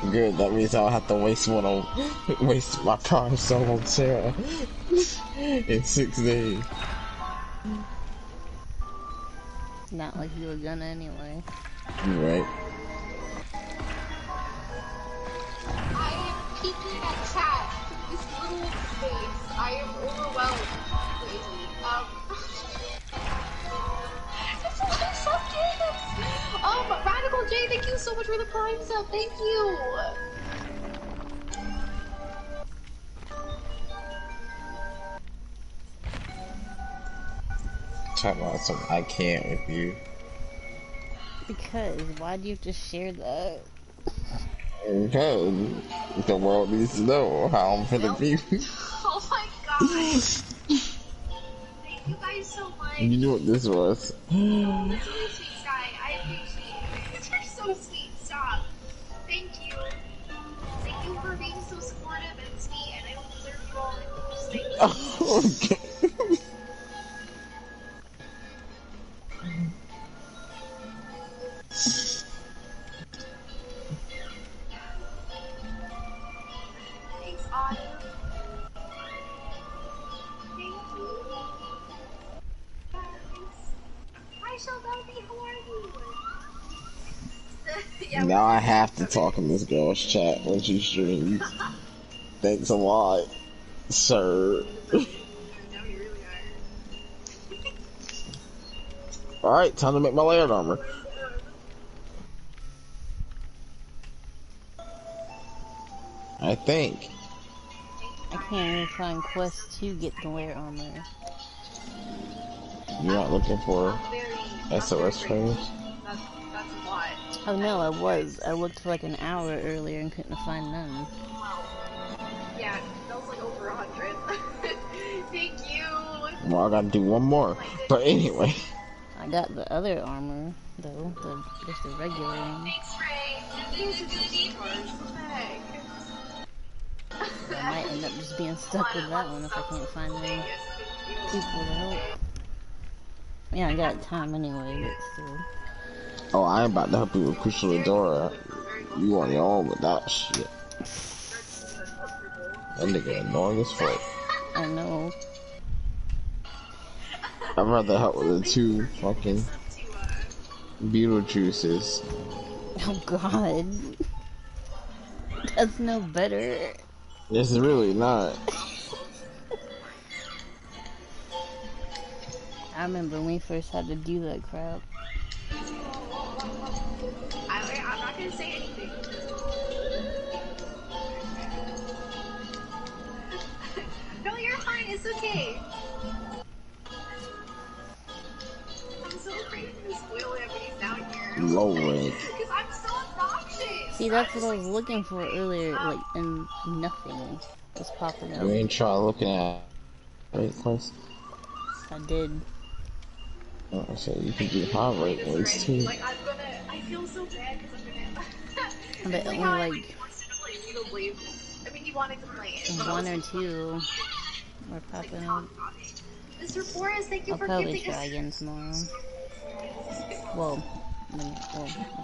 Good, that means I'll have to waste my prime solo Sarah in 6 days. Not like you were gonna anyway. You're right. I am peeking at chat from this little space. I am overwhelmed. This is so cute. Radical J, thank you so much for the Prime sub. Thank you. Talk about some I can't with you. Because why do you have to share that? Because the world needs to know how I'm finna be. Oh my god. Thank you guys so much. You knew what this was. Oh, that's really sweet, Sky. I appreciate it. You're so sweet. Stop. Thank you. Thank you for being so supportive and sweet, and I don't deserve you all. Just thank you. Okay. Thanks, Autumn. Thank you. Hi, Shelby. How are you? Now I have to talk in this girl's chat when she streams. Thanks a lot, sir. Alright, time to make my layered armor. I think. I can't even find quests to get the layer armor. You're not looking for SOS frames? That's a lot. Oh no, I was. I looked for like an hour earlier and couldn't find none. Yeah, that was like over 100. Thank you. Well, I gotta do one more. But anyway. I got the other armor, though. Just the regular one. Thanks, Ray. I might end up just being stuck with that one if I can't find any people to help. Yeah, I got time anyway, but still. Oh, I ain't about to help you with Crucial Adora. You on your own with that shit. That nigga annoying as fuck. I know. I'd rather help with the 2 fucking Beetlejuices. Oh god. That's no better. It's really not. I remember when we first had to do that crap. I'm not gonna say anything. No, you're fine. It's okay. I'm so afraid to spoil him when he's down here. Low rank. Because I'm so obnoxious. See, that's what I was looking for earlier, like, and nothing was popping up. You ain't try looking at rate quest? I did. Oh, so you can do high rate ones too. Like, I feel so bad because I'm gonna. But only like like he wants to play Xenoblade. I mean, he wanted to play it. 1 or 2 were popping up. Mr. Forrest, thank you I'll for probably gifting try us. again tomorrow. Well, when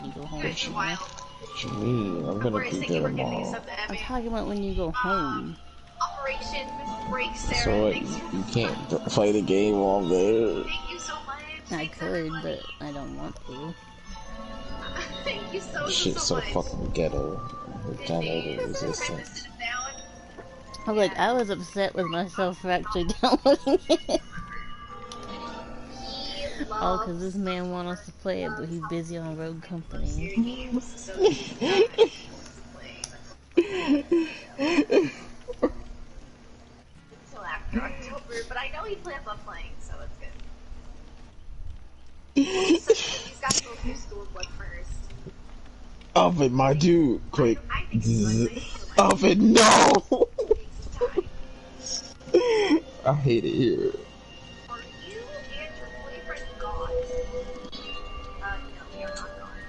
you go home. What you mean? I'm gonna be there tomorrow. I'm talking about when you go home. Operation Break Sarah. So what, you can't play the game while I'm there? Thank you so much. I could, but I don't want to. Thank you so, This shit's so much. fucking ghetto. Downloaded resistant. Oh, look, I was upset with myself for actually downloading it. Oh, because this man wants us to play it, but he's busy on Rogue Company. Until after October, but I know he plans on playing, so it's good. He's got to go through school blood first. Oven, my dude, quick. Oven, no! I hate it here. Are you and your boyfriend gone? No, we are not gone.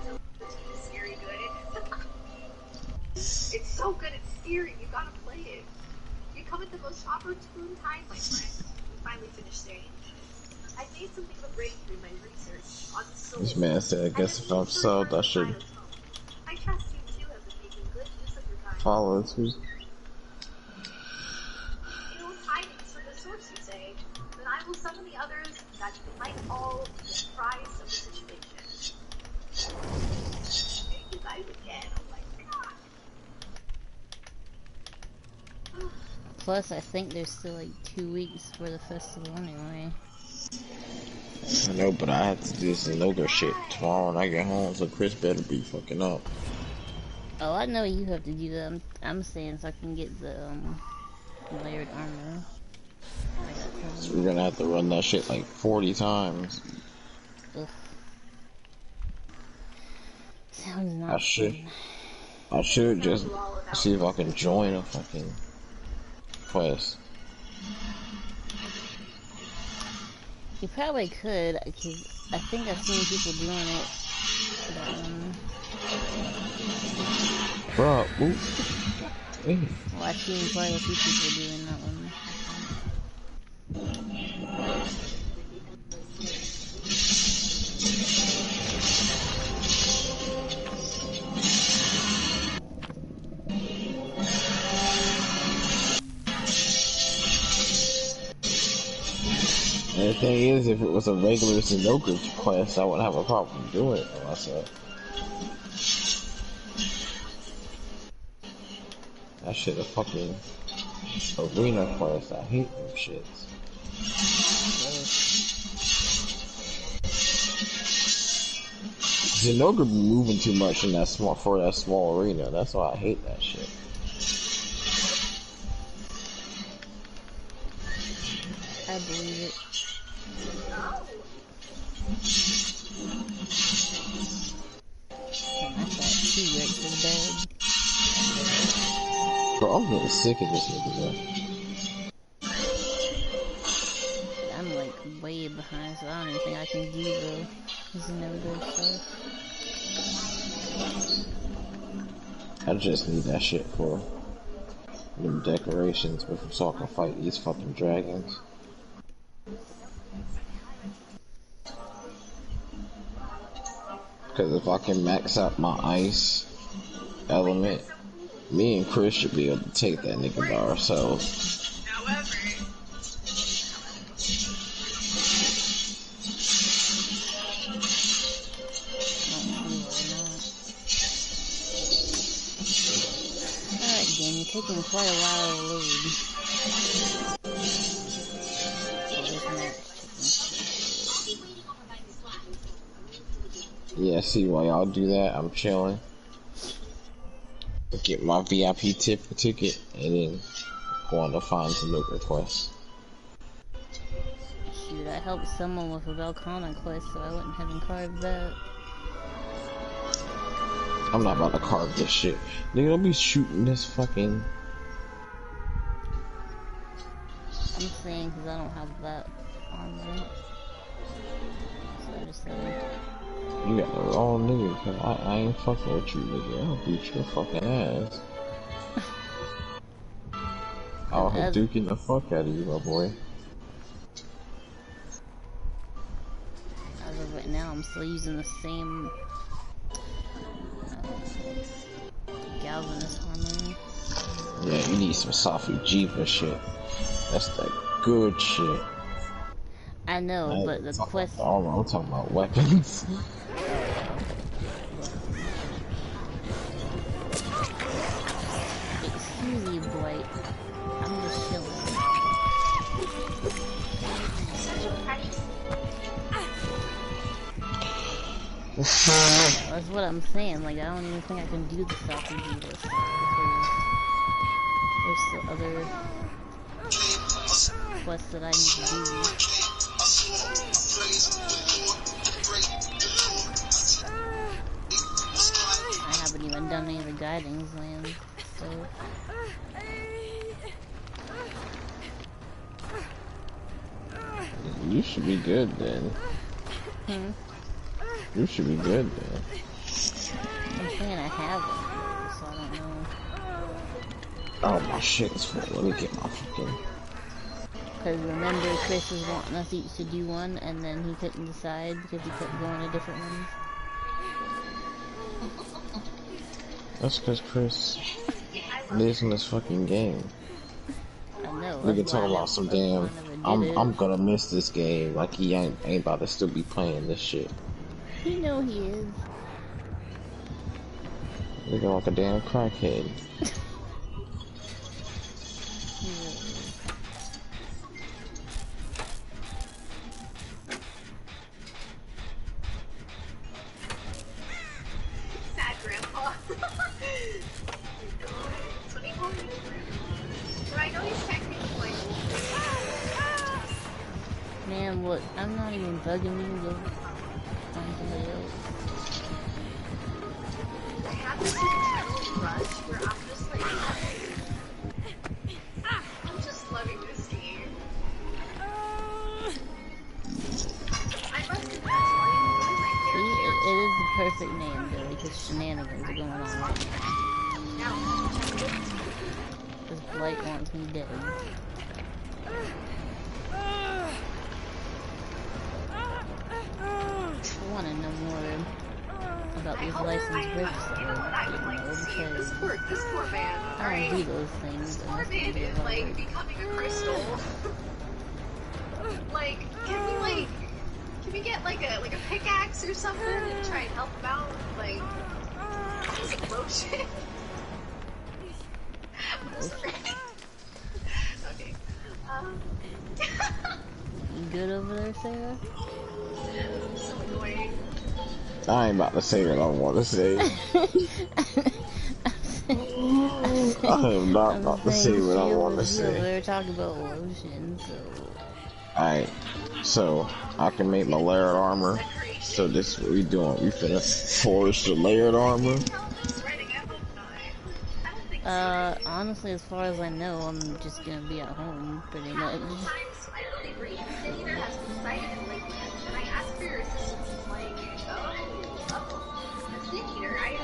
So, the team is scary good. It's so good, it's scary. You gotta play it. You come at the most opportune time, my friend. We finally finished saying. I made something of a breakthrough in my research on the This man said, I guess if I'm sold, I should follow this. You know tidings from the source, you say. Then I will summon the others that you might all be apprised of the situation. You guys again, oh my god. Plus, I think there's still like 2 weeks for the festival anyway. I know, but I have to do this Inoga shit tomorrow when I get home, so Chris better be fucking up. Oh, I know you have to do that. I'm saying so I can get the layered armor. So we're gonna have to run that shit like 40 times. Ugh. Sounds not I should just see if I can join a fucking quest. You probably could, because I think I've seen people doing it. Bro, ooh. Well, I've seen quite a few people doing that one. And the thing is, if it was a regular Sudoku quest, I wouldn't have a problem doing it for myself. That shit a fucking arena quest. I hate them shits. Zenoga be moving too much in that small arena. That's why I hate that shit. I believe it. And I thought T-Rex was bad. Bro, I'm getting sick of this nigga, bro. I'm like way behind, so I don't even think I can do the Zenoga stuff. I just need that shit for them decorations so I can fight these fucking dragons. Because if I can max out my ice element, me and Chris should be able to take that nigga by ourselves. Alright, Dan, you're taking quite a while to load. Yeah, see why y'all do that? I'm chilling. Get my VIP ticket and then go on to find some loot requests. Shoot, I helped someone with a Velcana quest, so I went ahead and carved that. I'm not about to carve this shit. Nigga, don't be shooting this fucking... I'm saying because I don't have that armor. So I just said... You got the wrong nigga, cause I ain't fucking with you, nigga. I'll beat your fucking ass. I'll Hadouken the fuck out of you, my boy. As of right now, I'm still using the same Galvanist armor. Yeah, you need some Safi Jiva shit. That's that good shit. I know, but the quest... I'm talking about weapons. Excuse me, Blight. I'm just chilling. That's what I'm saying. Like, I don't even think I can do the South and do this because there's still other quests that I need to do. I haven't even done any of the guidings lands, so... You should be good then. You should be good then. I'm saying I haven't, so I don't know. Oh, my shit is full. Let me get my fucking... Because remember, Chris was wanting us each to do one, and then he couldn't decide because he kept going to different ones. That's because Chris lives in this fucking game. I know. We can talk about some damn. I'm gonna miss this game. Like he ain't about to still be playing this shit. You know he is. Looking like a damn crackhead. Sad grandpa. That's what he called me. But I know he's technically like Man, what? I'm not even bugging you. Go find somebody else. I have this internal rush where I'm just like, I'm just loving this game. I must confess, See, it is the perfect name, though, because shenanigans are going on right now. This blight wants me dead. I want to know more about these licensed riffs. This poor man. I don't do those things. This poor man is like becoming a crystal. Like, can we get like a pickaxe or something and try and help him out? Like, just a lotion. Okay. You good over there, Sarah? So annoying. I ain't about to say what I want to say. I am not about to say what I want to say. We were talking about lotion, so. Alright, so I can make my layered armor. So this is what we doing. We finna forge the layered armor. Honestly, as far as I know, I'm just gonna be at home pretty much. I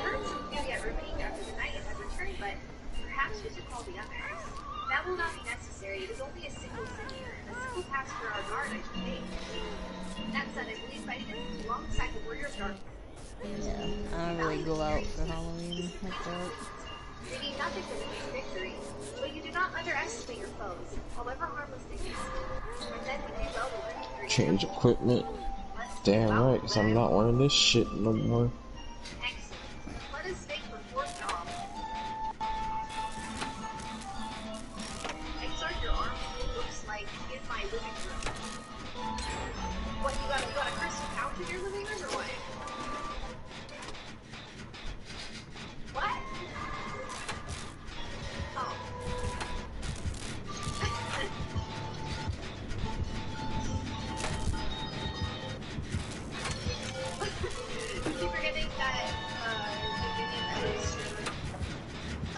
heard some theory at remained after the night had returned, but perhaps we should call the others. That will not be necessary. It is only a single city. A simple task for our guard, I should think. That said, I believe by him alongside the warrior of darkness. Yeah, I don't really go out for Halloween like that. They need nothing to win victory, but you do not underestimate your foes, however harmless they may seem. And then we do well to learn victory. Change equipment. Damn right, because I'm not wearing this shit no more. Excellent. Let us make the fourth job. Exert your arm. It looks like in my living room. What, you got a crystal couch in your living room or what? What? Oh. You keep forgetting that,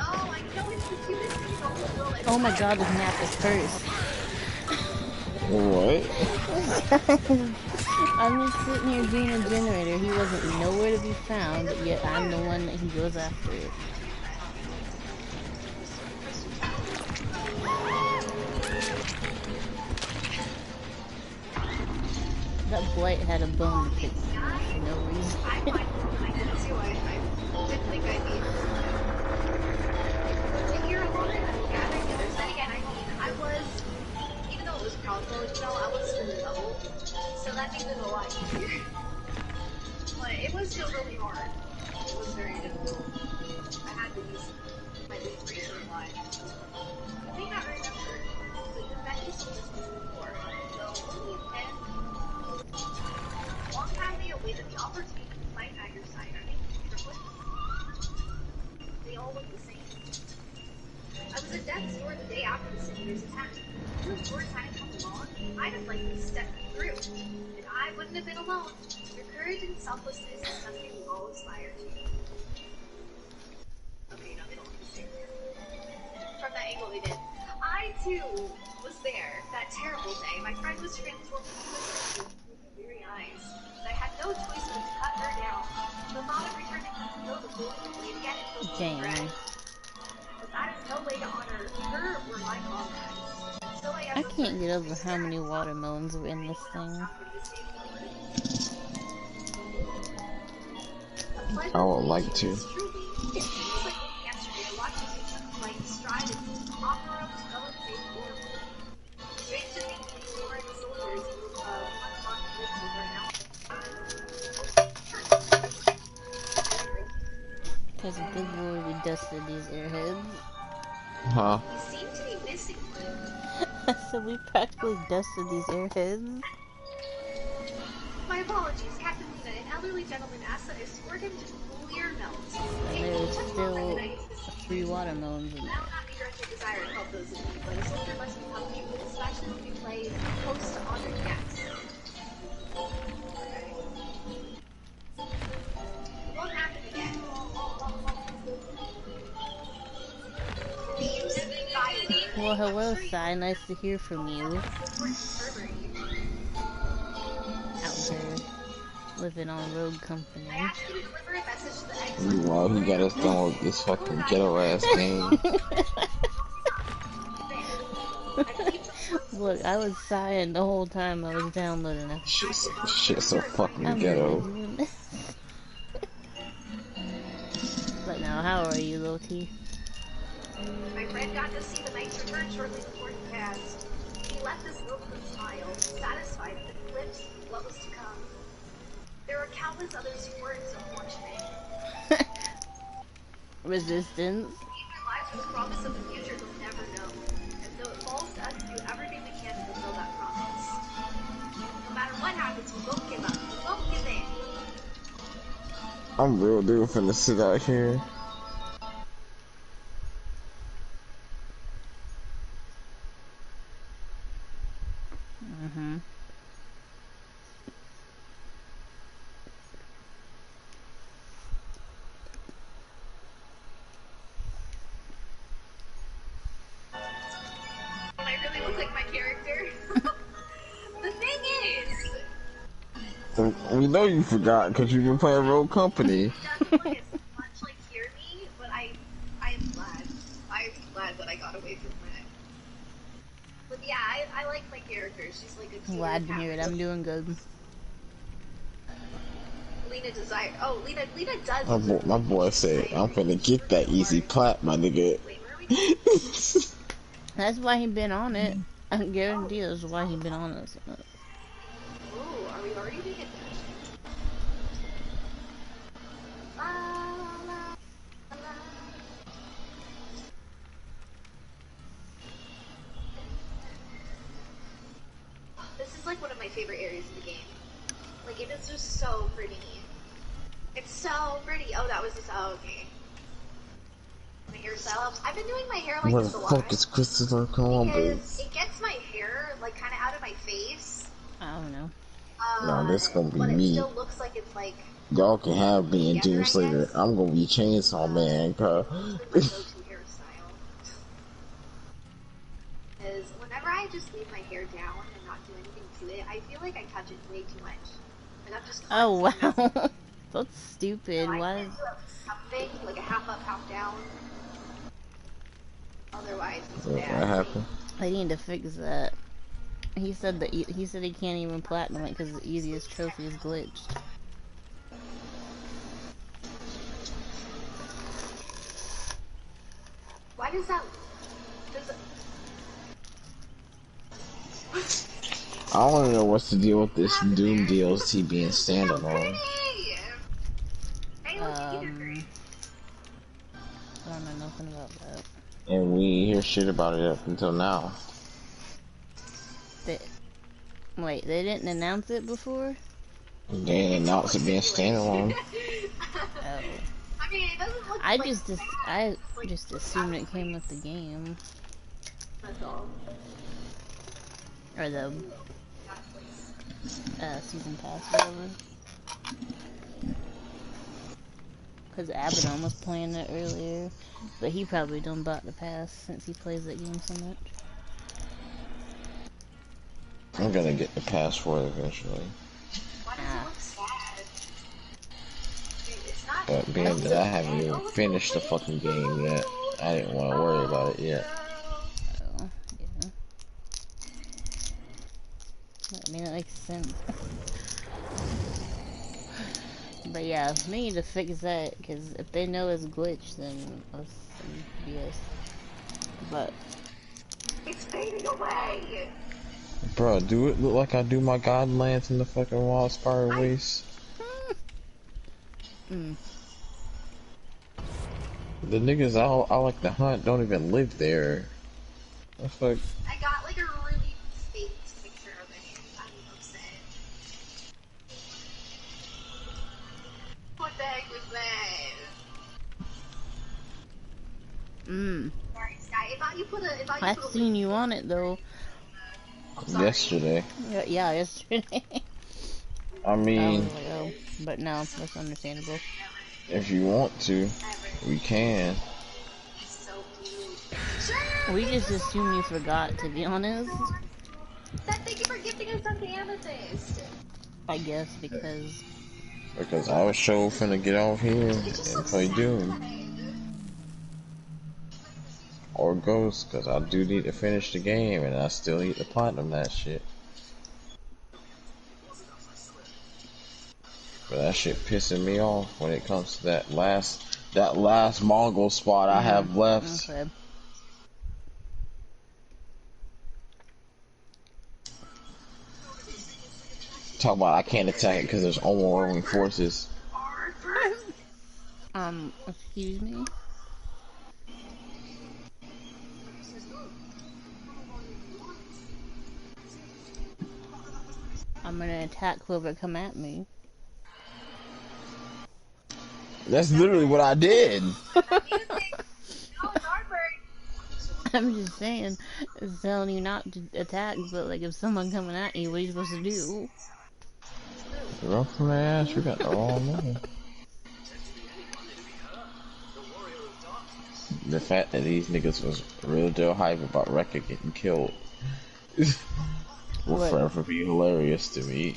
oh, I know it's the cutest thing in the whole world. Oh my god, this map is cursed. What? I'm just sitting here doing a generator. He wasn't nowhere to be found, but yet I'm the one that he goes after it. That blight had a bone to pick for no reason. I did too. I didn't think I'd be to hear a lot of gathering others. Then again, I was, even though it was crossbow, I was still an adult, so that made it a lot easier. But it was still really hard. It was very difficult. I had to use my big bracer a lot. You may not remember, but your Becky told us this before. So only a pen. Long time they awaited the opportunity to fight at your side. I mean, they all look the same. I was at death's door the day after the Senator's attack. If George hadn't come along, I'd have likely stepped through. And I wouldn't have been alone. Your courage and selflessness is something we all aspire to. Okay, no, they don't look the same. From that angle they did. I, too, was there that terrible day. My friend was transformed into a very eyes. I had no choice but to cut her down. The thought of returning to kill the bully and bleed again until she regret. But that is no way to honor her or my comrades. So I I can't get over how many watermelons were in this thing. I would like to. Because good lord, we dusted these airheads. Huh? You seem to be missing one. So we practically dusted these airheads. My apologies, Captain Lena. An elderly gentleman asked that I escort him to clear melt. There's still 3 watermelons in That there. would not be granted desire to help those in need, but a soldier must be punctual. The dispatches will be played close to honored guests. It won't happen again. Well, hello, Sai. Nice to hear from you. Out there, living on Rogue Company. Meanwhile, he got us done with this fucking ghetto ass game. Look, I was sighing the whole time I was downloading it. Shit's so fucking I'm ghetto. really doing this. But now, how are you, little T? My friend got to see the knight's return shortly before he passed. He left us with a smile, satisfied with the glimpse of what was to come. There were countless others who weren't so fortunate. Resistance. Leave their lives with the promise of the future they'll never know. And so it falls to us to do everything we can to fulfill that promise. No matter what happens, we won't give up. We won't give in. I'm real dude finna sit out here. Mm-hmm. And I really look like my character. The thing is... We know you forgot because you've been playing Rogue Company. It doesn't look as much like Hear Me, but I am glad. I'm glad that I got away from that. But yeah, I like my character. She's like a cute Glad to hear it. I'm doing good. Lena desire. Oh, Lena does. My boy said, I'm finna get that easy plat, my nigga. Wait, where are we going? That's why he been on it. I can guarantee that's why he been on it. Ooh, are we already being attached? This is like one of my favorite areas of the game. Like, it is just so pretty. It's so pretty. Oh, that was just, oh, okay. My hairstyle. I've been doing my hair like Where this the a lot. fuck is Christopher Columbus? Because it gets my hair, like, kind of out of my face. I don't know. No, this gonna be but me. it still looks like it's like... Y'all can have me and Doom Slayer. I'm gonna be Chainsaw Man, cuz. my go-to hairstyle. Because whenever I just leave my hair down and not do anything to it, I feel like I touch it way too much. And I'm just Oh, wow. constantly- That's stupid. So I Why? can't do something, like a half up, half down. Otherwise, it's What bad. happened? I need to fix that. He said that he said he can't even platinum it because the easiest trophy is glitched. Why does that... Does it... I wanna know what's the deal with this Doom DLC being standalone. I don't know nothing about that. And we hear shit about it up until now. Wait, they didn't announce it before? They announced it being standalone. Oh. I mean, it doesn't look I like just assumed it came with the game. That's all. Or the season pass, whatever. Because Abaddon was playing it earlier, but he probably done bought the pass since he plays that game so much. I'm gonna get the pass for it eventually. Why does it look sad? It's not... But being that I haven't even finished the fucking game yet, I didn't want to worry about it yet. Oh, yeah. sense. But yeah, they need to fix that, because if they know it's glitched, then that's some BS. But It's fading away! Bro, do it look like I do my Godlands in the fucking Wild Spire Waste? mm. The niggas I like to hunt don't even live there. The fuck? I got like a really fake picture of it. I'm upset. What the heck was that? Sorry, Sky. I've seen you on it though. Yesterday. Yeah, yesterday. I mean, like, oh, but no, that's understandable. if you want to, we can. So cute. We just assume you forgot, to be honest. Thank you for gifting us something amethyst. I guess because I was sure finna get off here and play Doom. Or Ghost, because I do need to finish the game and I still need to platinum that shit. But that shit pissing me off when it comes to that last Mongol spot I have left. okay. Talk about I can't attack it because there's overwhelming forces. Excuse me? I'm gonna attack whoever come at me. That's literally what I did. I'm just saying, it's telling you not to attack, but like if someone coming at you, what are you supposed to do? Run from their ass, you got the wrong one. The fact that these niggas was real deal hype about Rekka getting killed will forever be hilarious to me.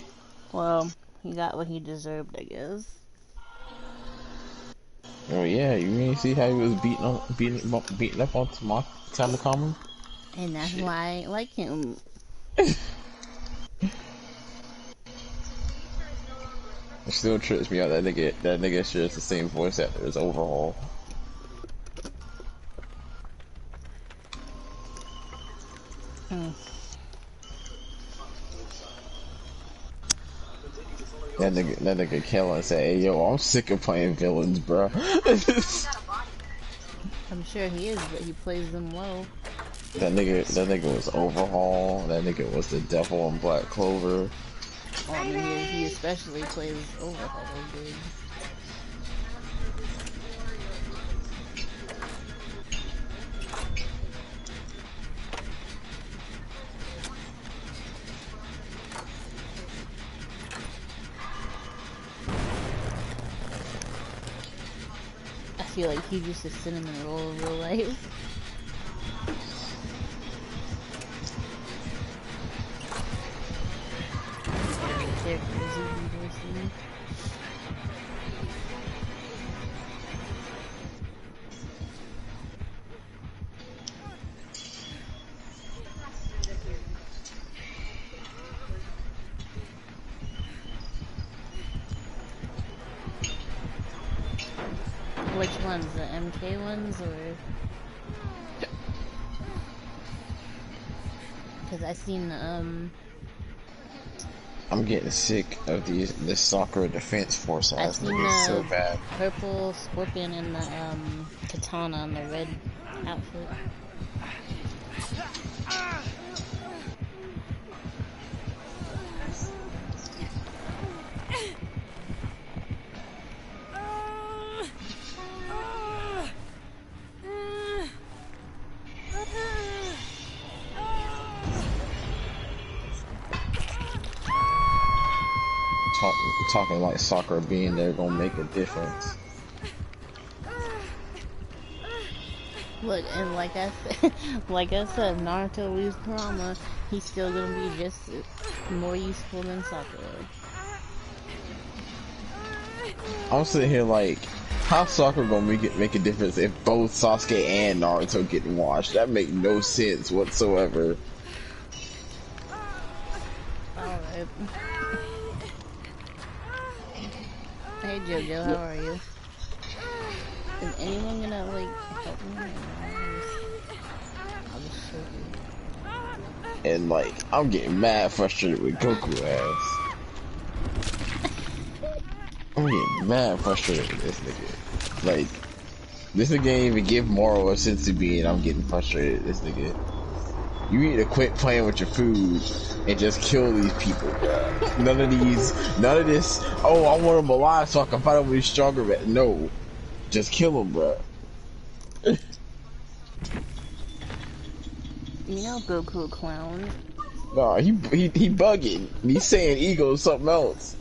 Well, he got what he deserved, I guess. Oh yeah, you mean see how he was beating up on Tamakama? And that's why I like him. It still trips me out that nigga shares the same voice actor as Overhaul. That nigga kill and say, hey, yo, I'm sick of playing villains, bro. I'm sure he is, but he plays them well. That nigga was Overhaul. That nigga was the Devil in Black Clover. Oh, I mean, he especially plays Overhaul good. I feel like he's just a cinnamon roll in real life. Which ones? The MK ones, or? Because I seen, I'm getting sick of this soccer defense force. I seen the so bad. purple scorpion and the, katana on the red outfit. Talking like soccer being there gonna make a difference. Look, and like I said, Naruto lose Kurama, he's still gonna be just more useful than Sakura. I'm sitting here like, how Sakura gonna make a difference if both Sasuke and Naruto getting washed? That make no sense whatsoever. Alright. Rip. Hey Jojo, how are you? Is anyone gonna like help me? I'll just show you. And like, I'm getting mad frustrated with Goku ass. I'm getting mad frustrated with this nigga. Like, this nigga ain't even give Moro a sense of being. I'm getting frustrated with this nigga. You need to quit playing with your food and just kill these people, bruh. None of this, oh, I want him alive so I can fight him when he's stronger, but no. Just kill him, bruh. You know Goku a clown. Nah, he bugging. He's saying ego is something else.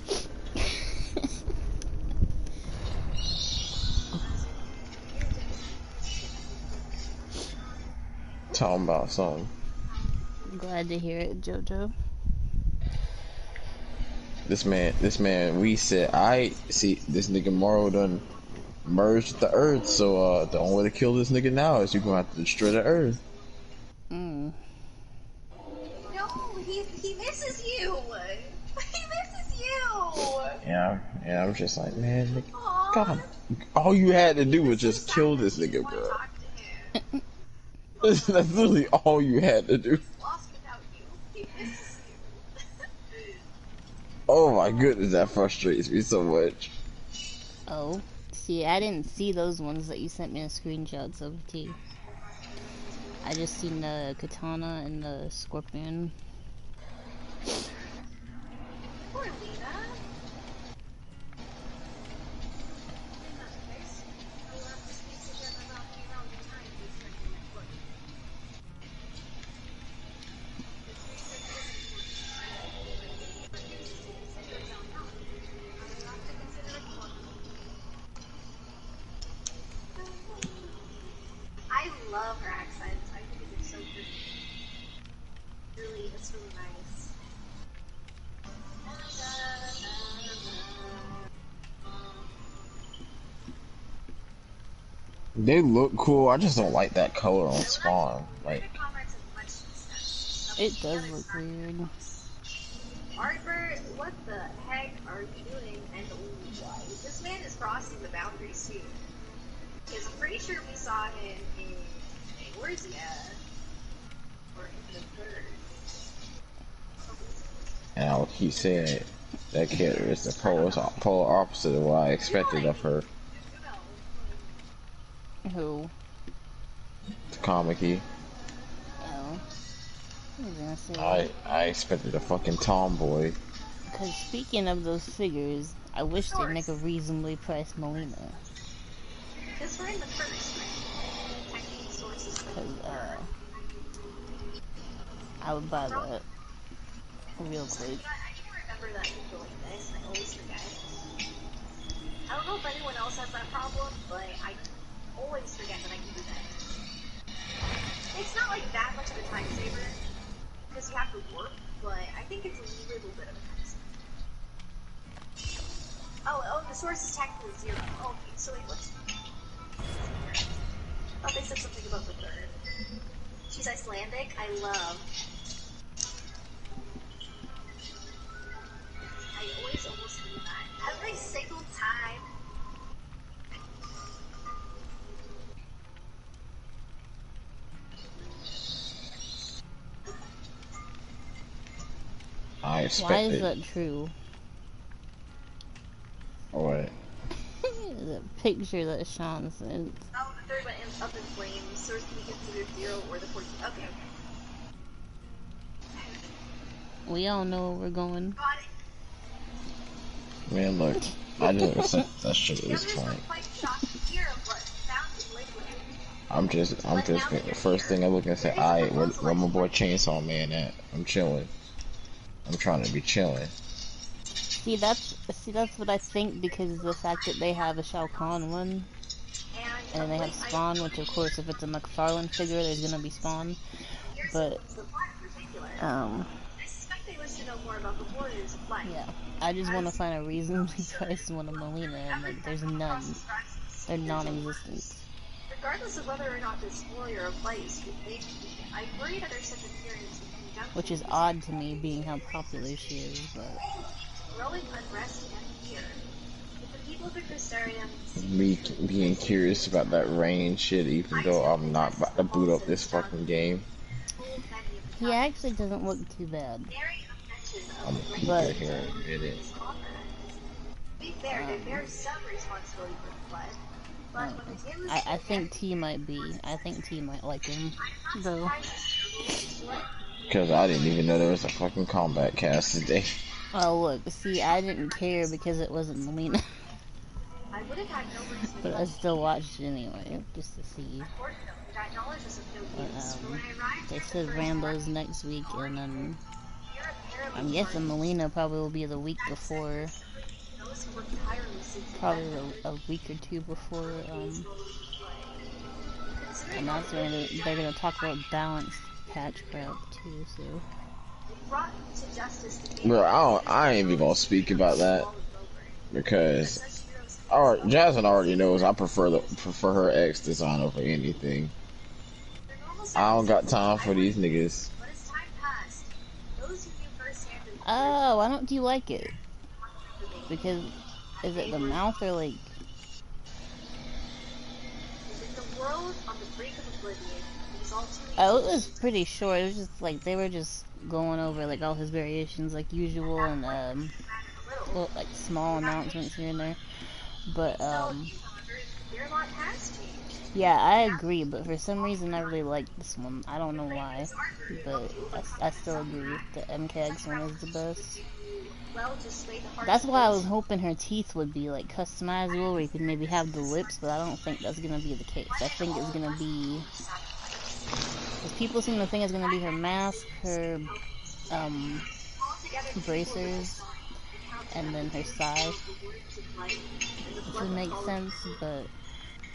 Talking about something. I'm glad to hear it, Jojo. This man, we said, I see this nigga Moro done merged with the earth, so the only way to kill this nigga now is you're gonna have to destroy the earth. Mm. No, he misses you. He misses you. Yeah, I'm just like, man, nigga, Aww. God, all you had to do was just kill this nigga, bro. That's literally all you had to do. Lost without you. He misses you. Oh my goodness, that frustrates me so much. Oh, see, I didn't see those ones that you sent me the screenshots of, T. I just seen the katana and the scorpion. Poor Lena. I love her accent. I think it's so good. Really, it's really nice. They look cool. I just don't like that color on Spawn. Like, it does look weird. Arbor, what the heck are you doing? And why? This man is crossing the boundaries too. Because I'm pretty sure we saw him in where's he at? Or in the third. and I'll keep saying it. That character is the polar opposite of what I expected of her. Who? Comic-y. Oh. I was gonna say I expected a fucking tomboy. Because speaking of those figures, I wish they'd make a reasonably priced Melina. Because we're in the first, right? Technical sources. Because, I would buy that real quick. I can't remember that people like this. I always forget. I don't know if anyone else has that problem, but I always forget that I can do that. It's not like that much of a time saver, because you have to work, but I think it's a little bit of a time saver. Oh, the source is technically 0. Oh, okay, so wait, what's... Oh, they said something about the third. She's Icelandic. I love... I always almost do that. Every single time. I expected. Why is that true? What? The picture that Sean sent. Oh, the third one ends up in flames. Source can be considered 0 or the 14th. Okay, okay. We all know where we're going. Got it. Man, look, I didn't accept that shit at this point. I'm just the first thing I look and say, alright, where my boy Chainsaw Man at? I'm chilling. I'm trying to be chilling. See, that's what I think, because of the fact that they have a Shao Kahn one, and they have Spawn, which of course, if it's a McFarlane figure, there's gonna be Spawn. But yeah, I just want to find a reasonably priced one of Melina, and like, there's none. They're non-existent. Regardless of whether or not this warrior of light is I worry that there's such a theory to which is odd to me, being how popular she is. But growing unrest and fear. If the people of the Crystarium Me being curious about that rain shit, even though I'm not about to boot up this fucking game. he actually doesn't look too bad. I'm gonna peek But her here in a minute. To be fair, they bear some responsibility for the flood. But when the game was I think T might be. I think T might like him, though. Because I didn't even know there was a fucking combat cast today. Oh look, see, I didn't care because it wasn't Melina. I would have had no reason But I still watched it anyway, just to see. that knowledge was of no But, use. When I arrived they here said the first Rambo's morning, next week, and then here apparently I'm guessing Melina probably will be the week before. those who worked tirelessly to Probably defend them. a week or two before. Considering And all that's the when good they're gonna talk about balanced patch prep too. So it brought to justice the Bro, I ain't even gonna speak about that because Jasmine already knows I prefer her X design over anything. I don't got time for these niggas. But as time passed, those who knew firsthand the oh, why don't you like it? Because is it the mouth or like? in the world on the brink of oblivion, it was all too easy. Oh, it was pretty short. It was just like they were just going over like all his variations like usual, and well, like small announcements here and there. But Their lot has changed. yeah, I agree. But for some reason, I really like this one. I don't know why, but I still agree. The MKX one is the best. Well, just sway the hearts That's of why I those was hoping her teeth would be like customizable, where you could maybe have the lips, but I don't think that's gonna be the case. I think it's gonna be, because people seem to think it's gonna be her mask, her bracers, and then her sai, which would make sense. But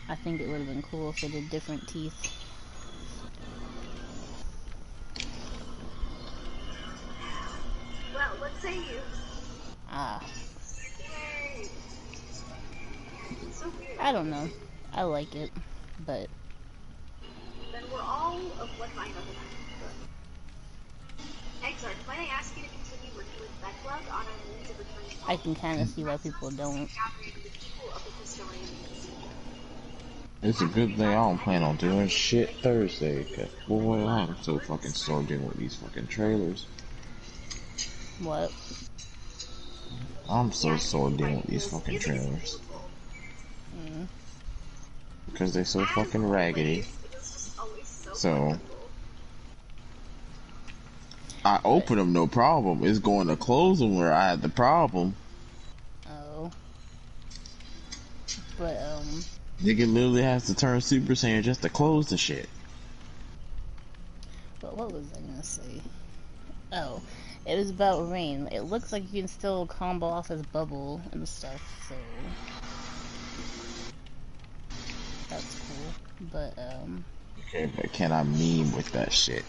I think it would have been cool if they did different teeth. Well, what say you? Ah, Yay! It's so weird. I don't know. I like it, but Then we're all of one mind on the matter. Exarch, might I ask you to continue working with Becklug on our means of returning I can kind of see why people don't. gathering the people of the Crystarium museum? It's a good thing I don't plan on doing shit Thursday, cause boy, I'm so fucking sore dealing with these fucking trailers. What? I'm so sore dealing with these fucking trailers. Because they're so fucking raggedy. So, I open them no problem. It's going to close them where I had the problem. Oh. But, Nigga literally has to turn Super Saiyan just to close the shit. but what was I gonna say? Oh, it was about rain. It looks like you can still combo off his bubble and stuff, so that's cool. But, Okay, but can I meme with that shit?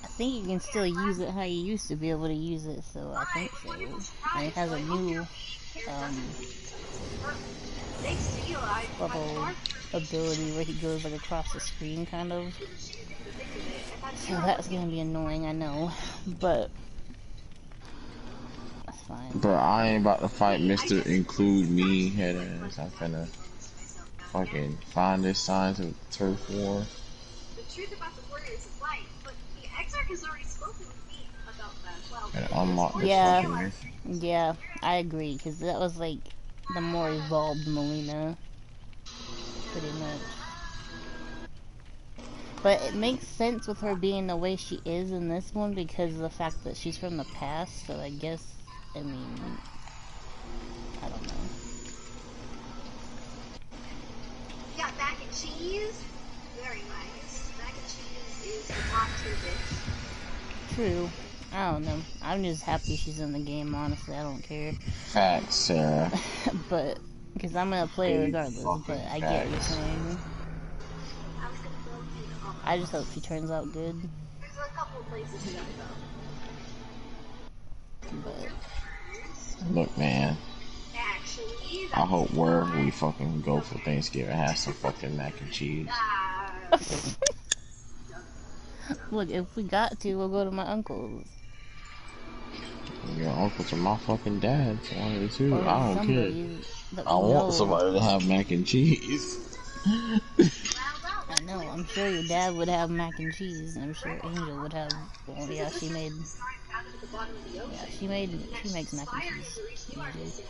I think you can still use it how you used to be able to use it, so I think so. And it has a new, bubble ability where he goes like across the screen, kind of. So that's gonna be annoying, I know, but that's fine. But I ain't about to fight Mr. Include Me head ass. I'm finna fucking find this signs of turf war. The truth about the Warriors of Light, but the Exarch has already spoken with me about that. Well, And unlock this Yeah. fucking mission. Yeah, I agree, because that was like the more evolved Melina, pretty much. But it makes sense with her being the way she is in this one because of the fact that she's from the past, so I guess, I mean, I don't know. you got mac and cheese? Very nice. Mac and cheese is the top tidbit. True. I don't know. I'm just happy she's in the game, honestly. I don't care. Facts, Sarah. But, because I'm going to play her Big regardless, but fucking I get what you're facts. saying. I was gonna go to the I just hope she turns out good. There's a couple of places we gotta go. But, Look, man. Actually, I hope wherever we fucking go for Thanksgiving has some fucking mac and cheese. Look, if we got to, we'll go to my uncle's. Your uncles are my fucking dads. One of the two. Or I don't care. somebody that I we want know. somebody to have mac and cheese. I know, I'm sure your dad would have mac and cheese, and I'm sure Angel would have, well, yeah, she makes mac and cheese, usually.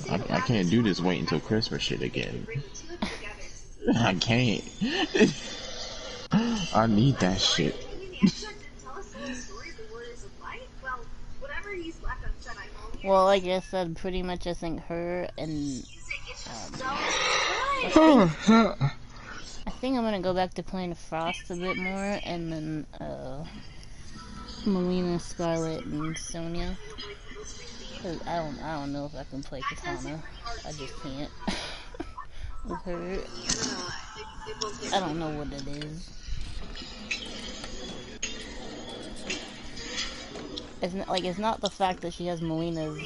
I can't do this wait until Christmas shit again. I can't. I need that shit. Well, like I said, pretty much I think her and I think I'm gonna go back to playing Frost a bit more, and then Melina, Scarlet, and Sonia. Cause I don't know if I can play Katana. I just can't. With her, I don't know what it is. It's not the fact that she has Melina's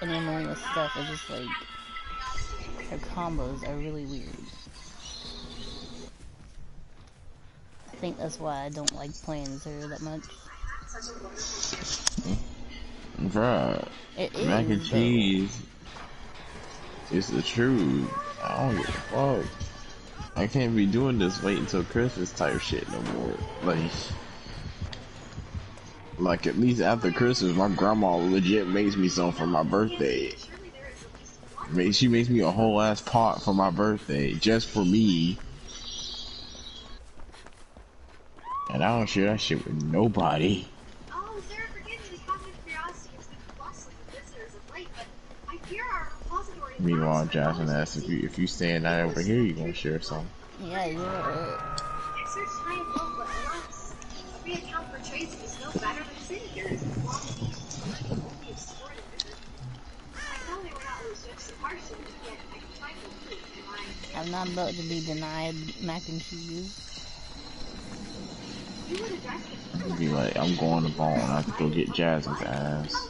any of Melina's stuff. It's just like her combos are really weird. I think that's why I don't like playing as her that much. Bruh, mac and cheese is the truth. I don't give a fuck. I can't be doing this wait until Christmas type shit no more. Like at least after Christmas, my grandma legit makes me some for my birthday. She makes me a whole ass pot for my birthday, just for me. And I don't share that shit with nobody. Meanwhile, Johnson asks if you staying out over here, you gonna share some. Yeah, you're right. I'm not about to be denied mac and cheese. Be like, I'm going to Bone. I have to go get Jasmine's ass,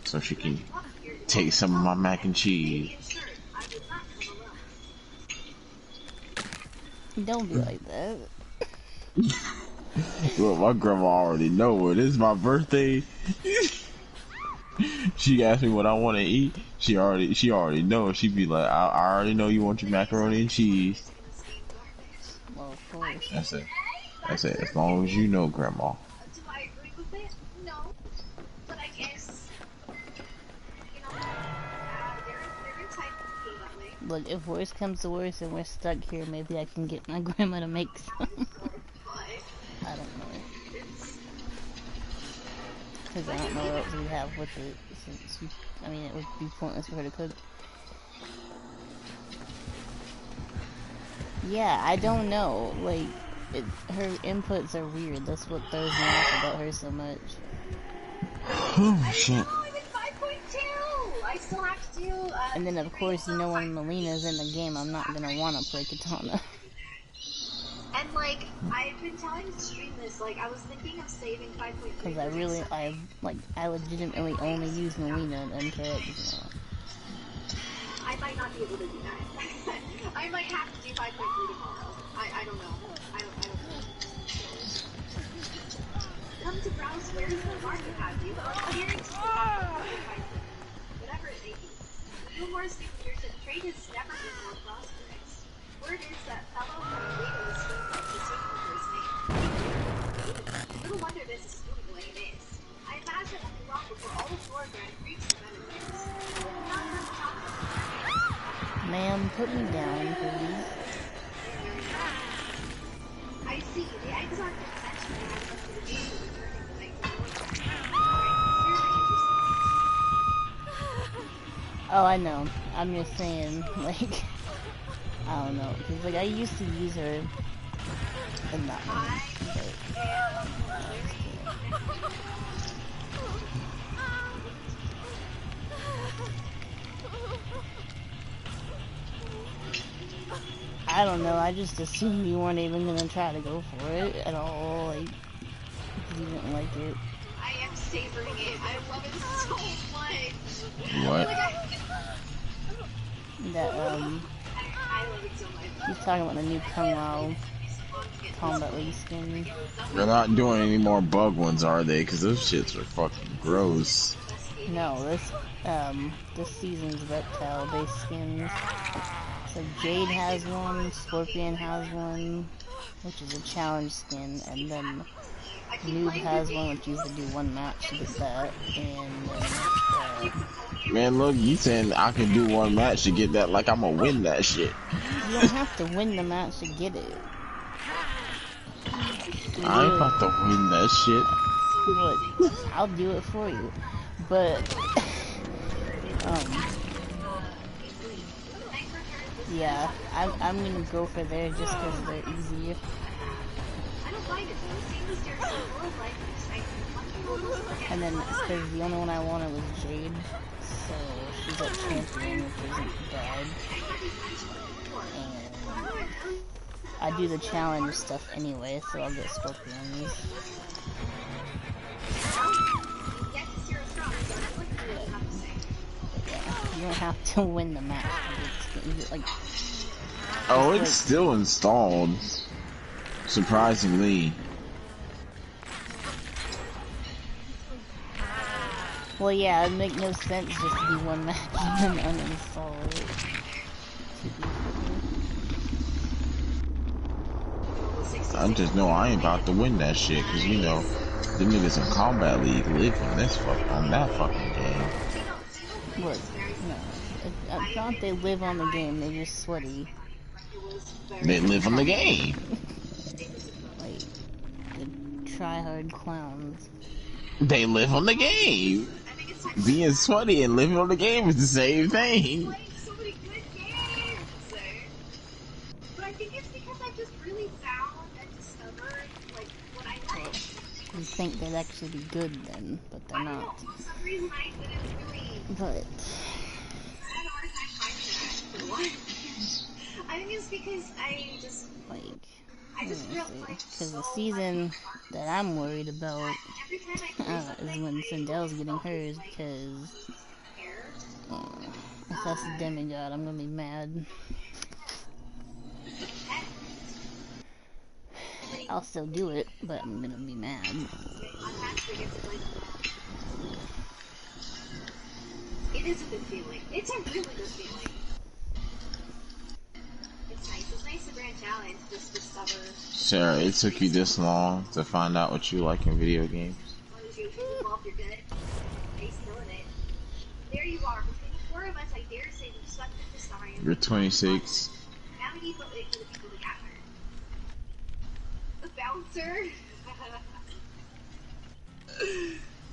so she can take some of my mac and cheese. Don't be like that. Look, my grandma already know it. It's my birthday. She asked me what I want to eat. She already knows. She be like, I already know you want your macaroni and cheese. Well, of course. That's it. That's it. As long as you know, Grandma. Do I agree with it? No. But I guess, they're entitled that way. Look, if worse comes to worse and we're stuck here, maybe I can get my grandma to make some. I don't know. Because I don't know what else we have with it. Since I mean, it would be pointless for her to cook. Yeah, I don't know. Like, her inputs are weird. That's what throws me off about her so much. Oh shit. I'm in 5.2! I still have to do, And then, of course, you know when Melina's in the game, I'm not gonna want to play Katana. And, like, I've been telling to stream this, like, I was thinking of saving 5.3. Because I legitimately only use Melina and MKX now. I might not be able to do that. I might have to do 5.3 tomorrow. I don't know. I don't know. Come to browse where the market have you. Appearance whatever it may be. The humorous thing here is that trade has never been more prosperous. Word is that fellow from Lego is still taking over his name. Little wonder this is moving the way it is. I imagine it will be long before all of Florida reach the benefits. Ma'am, put me down, please. I see. The eggs aren't intentionally had enough for the game to return the night before. Oh, I know. I'm just saying, like, I don't know. Because, like, I used to use her in that one. I don't know, I just assumed you weren't even gonna try to go for it at all, like, you didn't like it. I am savoring it. I love it so much. What? That I love it so much. he's talking about the new Kung Lao Combat League skin. They're not doing any more bug ones, are they? Because those shits are fucking gross. No, this season's reptile based skins. So Jade has one, Scorpion has one, which is a challenge skin, and then Noob has one, which you have to do one match to get that, and then Man, look, you saying I can do one match to get that like I'm gonna win that shit. you don't have to win the match to get it. I ain't about to win that shit. What? I'll do it for you. But, yeah, I'm gonna go for there just because they're easy. And then, because the only one I wanted was Jade, so she's at champion, which isn't bad. And I do the challenge stuff anyway, so I'll get Scorpions. You don't have to win the match. It's like, Oh, it's still installed. Surprisingly. well, yeah, it'd make no sense just to do one match and then uninstall it. I just know I ain't about to win that shit, cause you know, them niggas in Combat League live on that fucking game. Look, no, it's not they live on the game, they're just sweaty. They live on the game. Like, the try-hard clowns. They live on the game. Being sweaty and living on the game is the same thing. Playing so many good games. But I think it's because I just really found and discovered like what I like. You think they'd actually be good then, but they're I don't know. not. For some reason I didn't really. But I had a hard time finding that. For what? I think it's because I just like, I just felt like because so the season much that I'm worried about every time I play is something, when I Sindel's getting always hers, like, because care. if that's a demigod, I'm gonna be mad. I'll still do it, but I'm gonna be mad. It is a good feeling. It's a really good feeling. It's nice. It's nice to branch out and just discover. Sarah, it took you this long to find out what you like in video games? You're good. He's killing it. There you are. Between the four of us, I dare say we swept the science. You're 26. Now we need to wait for the people to gather. The bouncer.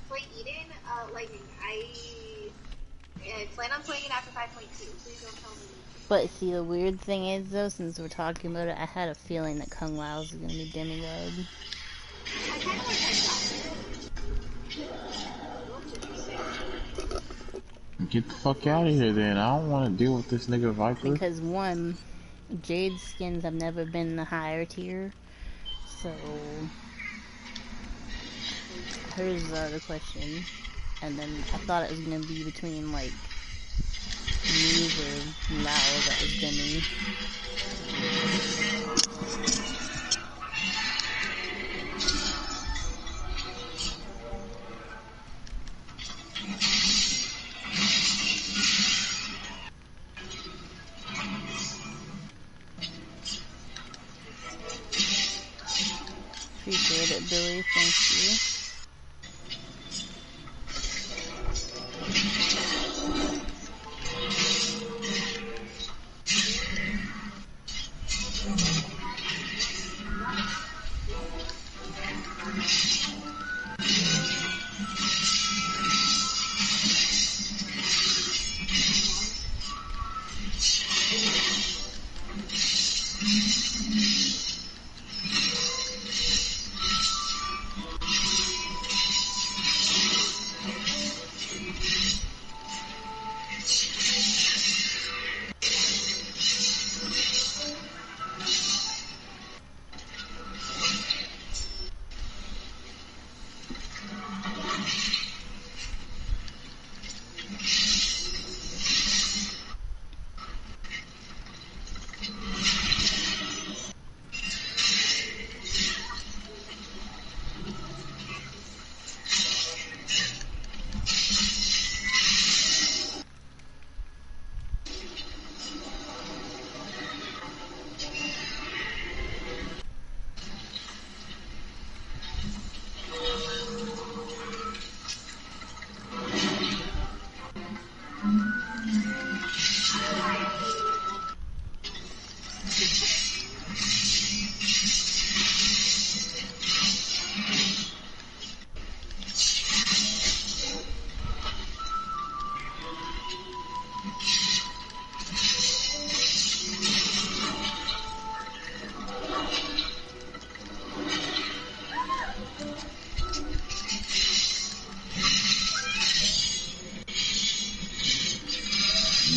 Play Eden, Lightning. I plan on playing it after 5.2. Please don't tell me. But see, the weird thing is, though, since we're talking about it, I had a feeling that Kung Lao is gonna be demigod. I kind of like that. Get the fuck out of here then. I don't want to deal with this nigga Viper. Because one, Jade skins have never been the higher tier, so hers are the question. And then I thought it was gonna be between like Muse or Lao that was demi. Appreciate it, Billy. Thank you.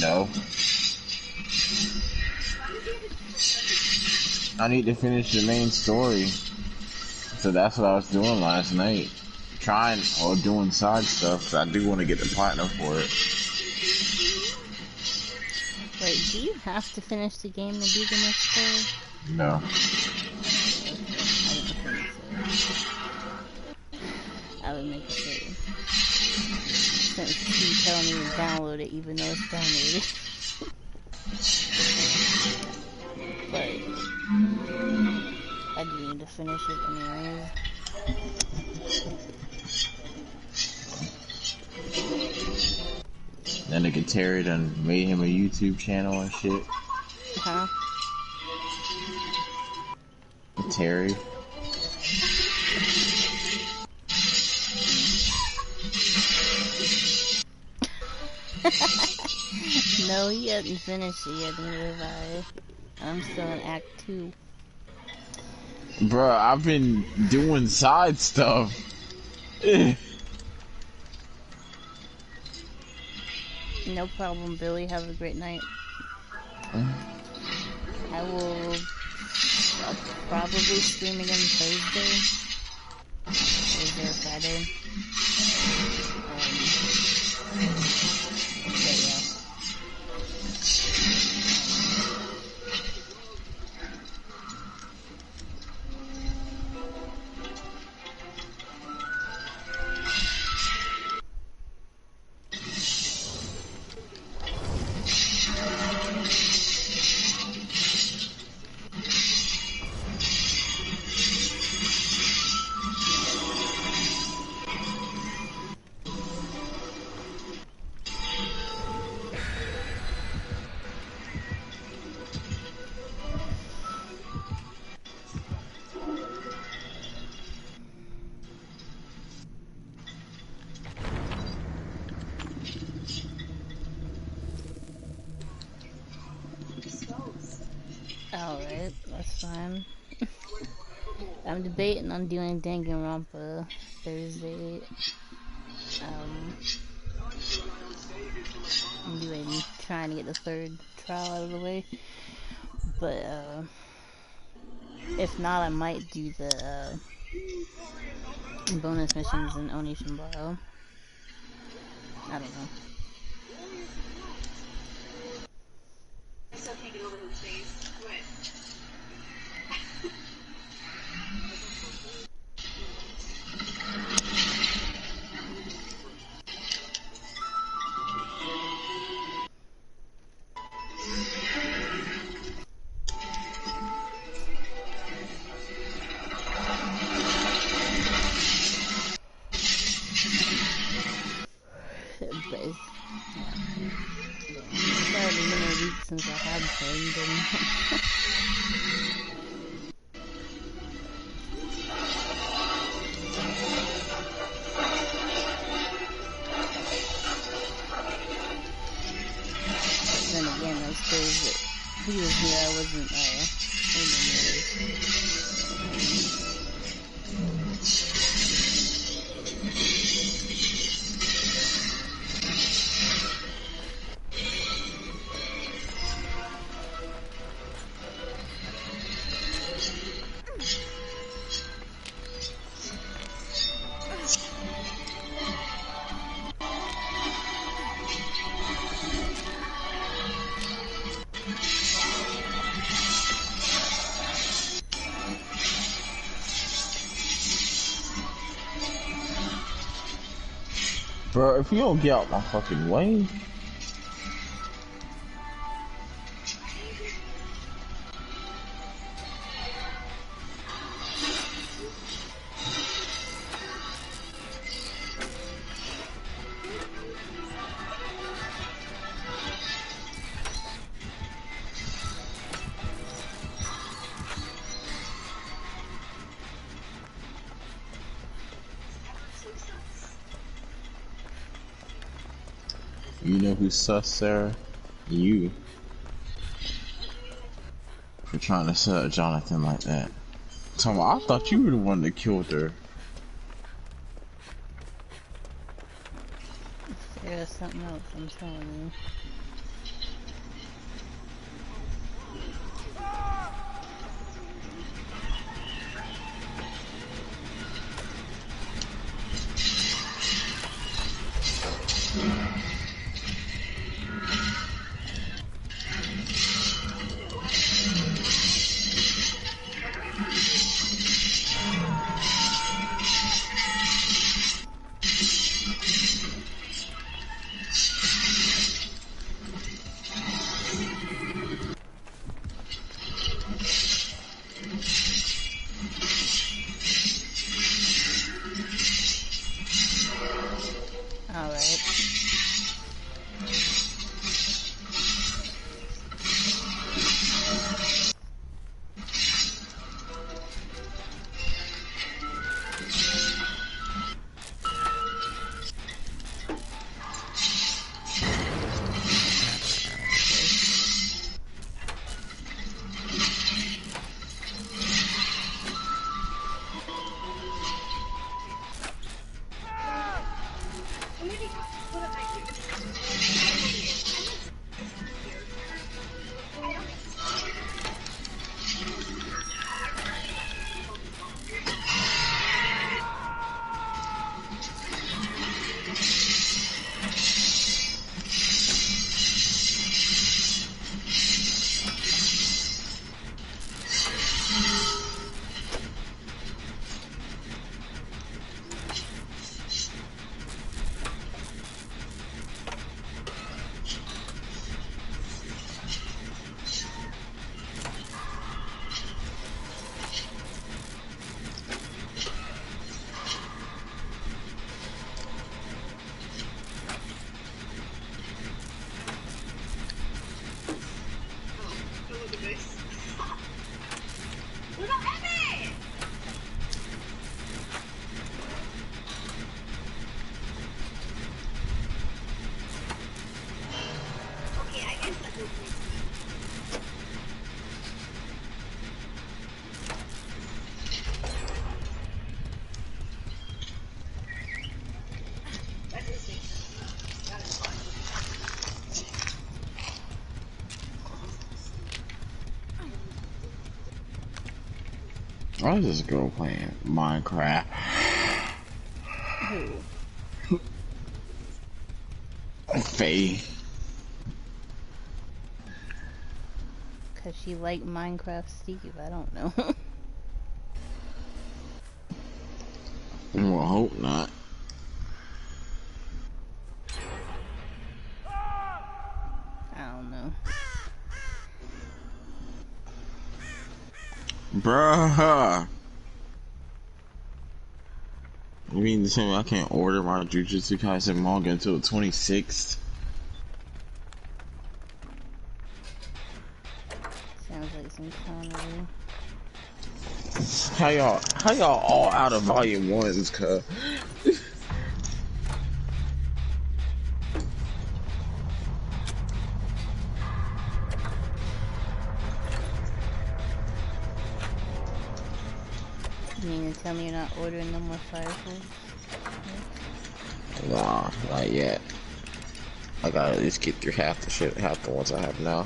No. I need to finish the main story. So that's what I was doing last night. Trying or doing side stuff, so I do want to get the partner for it. Wait, do you have to finish the game to do the next story? No. Okay, I didn't think so. I would make sure. Since you tell me to download it, even though it's downloaded. But I do need to finish it anyways. That nigga Terry done made him a YouTube channel and shit. Huh? Terry. No, he hasn't finished it yet, neither have I. I'm still in Act 2. Bruh, I've been doing side stuff. No problem, Billy. Have a great night. I'll probably stream again Thursday. Thursday or Friday. But yeah. Alright, that's fine. I'm debating on doing Danganronpa Thursday. I'm trying to get the third trial out of the way. But, if not, I might do the, bonus missions in Onishinbaro. I don't know. But it's already been a week since I had played them. Then again, those days that he was here, I wasn't, Bro, if you don't get out my fucking way. You know who's sus, Sarah? You. For trying to set up Jonathan like that. Tom, I thought you were the one that killed her. There's something else, I'm telling you. I was just girl playing Minecraft. Who? Faye. Cause she liked Minecraft Steve. I don't know. Well, I hope not. I don't know. Bruh. You mean to tell me I can't order my Jujutsu Kaisen manga until the 26th? Sounds like some Connery. How y'all all out of volume ones, cuz? You mean to tell me you're not ordering no more Fireflies? Nah, not yet. I gotta at least get through half the ones I have now.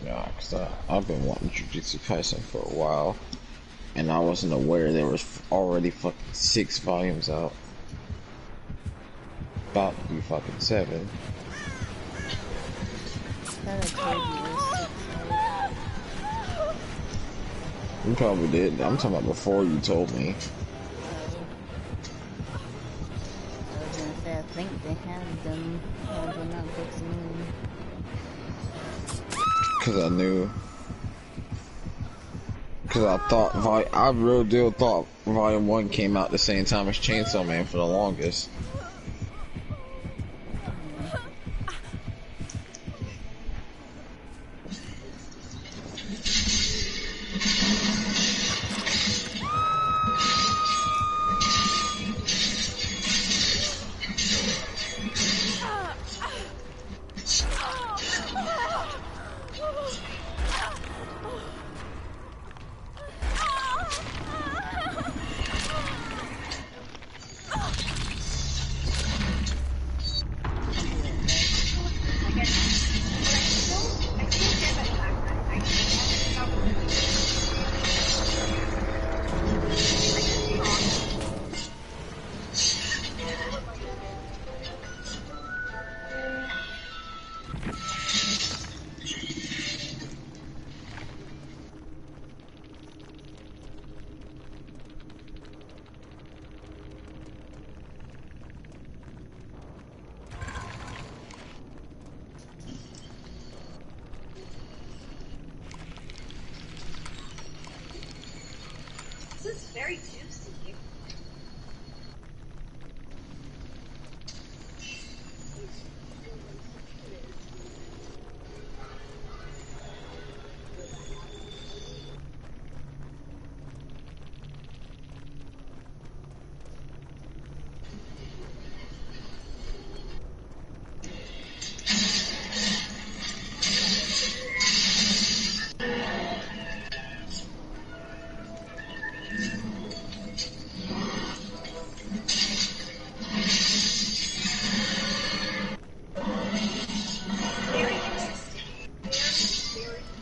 Yeah, cause I've been wanting Jujutsu Kaisen for a while, and I wasn't aware there was already fucking 6 volumes out. About to be fucking 7. I thought I told you it was 6 out. You probably did. I'm talking about before you told me. I was gonna say, I think they had them. Or they're not books new. Cause I knew. Cause I thought, I real deal thought Volume 1 came out the same time as Chainsaw Man for the longest. This is very juicy. Very interesting. Very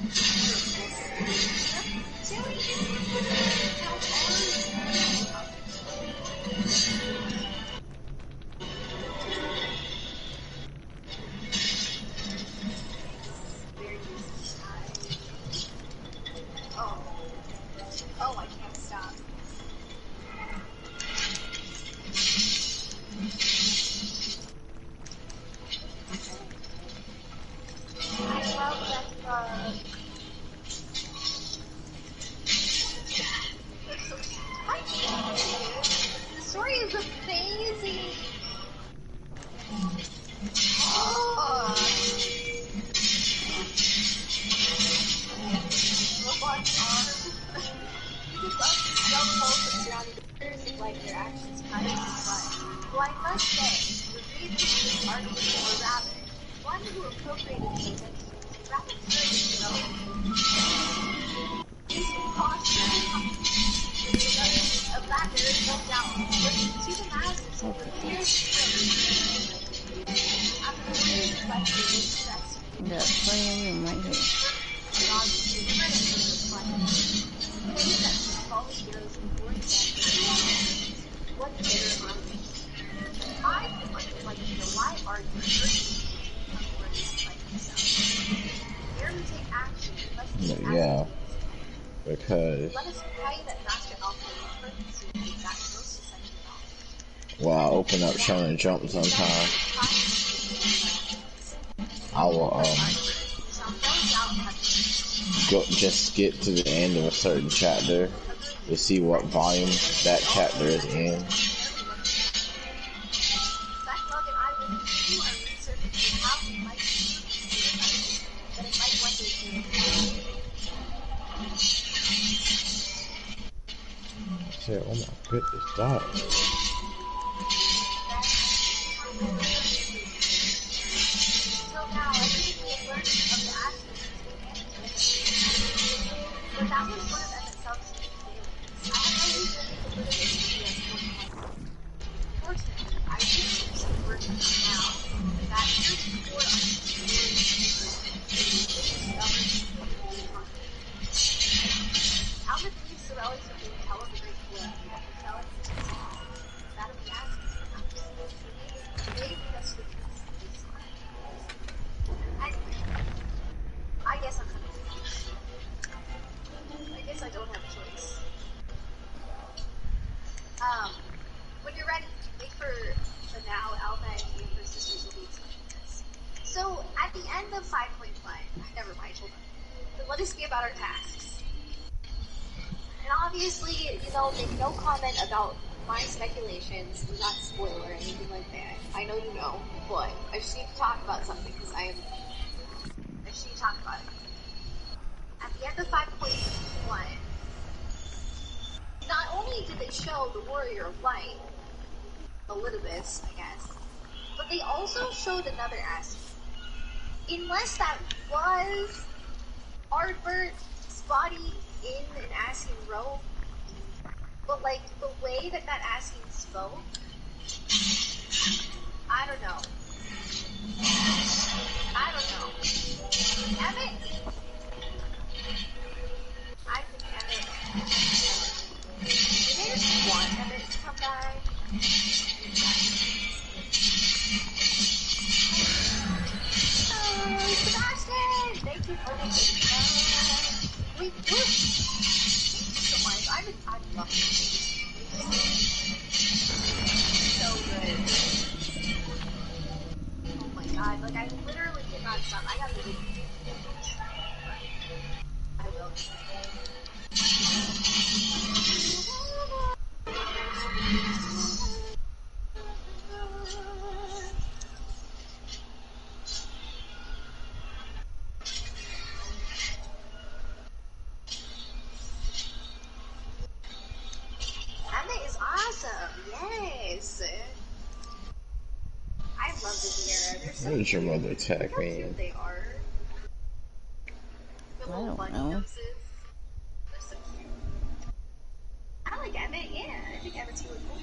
Garfield or Rabbit, one who appropriated the identity. Rabbit's very, his posture of that there is no doubt. But to the masses, it appears after the way his life is stressed. Yeah, plenty of room right here. What bitter harmony. I would like to know why are you hurting like yourself? Dare we take action? Yeah, because let us pray that Master Alpha will purpose you with that most essential knowledge. while I open up Shonen Jump sometime, I will just skip to the end of a certain chapter to see what volume that chapter is in. Shit, oh my goodness, dog. But that was one of MSL's failings. I had no reason to put it in Unfortunately, I think there's some work now that just before Alvin believes Sorelli's are being held of the great flood that the felon is that of the asses, perhaps. They lead us to this line. Anyway, I guess I'm coming to this. I guess I don't have a choice. When you're ready, wait for now, Alva and you and her sisters will be explaining this. So, at the end of 5.5, never mind, hold on. Then let us be about our tasks. And obviously, make no comment about my speculations, not spoil or anything like that. I know you know, but I just need to talk about something because I just need to talk about it. At the end of 5.1, not only did they show the Warrior of Light, Elidibus, I guess, but they also showed another aspect. Unless that was Ardbert's body in an Asking robe, but like the way that Asking spoke, I don't know. Emmett? I think Emmett. Did they just want Emmett to come by? Sebastian! Thank you for the wait, what? Thank you so much. I love it. So good. Oh my god, like I literally cannot stop. I gotta do I will. Emmett is awesome. Yes. I love the Sierra. They're so What did your cute. mother attack Look how me? cute they are. The little don't bunny know. noses. They're so cute. I like Emmett, yeah. I think Emmett's really cool.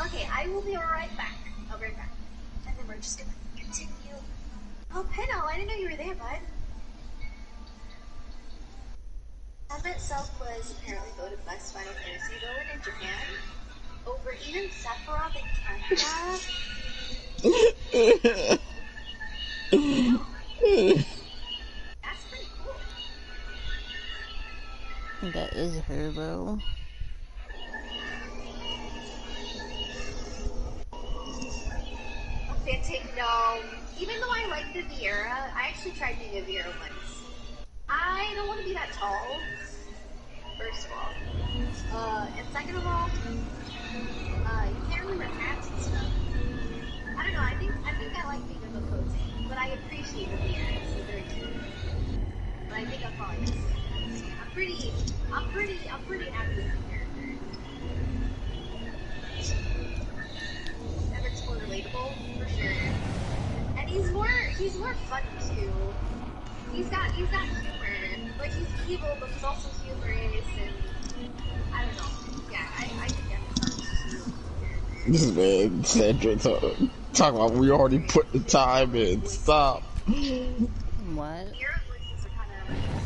Okay, I will be right back. I'll be right back. And then we're just gonna continue. Oh, Pinno, I didn't know you were there, bud. Emmett Self was apparently voted best Final Fantasy villain in Japan. Over even Sephiroth in Canada. That's pretty cool. That is her, though. Authentic, no. Even though I like the Viera, I actually tried being a Viera once. I don't want to be that tall, first of all. And second of all, you can't really wear hats and stuff. I don't know, I think I like being a Makote, but I appreciate the Viera, it's very cute. But I think I'm probably just so I'm pretty happy with the character. he's more funny too. He's got humor. Like he's evil, but he's also humorous, and I don't know. Yeah, I think Avatar's cute. This man Sandra talking about we already put the time in. Stop. What?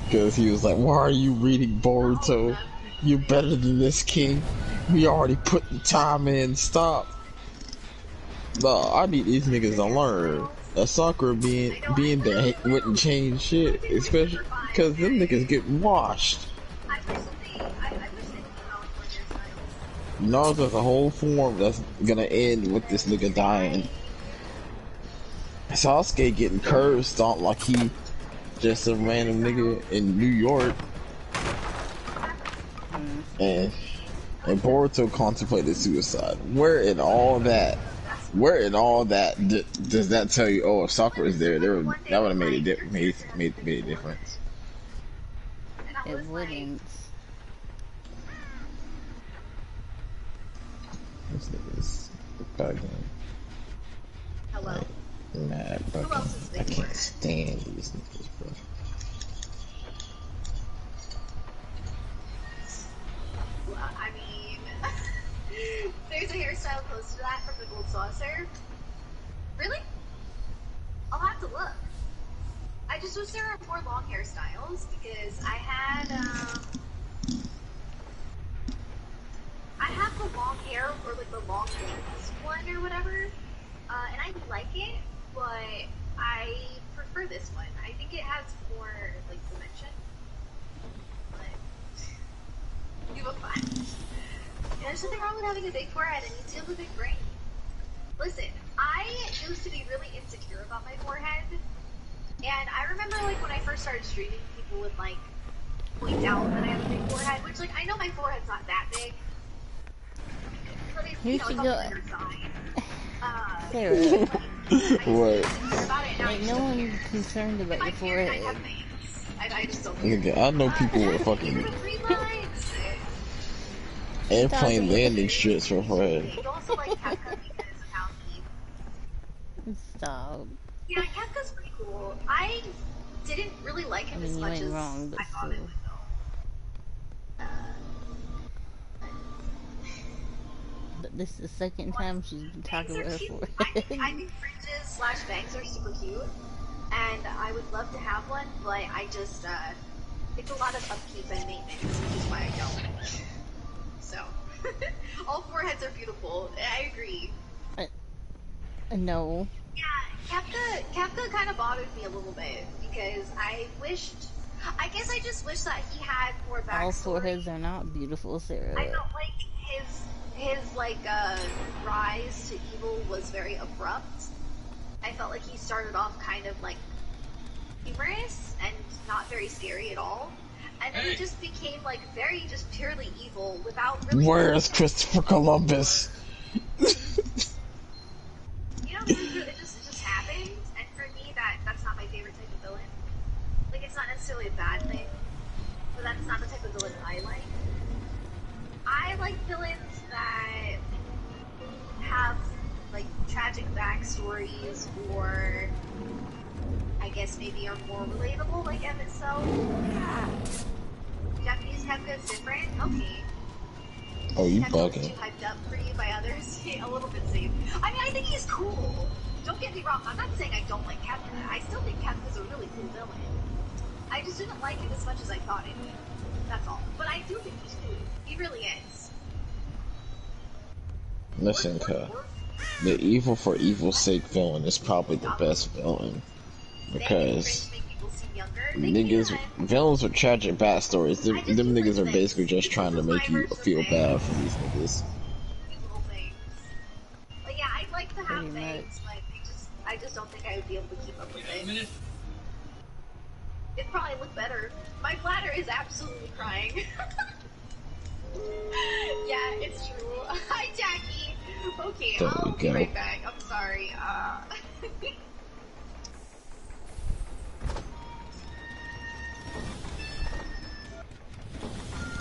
Because he was like, why are you reading Boruto? You're better than this, King. We already put the time in. Stop. No, I need these niggas to learn that Sakura being there wouldn't change shit, especially because them niggas get washed. Naruto's a whole form that's gonna end with this nigga dying. Sasuke getting curved stomped like he just a random nigga in New York. And Boruto contemplated suicide. Where in all that does that tell you? Oh, if Sakura is there, that would have made a difference. It wouldn't. This nigga's bugging. Hello. Like, mad bugging. I can't stand these niggas, bro. I mean, there's a hairstyle close to that from the Gold Saucer. Really? I'll have to look. I just wish there were more long hairstyles because I have the long hair or like the long wings one or whatever, and I like it, but I prefer this one. I think it has more like dimension. But you look fine. And there's nothing wrong with having a big forehead. It needs to have a big brain. Listen, I used to be really insecure about my forehead, and I remember like when I first started streaming, people would like point out that I have a big forehead, which like I know my forehead's not that big. But it's, You should go. Sarah. What? Ain't no one concerned about your forehead. I just don't. Nigga, I know people with fucking airplane landing strips for forehead. Stop. Yeah, Kafka's pretty cool. I didn't really like him as much as wrong, but I thought it would go. But this is the second time she's been talking about her forehead. I think fringes / bangs are super cute, and I would love to have one, but I just, it's a lot of upkeep and maintenance, which is why I don't. So, all foreheads are beautiful. I agree. No. Yeah, Kafka kind of bothered me a little bit, because I guess I just wish that he had more backstory. All foreheads are not beautiful, Sarah. I felt like his like, rise to evil was very abrupt. I felt like he started off kind of, like, humorous and not very scary at all. And then he just became, like, very just purely evil without really... Where's Christopher Columbus? You know, it just happened, and for me, that's not my favorite type of villain. Like, it's not necessarily a bad thing, but that's not the type of villain I like. I like villains that have, like, tragic backstories, or I guess maybe are more relatable, like Emmett So. Japanese Kafka is different? Okay. Oh, you Kafka was bugging. too hyped up for you by others? A little bit safe. I mean, I think he's cool. Don't get me wrong, I'm not saying I don't like Kafka. I still think Kafka's a really cool villain. I just didn't like him as much as I thought I would. That's all. But I do think he's cool. He really is. Listen, the evil for evil's sake villain is probably the best villain. Because villains with tragic backstories, them niggas are basically just trying to make you feel bad for these niggas. But yeah, I'd like to have things, but I just don't think I would be able to keep up with it. It'd probably look better. My bladder is absolutely crying. Yeah, it's true. Hi, Jackie. Okay, I'll be right back. I'm sorry.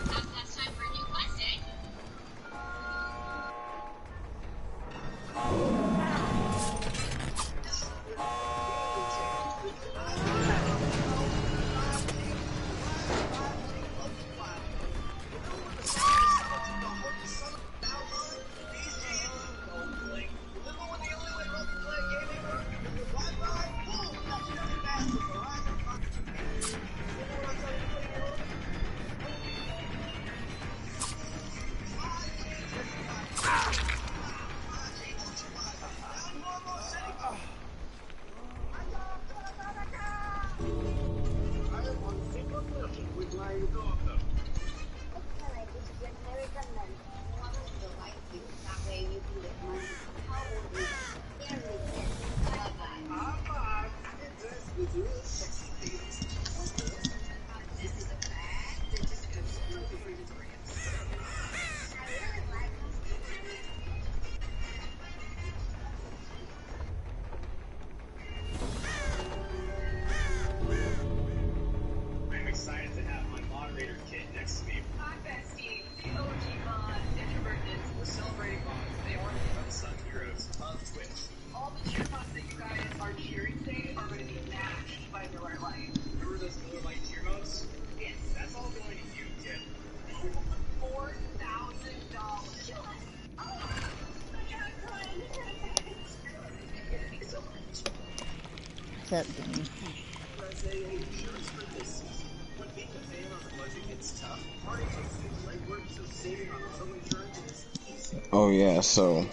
That's time for a new quest, eh? all the cheerpots that you guys are cheering today are going to be matched by Miller Lite. Remember those Miller Lite cheerpots? Yes. That's all going to you, kid. $4,000. What's up, Dean? Insurance for this season. When being a fan on a budget gets tough, Party takes the legwork, so saving on home insurance is easy. Oh yeah, so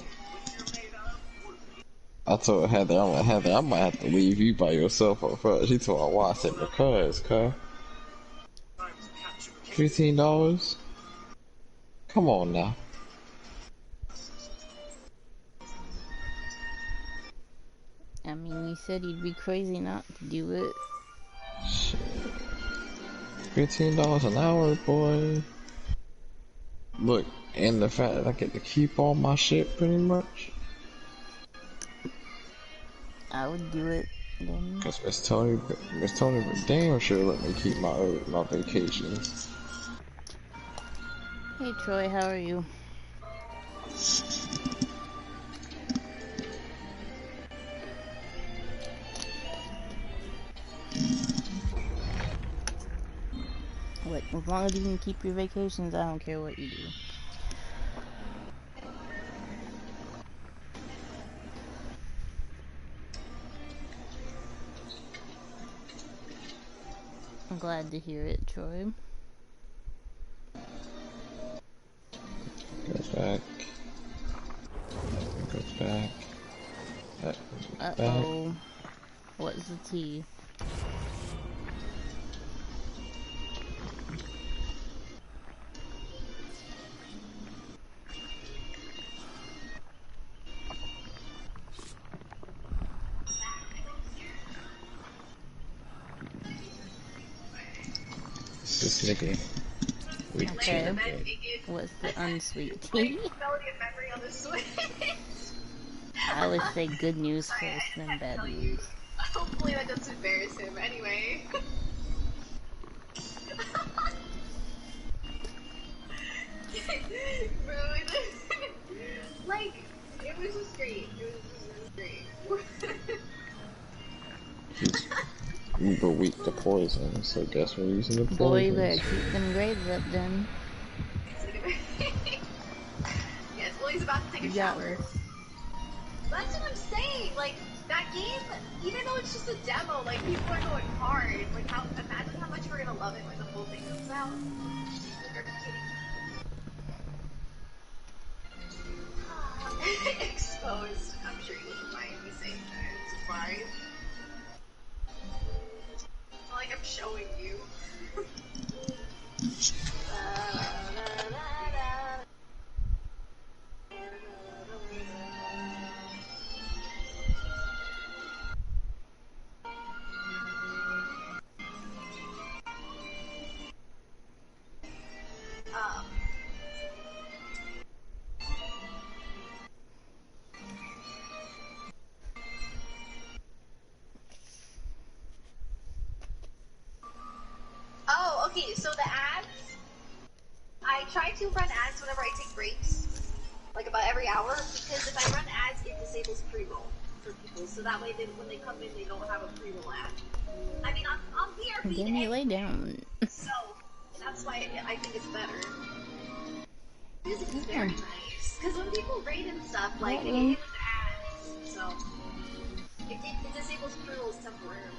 I told Heather, I'm like, Heather, I might have to leave you by yourself at first. She told me why. I said, because, $15? Come on now. I mean, you said you'd be crazy not to do it. Shit. $15 an hour, boy. Look, and the fact that I get to keep all my shit pretty much. I would do it then. Cause Miss Tony damn sure let me keep my vacations. Hey Troy, how are you? What? As long as you can keep your vacations, I don't care what you do. I'm glad to hear it, Troy. Goes back. Goes back. Uh-oh. What's the tea? This nigga. Okay. What's the unsweet tea? I always say good news first, then bad news. Hopefully that doesn't embarrass him. Anyway. Bro, like, it was just great. It was just great. Uber weak to poison, so guess we're using the poison. Boy, you better keep them grades up then. Yes, well, he's about to take a shower. That's what I'm saying. Like, that game, even though it's just a demo, like, people are going hard. Like, imagine how much we're gonna love it when the whole thing comes out. Like, are you kidding? Exposed. I'm sure you wouldn't mind me saying that. It's fine. It's not like I'm showing you. Oh, okay, so the ads, I try to run ads whenever I take breaks, like about every hour, because if I run ads, it disables pre-roll for people, so that way when they come in, they don't have a pre-roll ad. I mean, on BRB, Then you lay down. So, that's why I think it's better. This is very nice, because when people raid and stuff, like, they get hit with ads, so it disables pre-rolls temporarily.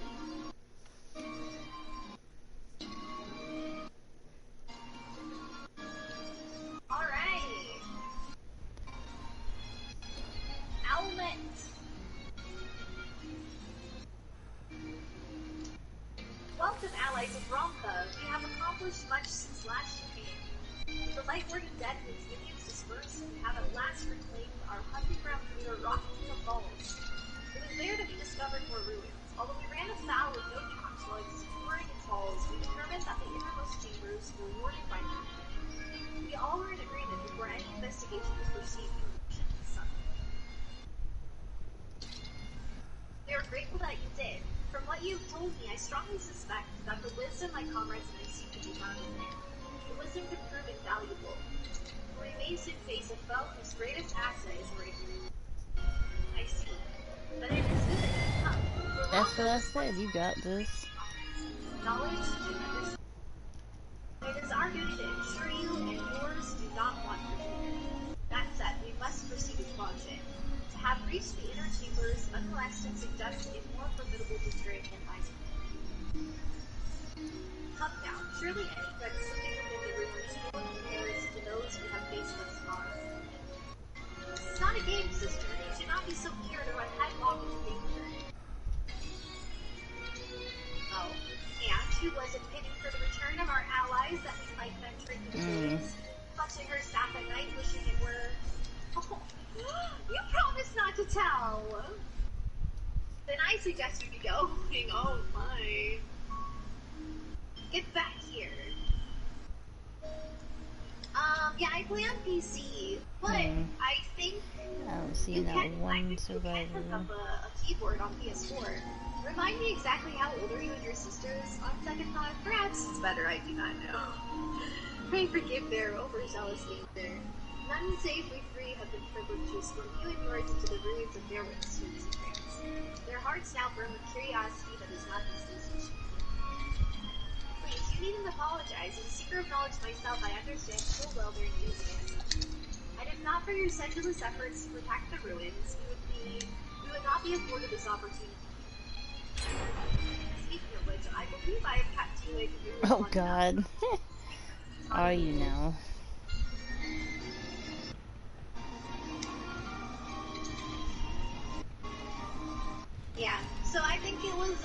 Alright. Owlet. Welcome, allies of Ronka. We have accomplished much since last you came. The light-worded dead and its minions dispersed, we have at last reclaimed our hunting ground near Rockingham Falls. It was there that we discovered more ruins. Although we ran afoul of no slugs pouring its halls, we determined that the innermost chambers were warded by magic. We all were in agreement before any investigation was proceeded. We are grateful that you did. From what you've told me, I strongly suspect that the wisdom my comrades and I seek to be found in there. The wisdom could prove invaluable. For we may soon face a foe whose greatest asset is bravery. I see. That's what I said. You got this. Knowledge and understanding. It is our duty to ensure you and yours do not want defeated. That said, we must proceed with caution. To have reached the inner chambers, unless it suggests a more formidable danger than Isaac. Come now, surely any threat slipping within the ruins will appears to those who have faced us far. This is not a game, sister. You should not be so eager to run headlong into danger. Oh, and who wasn't pinning for the return of our allies that we might venture into the ruins, clutching her staff at night, wishing it were... Oh, you promised not to tell! Then I suggest we be going. Oh my. Get back here. Yeah, I play on PC, but I think I don't see that one survivor. You can hook up a keyboard on PS4. Remind me exactly how old are you and your sisters? On second thought, perhaps it's better I do not know. Pray forgive their overzealous nature. None save we three have been privileged to escort you and yours into the ruins of their sweet secrets. Their hearts now burn with curiosity that is not easily satiated. Please, you needn't apologize. As a seeker of knowledge myself, I understand full well their enthusiasm. And if not for your sedulous efforts to protect the ruins, we would not be afforded this opportunity. Speaking of which, I believe I have kept you in ruins. Oh God. Are you now? Yeah, so I think it was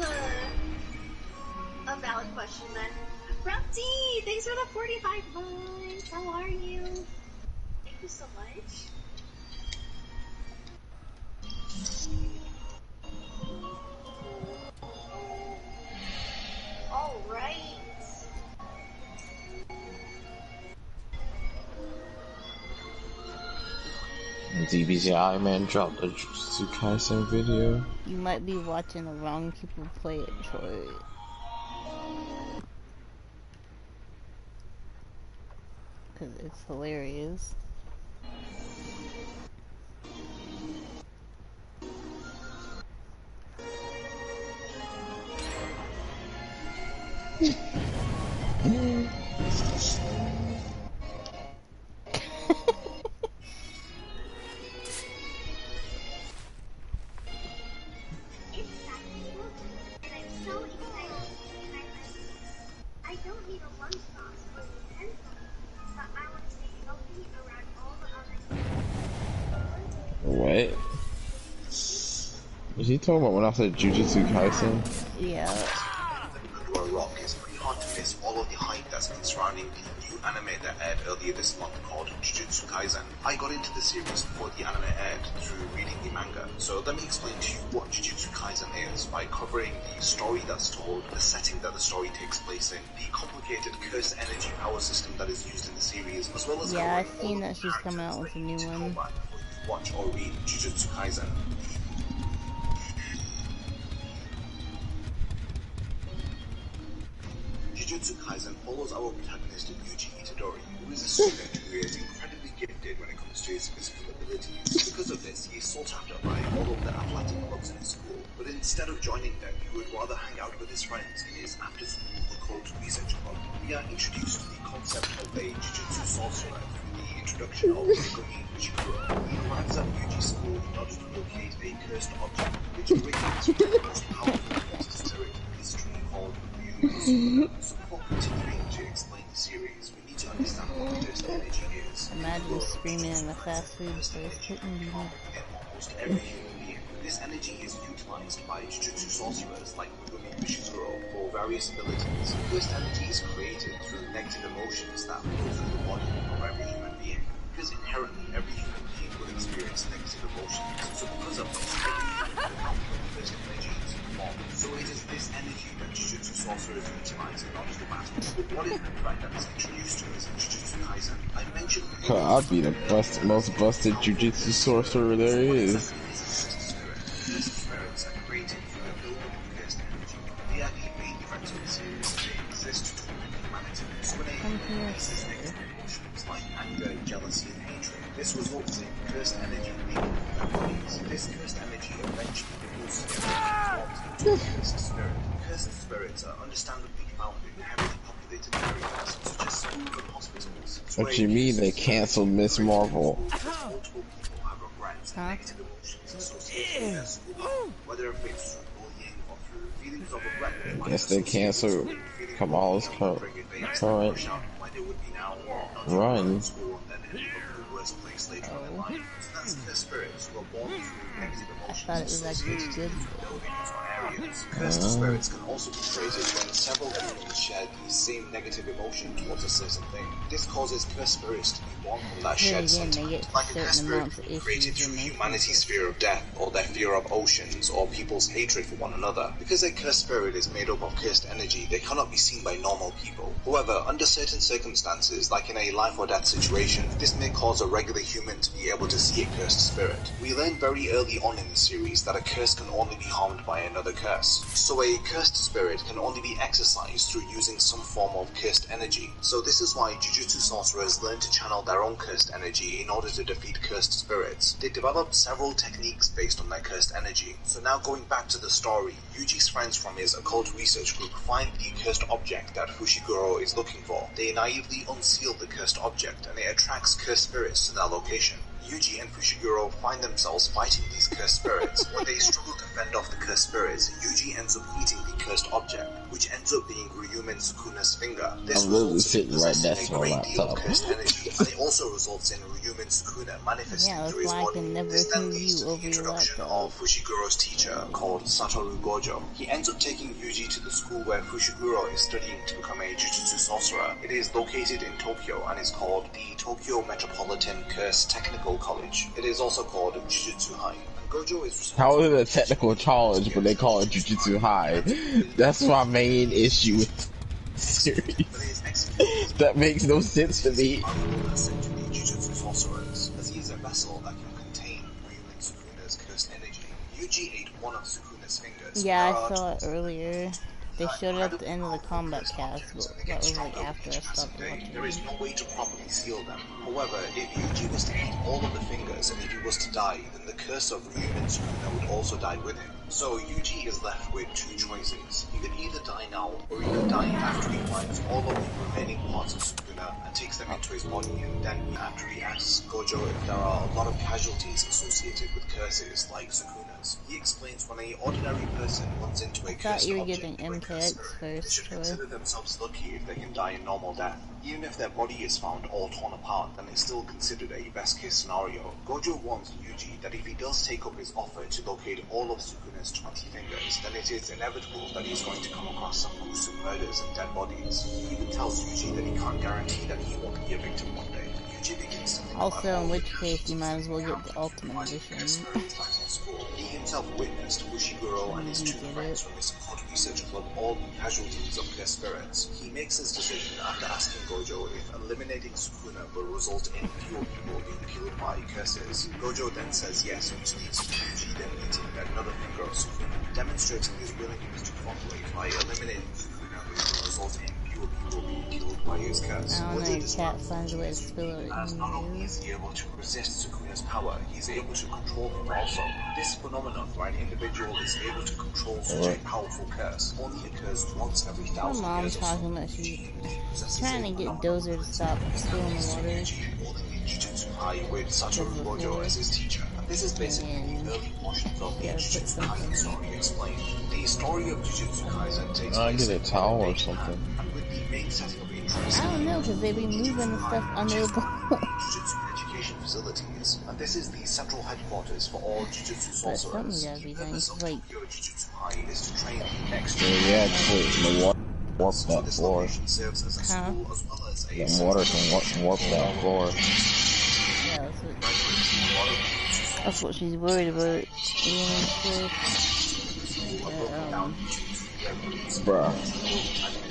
a valid question then. Rumpty, thanks for the 45 months. How are you? Thank you so much. All right. DBD Iron Man dropped a Jujutsu Kaisen video. You might be watching the wrong people play it, Troy. Cause it's hilarious. What? Was he talking about when I said Jujutsu Kaisen? Yeah. Under a rock, it's pretty hard to miss all of the hype that's been surrounding the new anime that aired earlier this month called Jujutsu Kaisen. I got into the series before the anime aired through reading the manga, so let me explain to you what Jujutsu Kaisen is by covering the story that's told, the setting that the story takes place in, the complicated cursed energy power system that is used in the series, as well as I've seen that she's coming out with a new one. Watch or read Jujutsu Kaisen. Jujutsu Kaisen follows our protagonist Yuji Itadori, who is a student who is incredibly gifted when it comes to his physical abilities. Because of this, he is sought after by all of the athletic clubs in his school, but instead of joining them, he would rather hang out with his friends in his after-school occult research club. We are introduced to the concept of a Jujutsu sorcerer through the introduction of Megumi Ushikuro. He arrives at Yuji's school in order to locate a cursed object, which originates from the most powerful forces spirit in history called Ryu's. So before continuing to explain the series, we need to understand what cursed energy is. Imagine screaming in the fast food place, couldn't be me. In almost every human being, this energy is utilized by Jujutsu sorcerers like Megumi Ushikuro for various abilities. Cursed energy is created through negative emotions that flow through the body of every human being, because inherently every human being will experience negative emotions. So because of this, every human will have cursed energy in some form. So it is this energy that Jujutsu sorcerers utilize in order to battle. But what is the threat that is introduced to us in Jujutsu Kaisen? I mentioned I'll be the most busted Jujutsu sorcerer there is. Cursed spirits are created through the buildup of cursed energy. They are the main threats of the series. They exist to torment humanity. So when a human faces negative emotions like anger, jealousy, and hatred, this results in cursed energy leaking from their bodies. This cursed energy eventually pulls together and transforms into Cursed spirit. Cursed spirits are understandably found in heavily populated areas, such as schools and hospitals. What you mean they canceled Miss Marvel? Multiple people have regrets and negative emotions associated with their school life, whether it's through bullying or through feelings of regret. I guess they canceled Kamal's current Why they would be now run. school and then ending up in the worst place later on in life. So that's cursed spirits who are born through negative I emotions thought it was actually good. buildings or areas. Cursed spirits can also be created when several humans share the same negative emotion towards a certain thing. This causes cursed spirits to be born from that shared Then again, they sentiment. get Like a cursed certain spirit amounts of can be created issues through in their humanity's fear of death, or their fear of oceans, or people's hatred for one another. Because a cursed spirit is made up of cursed energy, they cannot be seen by normal people. However, under certain circumstances, like in a life or death situation, this may cause a regular human to be able to see a cursed spirit. We learned very early on in the series that a curse can only be harmed by another curse. So a cursed spirit can only be exorcised through using some form of cursed energy. So this is why Jujutsu sorcerers learn to channel their own cursed energy in order to defeat cursed spirits. They developed several techniques based on their cursed energy. So now going back to the story, Yuji's friends from his occult research group find the cursed object that Fushiguro is looking for. They naively unseal the cursed object and it attracts cursed spirits to their location. Yuji and Fushiguro find themselves fighting these cursed spirits. When they struggle to fend off the cursed spirits, Yuji ends up eating the cursed object, which ends up being Ryumen Sukuna's finger. This I'm literally results in sitting right possessing next a to my great deal of laptop. cursed energy, and it also results in Ryumen Sukuna manifesting Yeah, through that's his why I body. can never This then hear leads you to the over your introduction laptop. of Fushiguro's teacher, called Satoru Gojo. He ends up taking Yuji to the school where Fushiguro is studying to become a Jujutsu sorcerer. It is located in Tokyo and is called the Tokyo Metropolitan Curse Technical College. It is also called Jujutsu High. Gojo is How is it a technical college, but they call it Jujutsu High? That's my main issue with the series. That makes no sense to me. essentially Jujutsu sorcerers, as he is a vessel that can contain Ryumen Sukuna's cursed energy. Yuji ate one of Sukuna's fingers. Yeah, I saw it earlier. They showed it at the end of the combat cast, but that was like after I stopped watching. There is no way to properly seal them. However, if Yuji was to eat all of the fingers and if he was to die, then the curse of Ryumen Sukuna would also die with him. So Yuji is left with two choices. He can either die now, or he can die after he finds all of the remaining parts of Sukuna and takes them into his body, and then after he asks Gojo if there are a lot of casualties associated with curses like Sukuna's. He explains when an ordinary person runs into a I thought cursed you were object getting or a cursed MKX spirit, they first, should Troy. consider themselves lucky if they can die a normal death. Even if their body is found all torn apart, then it's still considered a best case scenario. Gojo warns Yuji that if he does take up his offer to locate all of Sukuna's 20 fingers, then it is inevitable that he is going to come across some gruesome murders and dead bodies. He even tells Yuji that he can't guarantee that he won't be a victim one day. Yuji begins to think Also, in which case, you might as well get the Ultimate Edition. He himself witnessed Fushiguro and his two friends from his occult research club all be casualties of cursed spirits. He makes his decision after asking Gojo if eliminating Sukuna will result in fewer people being killed by curses. Gojo then says yes, which leads to Yuji then eating another finger of Sukuna, demonstrating his willingness to cooperate by eliminating Sukuna, which will result in fewer people being killed by his curse. I don't know, your cat finds a way to spill it As in not only you. is he able to resist Sukuna's power, he's able to control him also. This phenomenon where an individual is able to control such a powerful curse only occurs once every My 1,000 mom's years or so. talking about she's trying to get Dozer to stop spilling the water. Jujutsu High with Satoru Because Gojo before- as his teacher. And this is basically and the early portions of the gotta put Jujutsu something Kaisen in. story explained. The story of Jujutsu Kaisen takes I place get a in towel or modern-day Japan, something. and with the main setting of interest I don't know, because they be moving the stuff under the bowl. Jujutsu education facilities, and this is the central headquarters for all Jujutsu But sorcerers. something's gotta be The done, purpose 'cause, of like, Tokyo Jujutsu High is to train the next So yeah, put in the water, warp So that this floor. location serves as a Huh? school as well as a That center water of can warp that floor. Yeah, that's what she's worried about. You know what Bruh.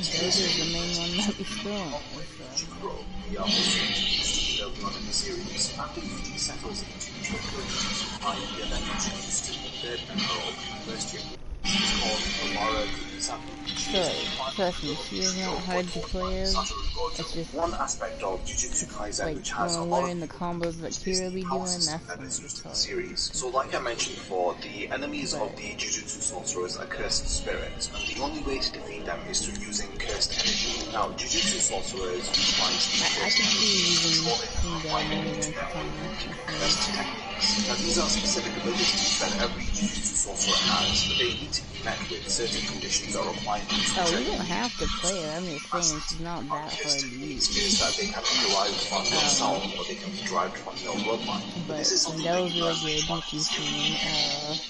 Dozer's the main one that be spilling it, so. We are also introduced early on in the series. After Yuji settles into Tokyo Jujutsu High, we are then introduced to the third member of the first year. He's called Obara example, she So, is the prime trust me, hero she is of not Gojo hard to play as. Satoru It's Gojo. just, One aspect of Jujutsu Kaisen like, which has a when I lot of learn the people combos that confused is Kira the be power doing, system that's that when is it used gets in the hard. series. So like I mentioned before, the enemies of But the Jujutsu sorcerers are cursed spirits, and the only way to defeat them is through using cursed energy. Now, Jujutsu sorcerers utilize these I cursed can see energies to using control their Shingo environment more than into their own Katana. unique I cursed think. techniques. Now, these are specific abilities that every Jujutsu sorcerer has, but they need to be met with certain conditions or requirements. Oh, you don't have to play her. I'm just saying she's not that Cursed hard to techniques use. is that they can be derived from yourself or they can be derived from your bloodline. But But this is something that Shindel's you really learn good, later on which in the you've series.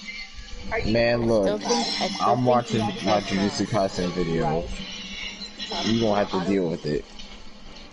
seen. Man, look, I still I'm think watching you my should Jujutsu cross. Kaisen video. You gonna have to deal with it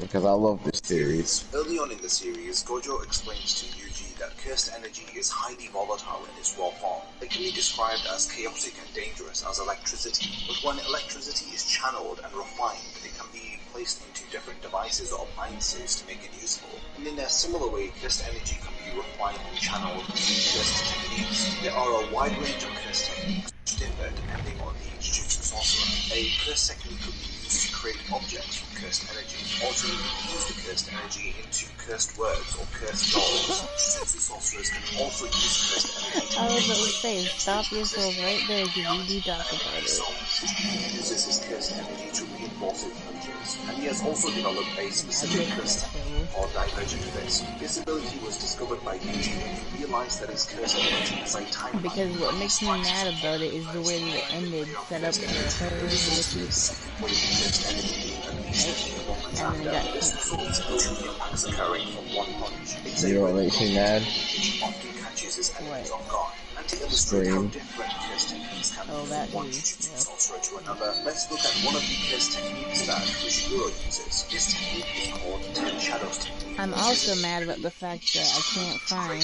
because I love this series. Early on in the series, Gojo explains to Yuji that cursed energy is highly volatile in its raw form. It can be described as chaotic and dangerous as electricity, but when electricity is channeled and refined, it can be placed into different devices or appliances to make it useful. And in a similar way, cursed energy can be refined and channeled using cursed techniques. There are a wide range of cursed techniques which differ depending on the Jujutsu sorcerer. A cursed technique could be used to create objects from cursed energy, or to use the cursed energy into cursed words or cursed dolls. Jujutsu sorcerers can also use cursed energy to I was about to manipulate say, stop yourself right there because we do talk and about make it. songs. He uses his cursed energy to reinforce his punches, and he has also developed a And I specific missed curse that technique though. called Divergent Fist. This ability was discovered by Yuji when he realized that his cursed energy is like time Because lightning. what When he makes me strikes his mad about opponent it is the first, way that it he can ended, play off set up cursed for energy. her Then he moves to defeat, his second wave of cursed energy being unleashed right? a few moments And then it after. got This cancelled. creates 2 impacts occurring from one punch. It's a You know what really makes me complex mad? technique which often catches his enemies What? off guard. And to illustrate how Scream. different cursed techniques can be Oh, from that one too. Jujutsu Yeah. sorcerer to another, let's look at one of the cursed techniques that Ushiguro uses. His technique is called Ten Shadows technique, I'm which is also mad about the fact that I can't find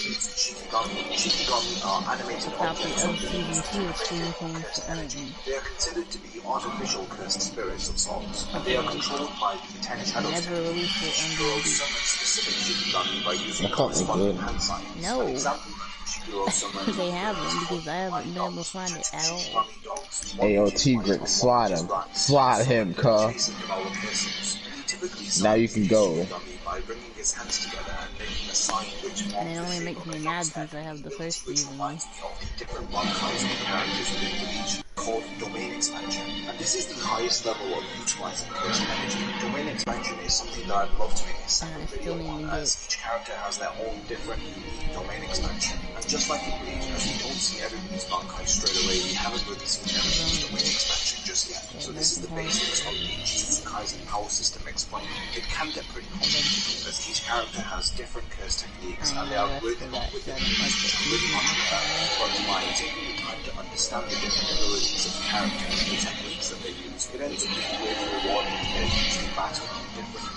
Shikigami. Shikigami are a animated copy objects of of season 2 of Scream electrical Queens. cursed energy. They are considered to be artificial cursed spirits of sorts, and they are Okay, controlled by the Ten they Shadows never technique. released it on Ushiguro DVD. summons specific Shikigami by using I thought they corresponding did. hand signs. An No, example that Ushiguro summoned they haven't is called because I Flying haven't been able to Dogs, which find are it two at all. Shikigami dogs, one Ayo, which is white Tigrex, and one slide which is him. black, Slide him, summoned to cuh. chase and devour persons. And he typically Now you summons can these go. Shikigami by bringing his hands together and making a sign which And forms it the only shape makes of a me dog's mad head, since I have the the ability first which season. reminds me of the different ranks of characters within Bleach, called Domain Expansion. And this is the highest level of utilizing cursed energy. Domain Expansion is something that I'd love to make a And I separate still video need on, to get. as each character has their own different unique Domain Expansion. And just like in Bleach, as we don't see everybody's Bankai straight away, we haven't really seen everybody's Domain Expansion just yet. So this is the basics of the Jujutsu Kaisen power system explained. It can get pretty complicated, as each character has different curse techniques, I and they know are the rest written of up that, so within I don't like Bleach, that which are she's really not hard to my learn. favorite. But by taking the time to understand the different abilities of the character and the techniques that they use, it ends up being really rewarding to usually battle in different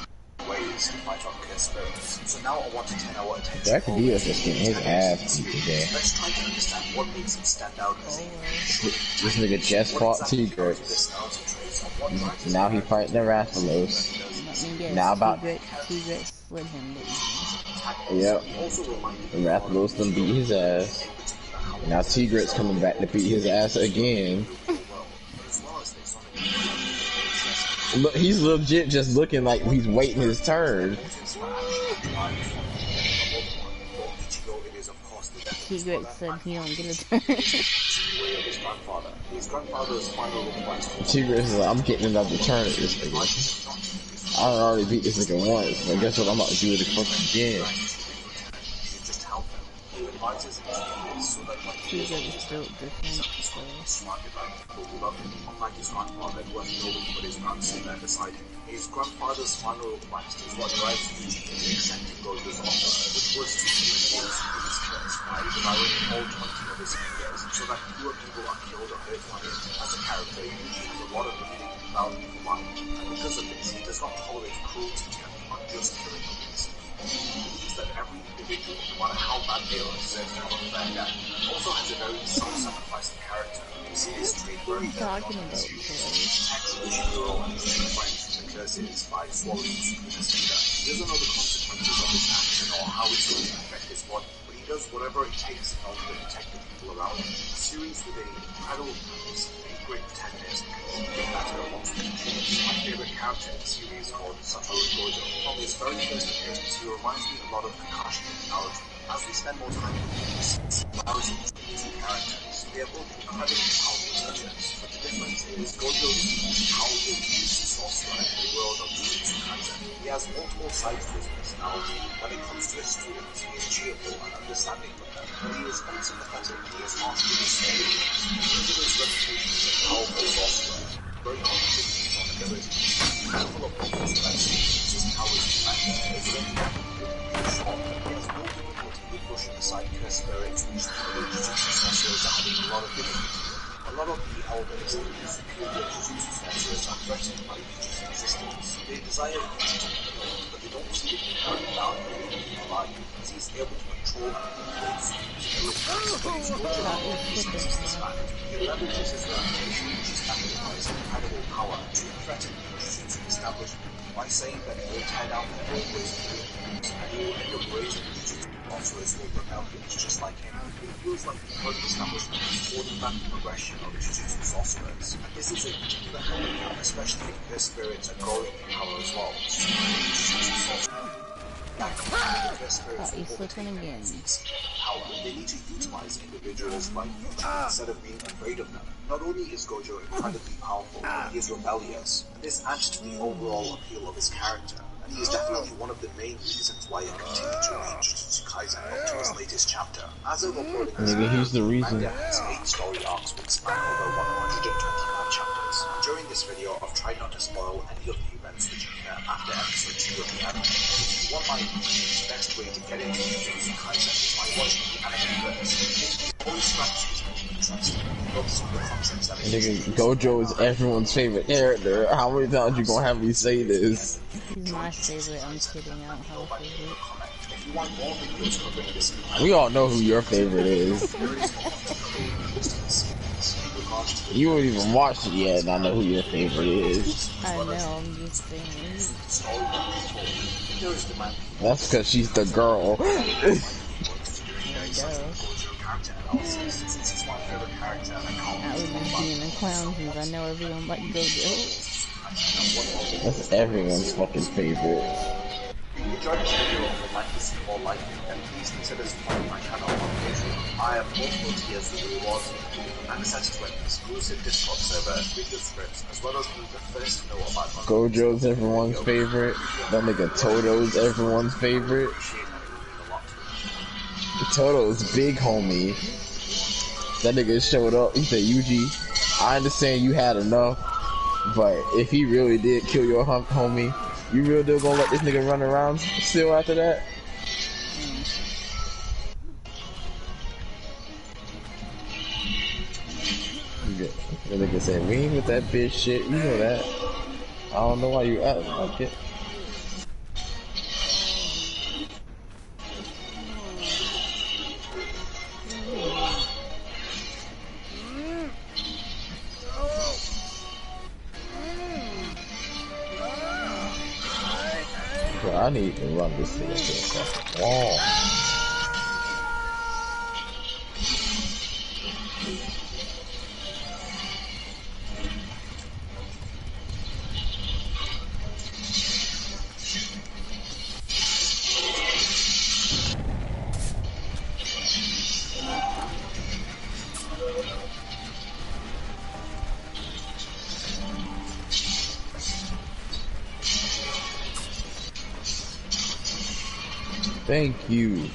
ways to fight on cursed spirits. So now I want to turn our attention Jack over D to was the just getting his antagonist ass of the beat series. today. Let's try to understand what makes him stand out as a unique This nigga just what fought exactly are his Tigrex. personality traits and what drives his Now he character fighting to the do the things Rathalos. that he does in Let the me series. guess, Now about Tigrex slid him, didn't he? yep. He also reminded The me of Rathalos done beat his ass. in particular how Now Tigrex coming back to beat his ass again. as well as they sonic interest Look, he's legit just looking like he's waiting his turn. motives for action derived from the other one. For Ichigo, it is of course the death of his Tigrex mother, said and he for don't get a Yuji, turn. it is the passing away of his grandfather. His grandfather's final request was Tigrex is like, I'm getting another turn at this nigga. I done already beat this nigga once, but guess what? I'm about to do it again. just help him. He advises him to do this so that when he is Tigrex is older, built different, he's so going to be surrounded by people who love him, unlike his grandfather who has nobody but his grandson there beside him. His grandfather's final request is what drives Yuji into accepting Gojo's offer, which was to eliminate his curse by devouring all 20 of his fingers so that fewer people are killed or hurt by it. As a character, Yuji has a lot of innate value for life, and because of this, he does not tolerate cruelty and the unjust killing of innocent people. He believes that every individual, no matter how bad they are, deserves to have a fair death, and also has a very self-sacrificing character. We see this trait what are very you early on talking in the about, series. bro? He protects Ushiguro and his two friends from the curses by swallowing Sukuna's finger. He doesn't know the consequences of his action or how it's going to affect his body, but he does whatever it takes in order to protect the people around him. The series fused with an incredible purpose, a great protagonist, and even better amongst the humans. My favorite character in the series called Satoru Gojo. From his very first appearance, he reminds me a lot of Kakashi and Naruto. As we spend more time with him, we see similarities between the two characters. They are both incredibly powerful teachers, but the difference is Gojo is the most powerful jujutsu sorcerer in the world of Jujutsu Kaisen. He has multiple sides to his personality. When it comes to his students, he is cheerful and understanding with them, but he is unsympathetic, he is harsh with his students. Because of his reputation as a powerful sorcerer, very confident in his own abilities, mindful of others that sees his powers to matter, is relatively short. He has no difficulty with pushing aside cursed spirits, which the other Jujutsu sorcerers are having a lot of difficulty with. A lot of the elders and the superior Jujutsu sorcerers are threatened by Yuji's existence. They desire Yuji to be killed, but they don't see the inherent value in being alive, as he is able to control and manipulate Suzuki's abilities. But it's Gojo who uses this fact. He leverages his reputation, which is backed by his incredible power, to threaten the Jujutsu establishment by saying that he will tear down their old ways of doing things, and he will end up raising Jujutsu sorcerers who are rebellions just like him. It feels like the current establishment is holding back the progression of Jujutsu sorcerers, and this is a particular handicap, especially if cursed spirits are growing in power as well. Jujutsu sorcerers He's slipping again. power. They need to utilize individuals like Yuji instead of being afraid of them. Not only is Gojo incredibly powerful, but he is rebellious, and this adds to the overall appeal of his character. And he is definitely one of the main reasons why I continue to read Jujutsu Kaisen up to his latest chapter. As of uploading this video, he's the reason. manga has 8 story arcs which span over 125 chapters. And during this video, I've tried not to spoil any of the events which occur after episode 2 of the anime. If you want my opinion, the best way to get into Jujutsu Kaisen is by watching the anime first. It always strikes you as being interesting. It loves some of the concepts that Nigga, Gojo is everyone's favorite character. How many times you gonna have me say this? He's my favorite. I'm kidding. I don't have a favorite. If you want more videos covering this, We all know who your favorite is. You haven't even watched it yet, and I know who your favorite is. I know. I'm just saying. That's because she's the girl. I was being a clown since I know everyone like JoJo. That's everyone's fucking favorite. If you enjoyed this video and would like to see more like it, then please consider supporting my channel on Patreon. I have multiple tiers with rewards including access to an exclusive Discord server, video scripts, as well as being the first to know about my Gojo's everyone's favorite. That nigga Toto's everyone's favorite. Toto's big homie. That nigga showed up. He said, Yuji, I understand you had enough, but if he really did kill your homie, you really still gonna let this nigga run around still after that? The nigga said, we ain't with that bitch shit, you know that. I don't know why you acting like it. Bro, I need to run this thing into a fucking wall. Thank you.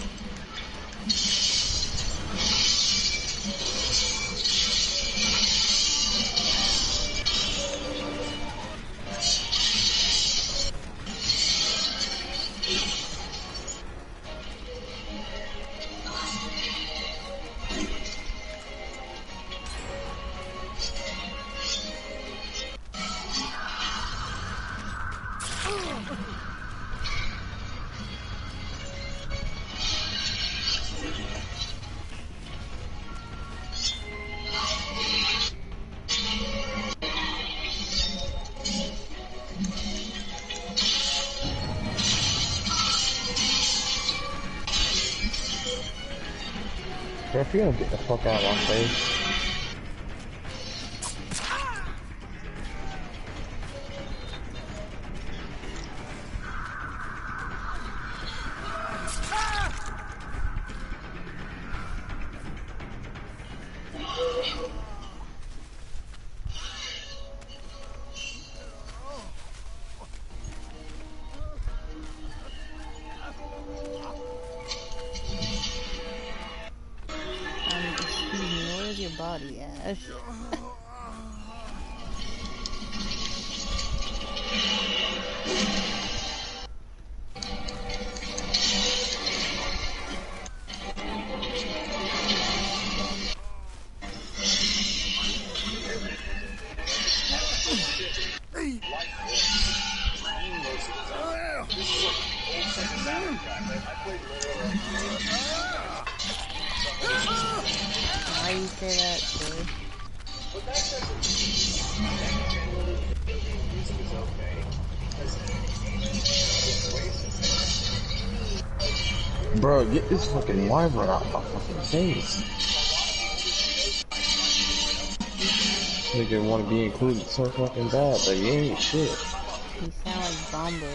Bro, if you don't get the fuck out of my face. with your body, Ash? Why you say that, sir? Bro, get this fucking wyvern out my fucking face. Nigga want to be included so fucking bad, but he ain't shit. You sound like Bombo.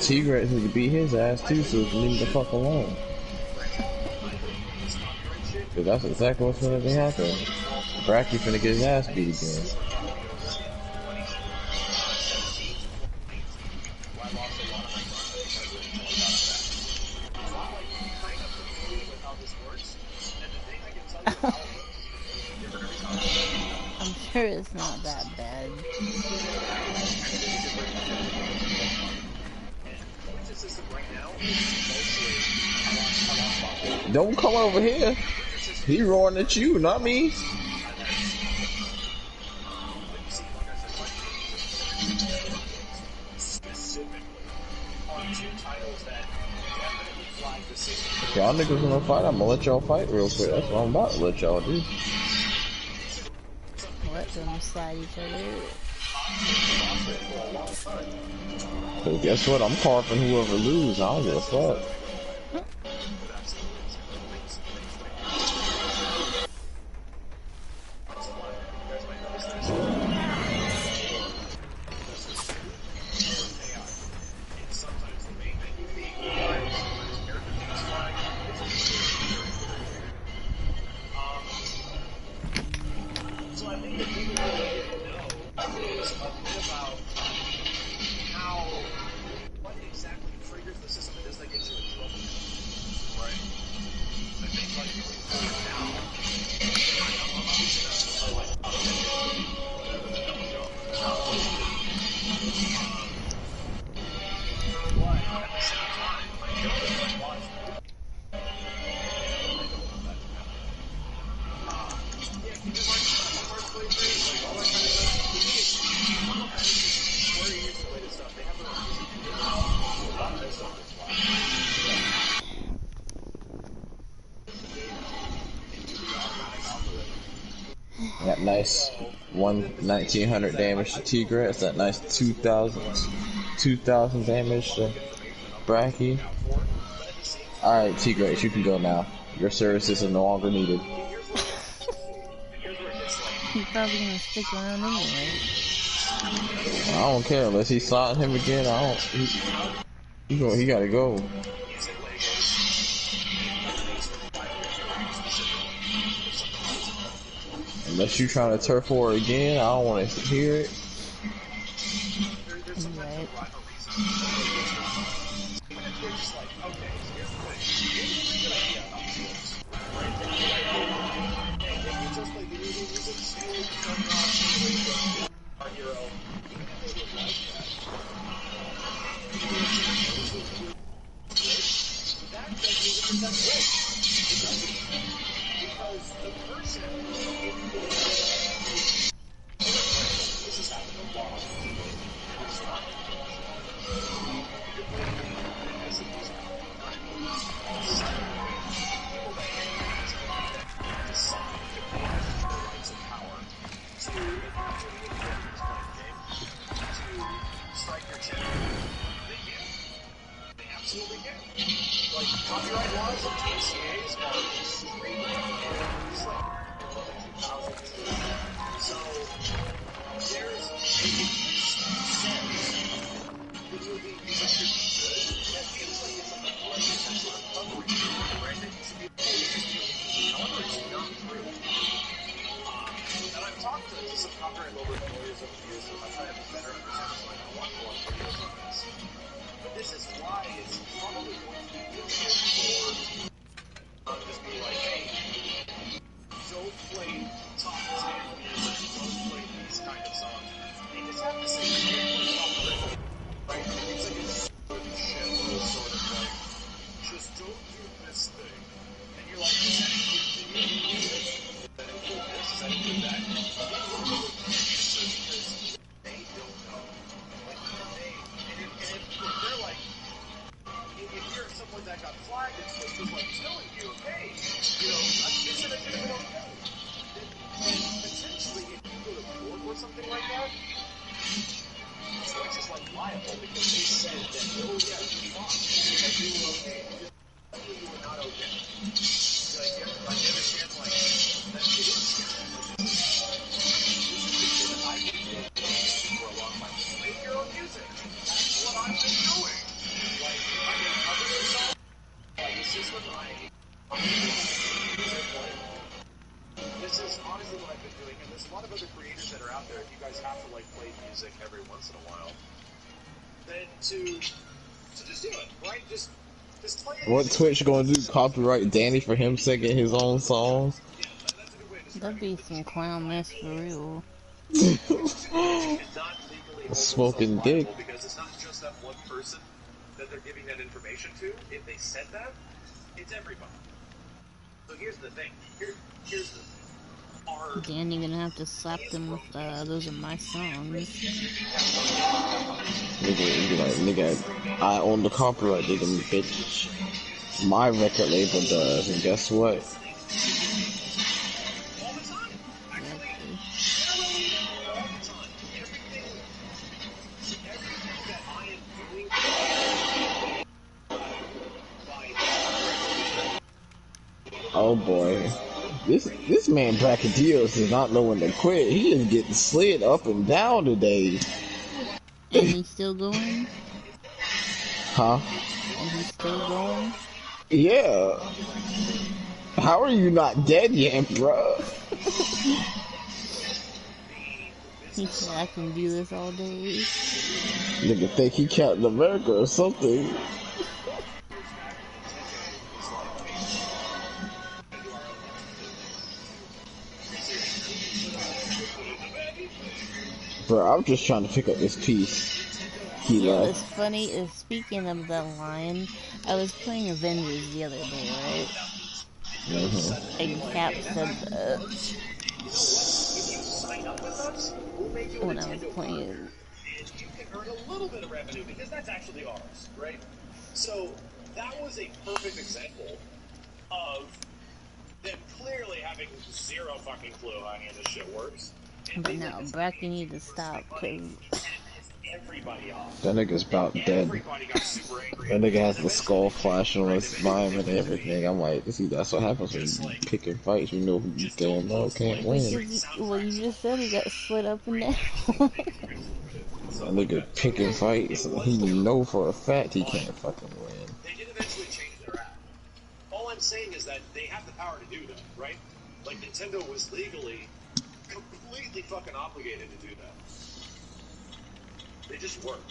T-Rex need to beat his ass too, so he can leave the fuck alone. Cause that's exactly what's gonna be happening. Bracky finna get his ass beat again. I'm sure it's not that bad. Don't come over here. He roaring at you, not me. Y'all niggas wanna fight? I'm gonna let y'all fight real quick. That's what I'm about to let y'all do. Let them slide each other. Cause guess what? I'm carving whoever loses. I don't give a fuck. That nice 1900 damage to Tigrex. That nice 2000 damage to Bracky. Alright, Tigrex, you can go now. Your services are no longer needed. He's probably gonna stick around anyway. I don't care unless he slotting him again. He gotta go. Unless you trying to turf war again, I don't want to hear it. Right. This is why it's probably going to be flag that Twitch was like telling you, hey, you know, this should have been okay. And potentially, if you go to court or something like that, Twitch is like liable because they said that, oh yeah, you lost, and you were okay. You were not okay. Like, I understand, like, that it is scary. This is the shit that I've been doing for a long time. Make your own music. That's what I've been doing. Like, I mean, other than songs, like, this is what this is honestly what I've been doing, and there's a lot of other creators that are out there. If you guys have to, like, play music every once in a while, then to just do it, right? Just play it. What Twitch gonna do? Copyright Danny for him singing his own songs? Yeah, that's a good way to describe That'd be some clown mess for real. Smoking dick. because it's not just that one person that they're giving that information to. If they said that, it's everybody. So here's the thing. Here's the thing. Danny gonna have to slap them with those are my songs. Nigga, I own the copyright, nigga, bitch. My record label does, and guess what? Oh boy. This man Bracadillos does not know when to quit. He is getting slid up and down today. And he's still going? Huh? And he's still going? Yeah. How are you not dead yet, bro? He said I can do this all day. Nigga think he Captain America or something. Bro, I'm just trying to pick up this piece. He left. What's funny is, speaking of that line, I was playing Avengers the other day, right? And Cap said that when I was playing. And you can earn a little bit of revenue because that's actually ours, right? So that was a perfect example of them clearly having zero fucking clue how any of this shit works. But now, Brack, you need to stop, because that nigga's about dead. That nigga has the skull flashing on his mind and everything. I'm like, see, that's what happens when you pick and fight. You know who you don't know can't win. Well, you just said he got split up and down. That nigga pick and fight, so he know for a fact he can't fucking win. They did eventually change their app. All I'm saying is that they have the power to do that, right? Like, Nintendo was legally completely fucking obligated to do that. They just weren't.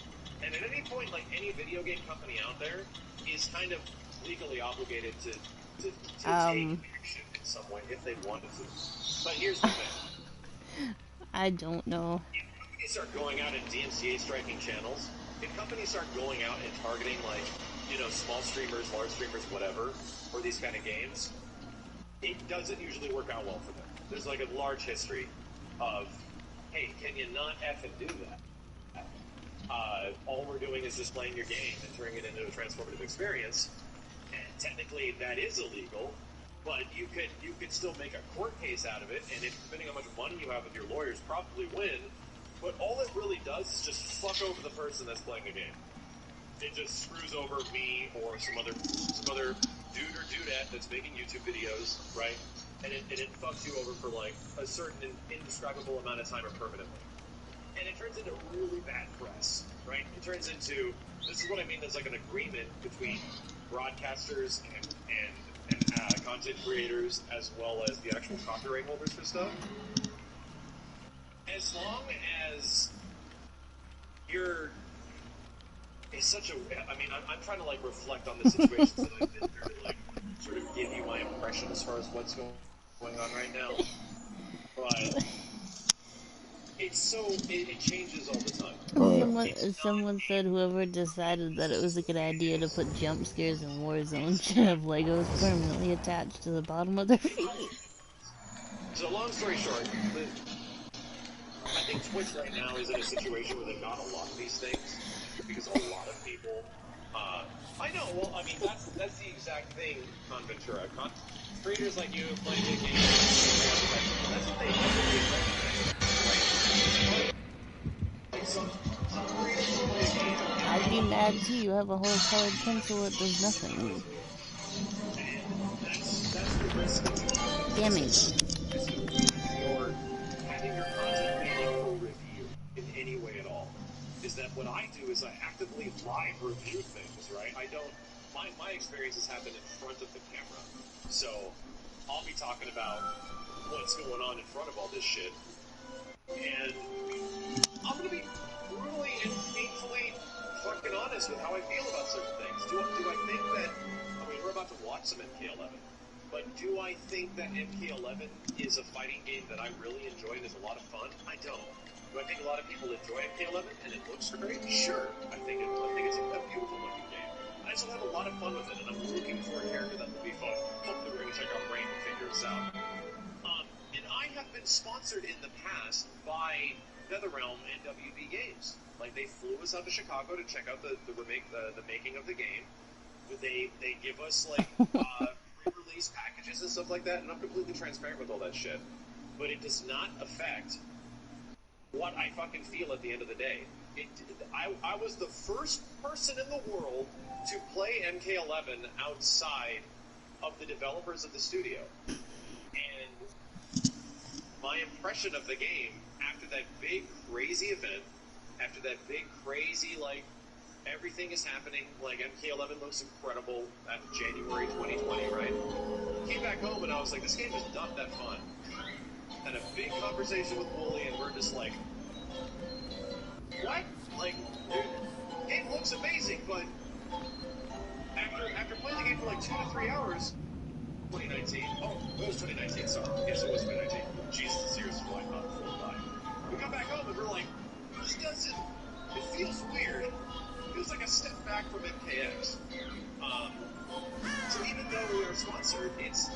And at any point, like, any video game company out there is kind of legally obligated to take action in some way if they wanted to. But here's the thing. I don't know. If companies start going out and DMCA striking channels, if companies start going out and targeting, like, you know, small streamers, large streamers, whatever, or these kind of games, it doesn't usually work out well for them. There's, like, a large history of, hey, can you not effing do that? All we're doing is just playing your game and turning it into a transformative experience. And technically, that is illegal, but you could still make a court case out of it, and if, depending on how much money you have with your lawyers, probably win. But all it really does is just fuck over the person that's playing the game. It just screws over me or some other dude or dudette that's making YouTube videos, right? And it fucks you over for, like, a certain indescribable amount of time or permanently. And it turns into really bad press, right? It turns into, this is what I mean, there's like an agreement between broadcasters and content creators as well as the actual copyright holders for stuff. As long as you're, it's such a, I mean, I'm trying to, like, reflect on the situation so that I can like, sort of give you my impression as far as what's going on right now. But it's so, it changes all the time. Someone said whoever decided that it was a good idea to put jump scares in Warzone should have Legos permanently attached to the bottom of their feet. So long story short, I think Twitch right now is in a situation where they've got a lot of these things because a lot of people I know. Well, I mean, that's the exact thing, Conventura. Creators like you play big games. That's what they right? Some creators play a game. I'd be mad too. You have a whole colored pencil that does nothing. That's the risk that you have. Damn it. Or having your content ready for review in any way at all. Is that what I do is I actively live review things, right? I don't, my experiences happen in front of the camera. So I'll be talking about what's going on in front of all this shit. And I'm going to be brutally and painfully fucking honest with how I feel about certain things. Do I think that, I mean, we're about to watch some MK11, but do I think that MK11 is a fighting game that I really enjoy and is a lot of fun? I don't. Do I think a lot of people enjoy MK11 and it looks great? Sure. I think it's a beautiful looking game. I still have a lot of fun with it, and I'm looking for a character that will be fun. Hopefully we're going to check out Rain and figure this out. And I have been sponsored in the past by NetherRealm and WB Games. Like, they flew us out to Chicago to check out the making of the game. They give us, like, pre-release packages and stuff like that, and I'm completely transparent with all that shit. But it does not affect what I fucking feel at the end of the day. I was the first person in the world to play MK11 outside of the developers of the studio. And my impression of the game after that big crazy event, after that big crazy, like, everything is happening, like, MK11 looks incredible at January 2020, right? Came back home and I was like, this game is not that fun. Had a big conversation with Wooly and we're just like, what? Like, dude, the game looks amazing, but after playing the game for like 2 to 3 hours, 2019, oh, it was 2019, sorry. Yes, it was 2019. Jesus, this year's flying by, full by. We got back home and we're like, this doesn't, it feels weird. It feels like a step back from MKX. So even though we are sponsored, it's,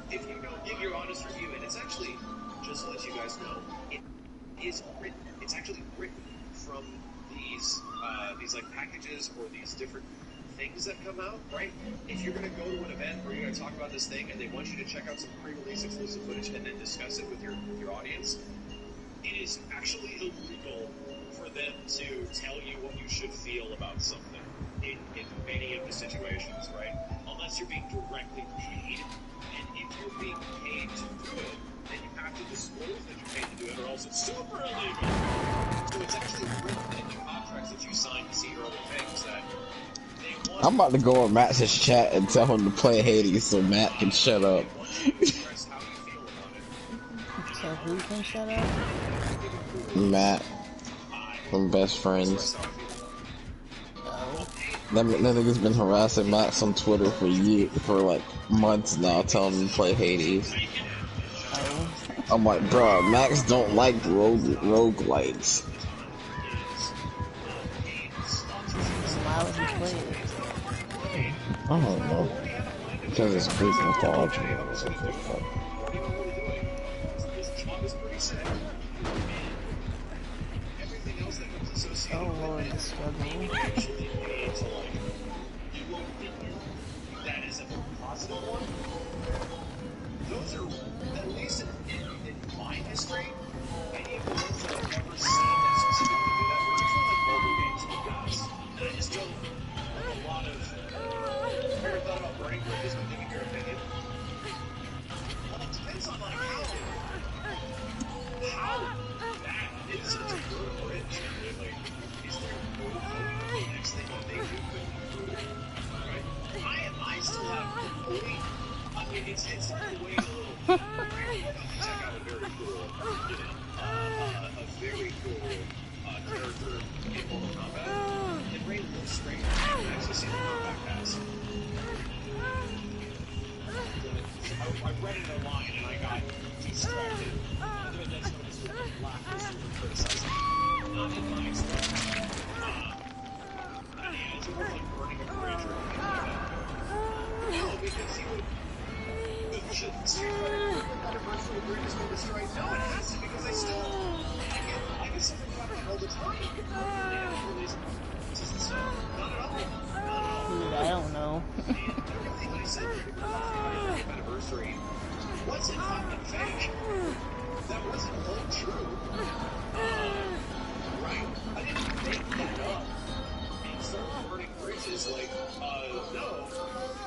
if you don't give your honest review, and it's actually, just to let you guys know, it is written, it's actually written from these like packages or these different things that come out, right? If you're going to go to an event where you're going to talk about this thing and they want you to check out some pre-release exclusive footage and then discuss it with your audience, it is actually illegal for them to tell you what you should feel about something in many of the situations, right? Unless you're being directly paid, and if you're being paid to do it, then you have to disclose that you're paid to do it, or else it's super illegal. So it's actually written in the contracts that you sign to see your other things that they want. I'm about to go on Matt's chat and tell him to play Hades so Matt can shut up. Express how you feel about it. So who can shut up? Matt from Best Friends. That nigga's been harassing Max on Twitter for like months now, telling him to play Hades. I'm like, bro, Max don't like roguelites. Why would he play it? I don't know. Because it's Greek mythology. Oh lord, the struggle. That is a positive one. Those are, at least in my history, any of the ones that I've ever seen that specifically do that were usually like mobile games in the past. And I just don't have a lot of... Have you ever thought about burning bridges but giving your opinion? Well, it depends on like how bad is it to burn a bridge? Like, is there no next thing that they do could be brutal? Right? I still have complete... I mean, it's starting to wane a little bit. Check out a very cool, character in Mortal Kombat. And Rain looks great. I haven't actually seen the combat pass. I read it online and I got distracted. Other than some of this black history criticizing. Not in my experience. Yeah, it's more like burning a bridge or anything like that. No, because he would... Should Street Fighter anniversary bridge has been destroyed? No, it hasn't, because I get something about that all the time. Not at all. Not at all. food. I don't know. And everything I said about my 30th anniversary wasn't fucking fake. That wasn't all true. Right? I didn't make that up and start burning bridges like, no,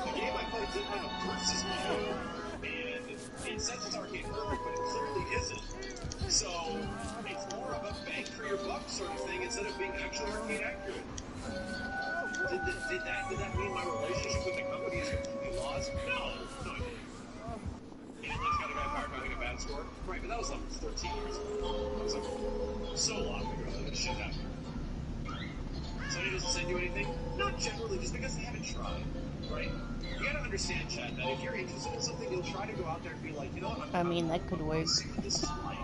the game I played didn't have a versus mode, and it says it's arcade perfect, but it clearly isn't. So, it's more of a bang for your buck sort of thing instead of being actually arcade accurate. Did that mean my relationship with the company is completely lost? No, it didn't. And it's got a guy fired for having a bad score? Right, but that was like 13 years ago. That was like so long ago that this shit happened. So it doesn't send you anything? Not generally, just because they haven't tried, right? You gotta understand, Chad, that if you're interested in something, you'll try to go out there and be like, you know what, I mean, that could work. see what this is like.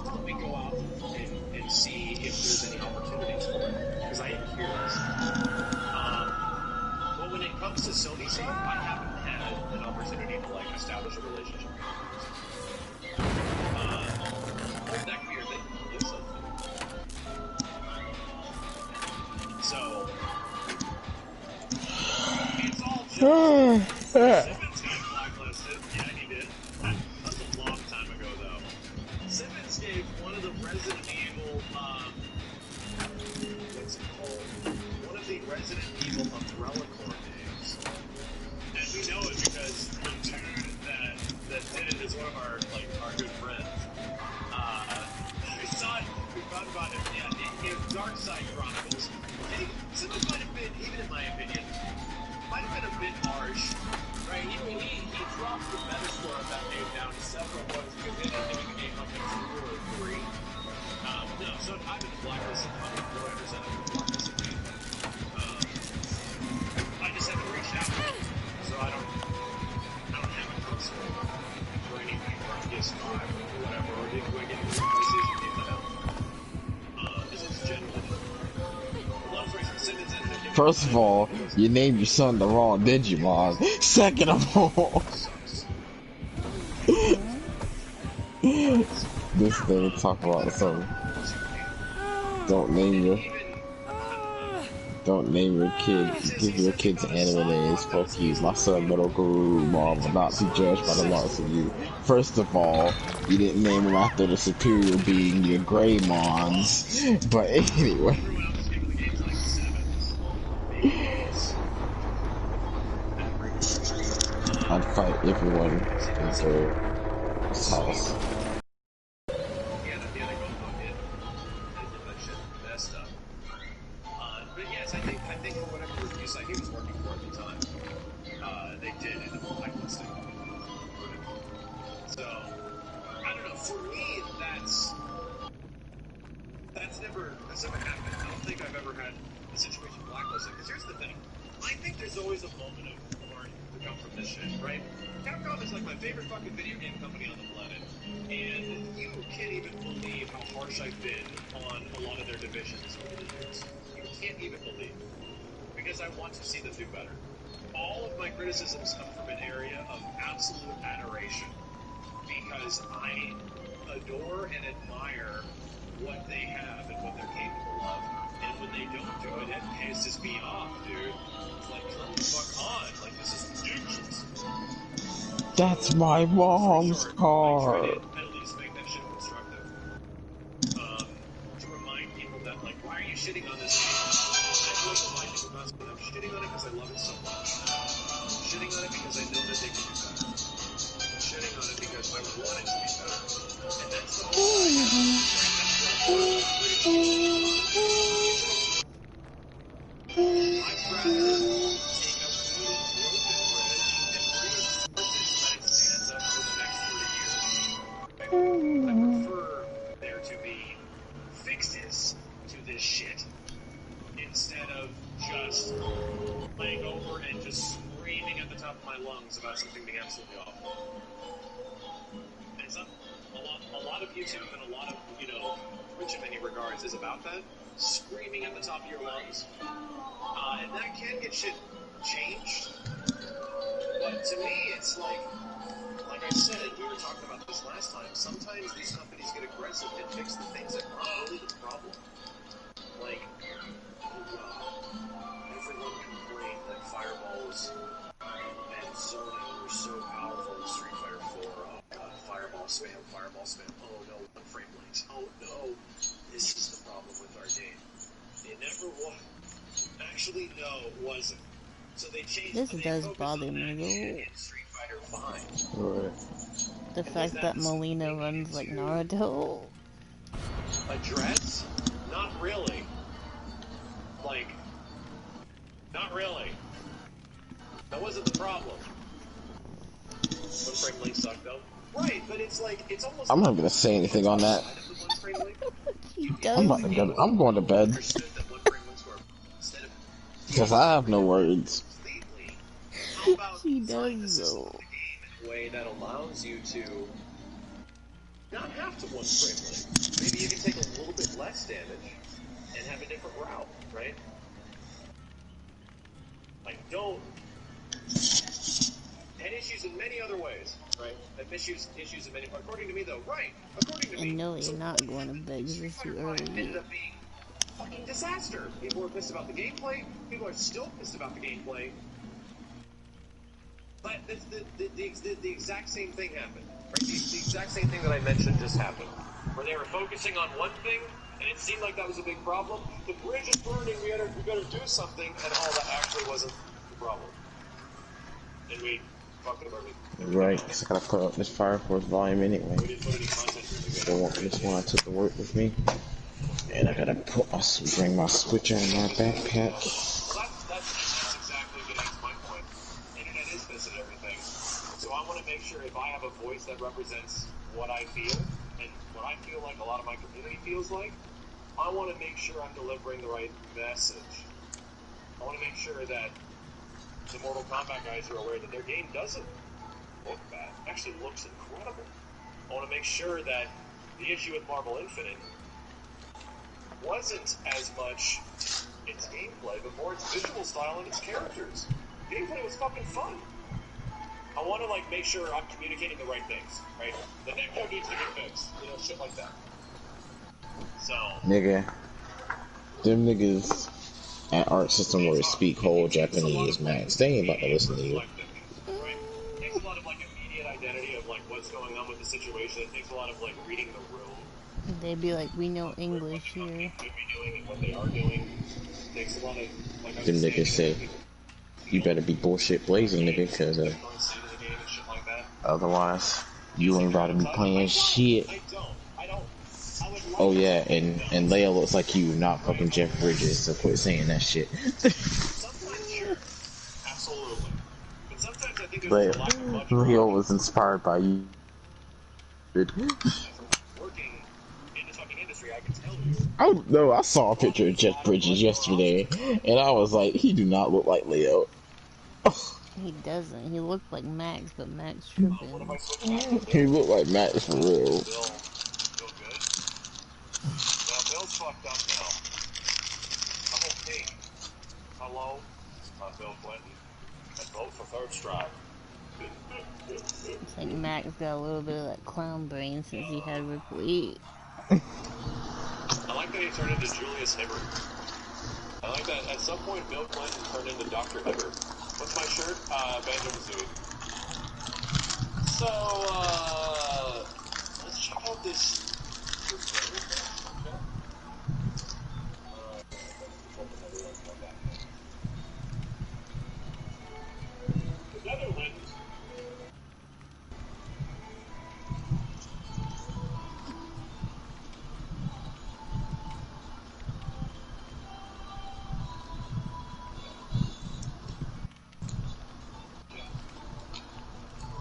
Let me go out and see if there's any opportunities for it, because I am curious. But when it comes to Sony stuff, I haven't had an opportunity to, like, establish a relationship with them. Hold that beer, they can do something. So, it's all just... Simmons got blacklisted. Yeah, he did. That was a long time ago, though. Simmons gave one of the Resident Evil, what's it called? One of the Resident Evil Umbrella Corps games. And we know it because the dude that did it is one of our good friends. We saw it, we found about it, yeah, in Dark Side Chronicles. And Simmons might have been, even in my opinion, might have been a bit harsh, right? He dropped the metascore of that game down to several points because they ended up the game up to 2 or 3. No, so I've been blacklisted probably 400% of the blacklisted game. I just haven't reached out, so I don't have a console or anything from PS5 or whatever, or did I get a PlayStation game that out? This is generally long story short, Simmons ended up giving First of all, you named your son the wrong Digimon. Second of all, this thing talk about something. Don't name your kid. Give your kids anime names. Fuck you. My son, Little Guru, Mom will not be judged by the marks of you. First of all, you didn't name him after the superior being, your Greymons. But anyway. I'd fight everyone in this house. But yes, I think for whatever review site he was working for at the time, they did end up blacklisting. So, I don't know. For me, that's never happened. I don't think I've ever had a situation blacklisted. Because here's the thing. I think there's always a moment of learning to come from this shit, right? Capcom is like my favorite fucking video game company on the planet. And you can't even believe how harsh I've been on a lot of their divisions over the years. You can't even believe. Because I want to see them do better. All of my criticisms come from an area of absolute adoration. Because I adore and admire what they have and what they're capable of. And when they don't do it, it pisses me off, dude. It's like, turn the fuck on. Like, this is ridiculous. That's my mom's car. I try to at least make that shit constructive. To remind people that, like, why are you shitting on this game? I like remind people constantly, I'm shitting on it because I love it so much. I'm shitting on it because I know that they can do better. I'm shitting on it because I want it to be better. And that's the whole thing. I'd rather take a wooden broken bridge and reinforce it so that it stands up for the next 30 years. I prefer there to be fixes to this shit instead of just laying over and just screaming at the top of my lungs about something being absolutely awful. And it's not a lot of YouTube and a lot of, Twitch in many regards is about that. Screaming at the top of your lungs. And that can get shit changed. But to me, it's like I said, we were talking about this last time, sometimes these companies get aggressive and fix the things that aren't really the problem. Like, everyone complained that Firewall combos and zoning were so powerful in Street Fighter 4. Fireball spam. Oh no, one frame links. Oh no, this is the problem with our game. It never was. Actually, no, it wasn't. So they changed. This does bother me though. In Street Fighter 5. Right. The fact that Molina runs like Naruto. Address? Not really. Like, not really. That wasn't the problem. One frame link sucked though. Right, but it's like, it's almost. I'm not gonna say anything on that. He does. I'm going to bed. Because I have no words. He does though. Way that allows you to not have to one frame link. Maybe you can take a little bit less damage and have a different route, right? Like, don't. And issues in many other ways, right? And issues in many. According to me, though, right? According to me. And no, you're not going to bed because it's too early. Ended up being a fucking disaster. People were pissed about the gameplay. People are still pissed about the gameplay. But the exact same thing happened. Right? The exact same thing that I mentioned just happened. Where they were focusing on one thing, and it seemed like that was a big problem. The bridge is burning, we gotta do something, and all that actually wasn't the problem. And we fucked up everything. Right, because I gotta put up this Fire Force volume anyway. We didn't put any content in This together. one I took to work with me. And I gotta bring my switcher in my backpack. That's exactly getting to my point. Internet is missing everything. So I want to make sure if I have a voice that represents what I feel, and what I feel like a lot of my community feels like, I want to make sure I'm delivering the right message. I want to make sure that the Mortal Kombat guys are aware that their game doesn't look bad. It actually looks incredible. I want to make sure that the issue with Marvel Infinite wasn't as much its gameplay, but more its visual style and its characters. Gameplay was fucking fun. I want to, like, make sure I'm communicating the right things, right? The netcode needs to be fixed, you know, shit like that. So... Nigga. Them niggas at Art System where speak whole Japanese, Max. They ain't about to listen to you. Right? It takes a lot of, like, immediate identity of, like, what's going on with the situation. It takes a lot of, like, reading the room. They'd be like, we know English here. Could be doing and what they are doing. It takes a lot of, like, Them niggas say, you better be bullshit blazing, nigga, because otherwise, you ain't about to be playing shit. Oh yeah, and Leia looks like you, not fucking Jeff Bridges, so quit saying that shit. Leia was inspired by you. Oh no, I saw a picture of Jeff Bridges yesterday, and I was like, he do not look like Leo. He doesn't. He looked like Max, but Max tripping. He looked like Max for real. Bill's fucked up now. Hello? Bill Clinton. And vote for Third Strike. It's like Max got a little bit of that clown brain since he had Ripley. I like that he turned into Julius Hibbert. I like that at some point Bill Clinton turned into Dr. Hibbert. What's my shirt? Banjo Kazooie. So, let's check out this. The Netherlands.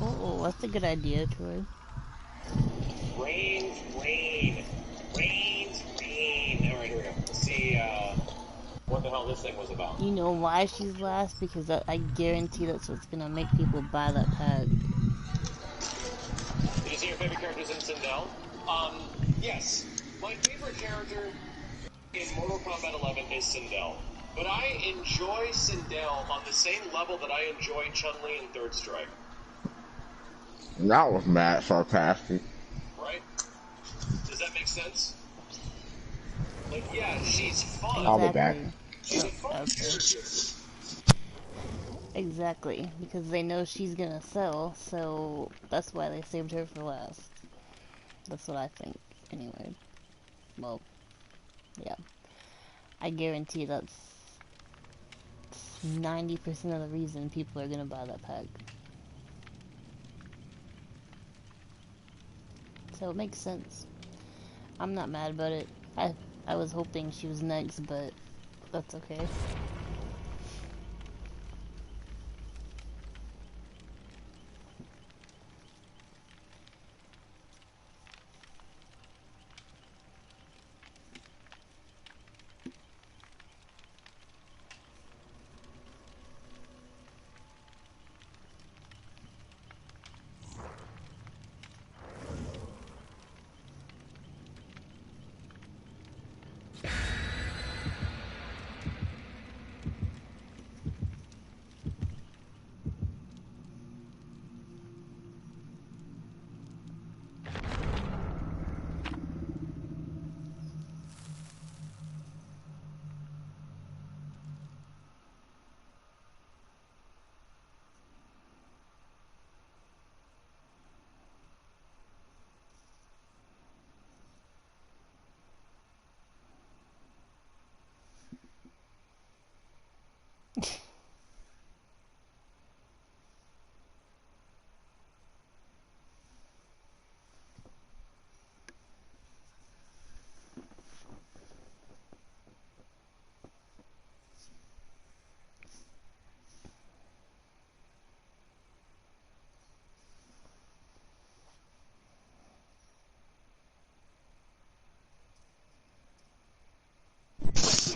Oh, that's a good idea, Troy. Rain. Alright, here we go. Let's see, what the hell this thing was about. You know why she's last? Because I guarantee that's what's gonna make people buy that pack. Did you see your favorite characters in Sindel? Yes. My favorite character in Mortal Kombat 11 is Sindel. But I enjoy Sindel on the same level that I enjoy Chun-Li in Third Strike. That was mad sarcastic. Right? Does that make sense? Like, yeah, she's fun. I'll be back. She's a fun Okay. character. Exactly, because they know she's gonna sell, so that's why they saved her for last. That's what I think, anyway. Well, yeah. I guarantee that's 90% of the reason people are gonna buy that pack. So it makes sense. I'm not mad about it. I was hoping she was next, but that's okay.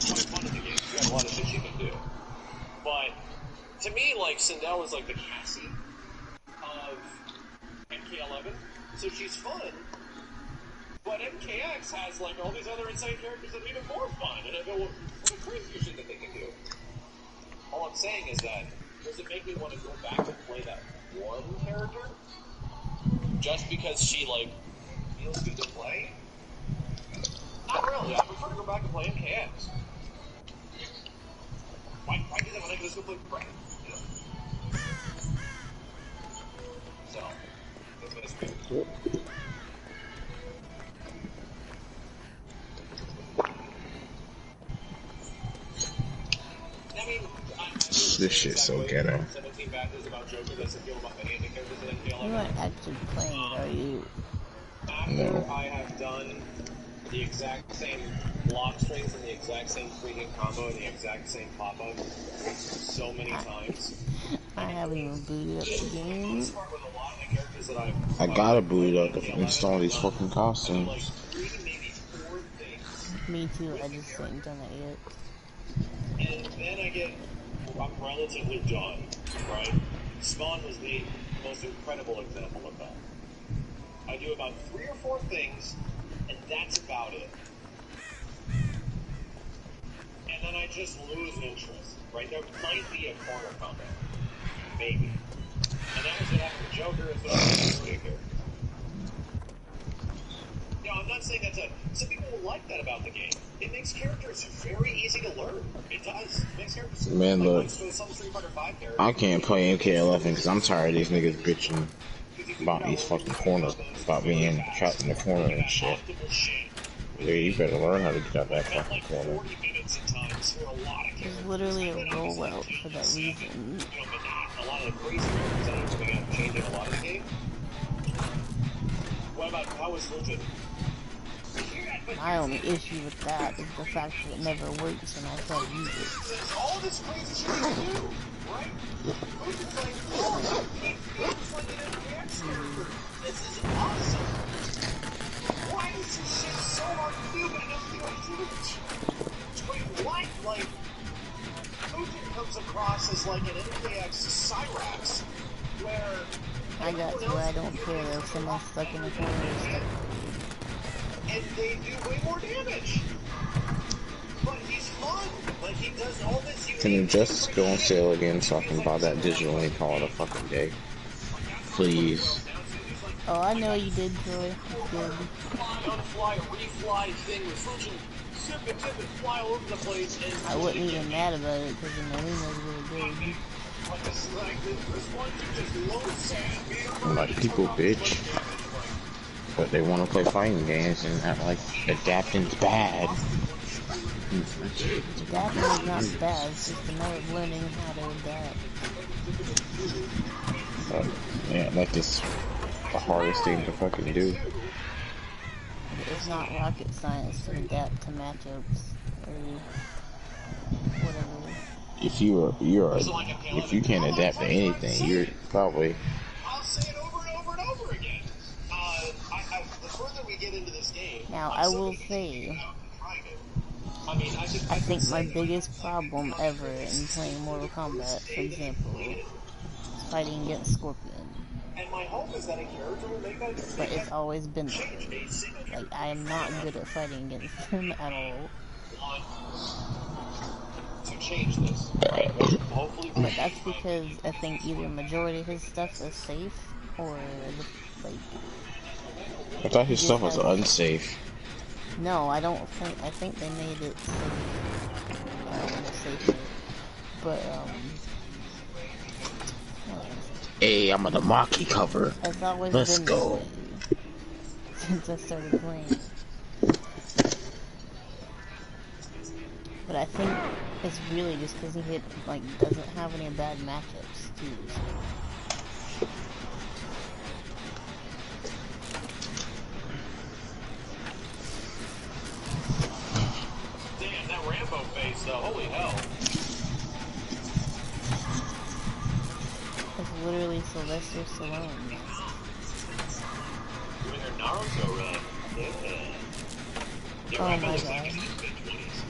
Quite fun in the game. You got a lot of shit she can do. But to me, like, Sindel is like the Cassie of MK11. So she's fun, but MKX has like all these other insane characters that are even more fun. And I go, what the crazy shit that they can do? All I'm saying is that, does it make me want to go back and play that one character? Just because she, like, feels good to play? Not really. I prefer to go back and play MKX. Why do that when I can just go play Brett? You know? So, that's what it's been. I mean, This shit's so ghetto. 17 bad news about Joker. That's the deal about many of the characters that I feel You aren't actually playing it, are you? After No. I have done the exact same block strings and the exact same freaking combo and the exact same pop-up so many times. I haven't even booted up the game. With a lot of the characters that I gotta boot it up to install these fucking like costumes. 3, maybe 4 things. Me too, I just ain't done it yet. And then I'm relatively done, right? Spawn was the most incredible example of that. I do about 3 or 4 things, and that's about it. And then I just lose interest, right? There might be a corner combo. Maybe. And that was what happened with Joker, it's what happened with Joker. You know, I'm not saying that's some people will like that about the game. It makes characters very easy to learn. It does. It makes characters Man, look, I can't play MK11 because I'm tired of these niggas bitching about these fucking corners, about being trapped in the corner and shit. Yeah, you better learn how to get out that fucking corner. There's literally a rollout for that reason. A lot of the crazy characters that are coming out changing a lot of the game. What about how was Legend? My only issue with that is the fact that it never works when I try to use it. All this crazy shit you can do, right? Legion's like, oh, he feels like an advanced character. This is awesome. Why is this shit so hard to do, but it doesn't do anything? Wait, what? Like, Legend comes across as like an MKX Cyrax, where I got to where I don't care if someone's stuck in the corner or stuck. And they do way more damage. But he's fun. Like, he does all this. Can you just go on sale again so I can buy that digital and call it a fucking day? Please. Oh, I know you did, Troy. Good. Fly, refly thing with Fujin. Zip it, fly all over the place. And I wasn't even mad about it because the marine was really good. Like, people bitch, but they want to play fighting games and act like adapting's bad. Adapting is not bad, it's just a matter of learning how to adapt. Yeah, like it's the hardest thing to fucking do. It's not rocket science to adapt to matchups or whatever. If if you can't adapt to anything, you're probably. I'll say it over and over and over again. The further we get into this game, now I will say, I think my biggest problem ever in playing Mortal Kombat, for example, is fighting against Scorpion. And my hope is that a character will make that. But it's always been there. Like, I am not good at fighting against him at all. To change this, right? Hopefully, but that's because I think either majority of his stuff is safe, or like. I thought his stuff was unsafe. No, I don't think. I think they made it safe. I don't want to say it, but Hey, I'm on the Maki cover. It's always Let's been go. Since I started playing. But I think it's really just because he doesn't have any bad matchups too. Damn, that Rambo face though, holy hell. It's literally Sylvester Stallone. Doing her Naruto run. Yeah, Oh Rambo my looks god. like he's in his mid-20s.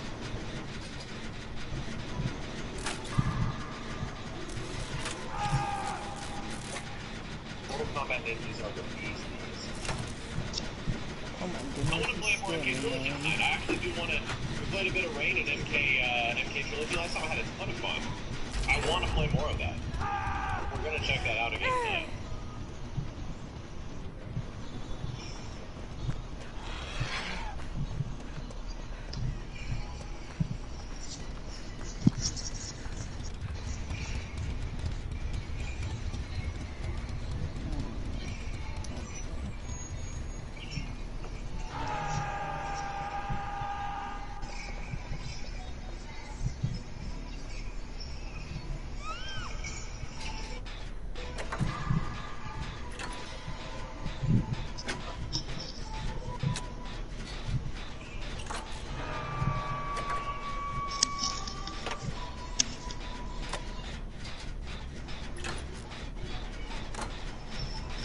Mortal Kombat ninjas are the bees. Oh my I goodness, want to play more MK he's Trilogy scared, tonight. I actually do want to. We played a bit of Rain in MK Trilogy last time. I had a ton of fun. I want to play more of that. We're gonna check that out again tonight.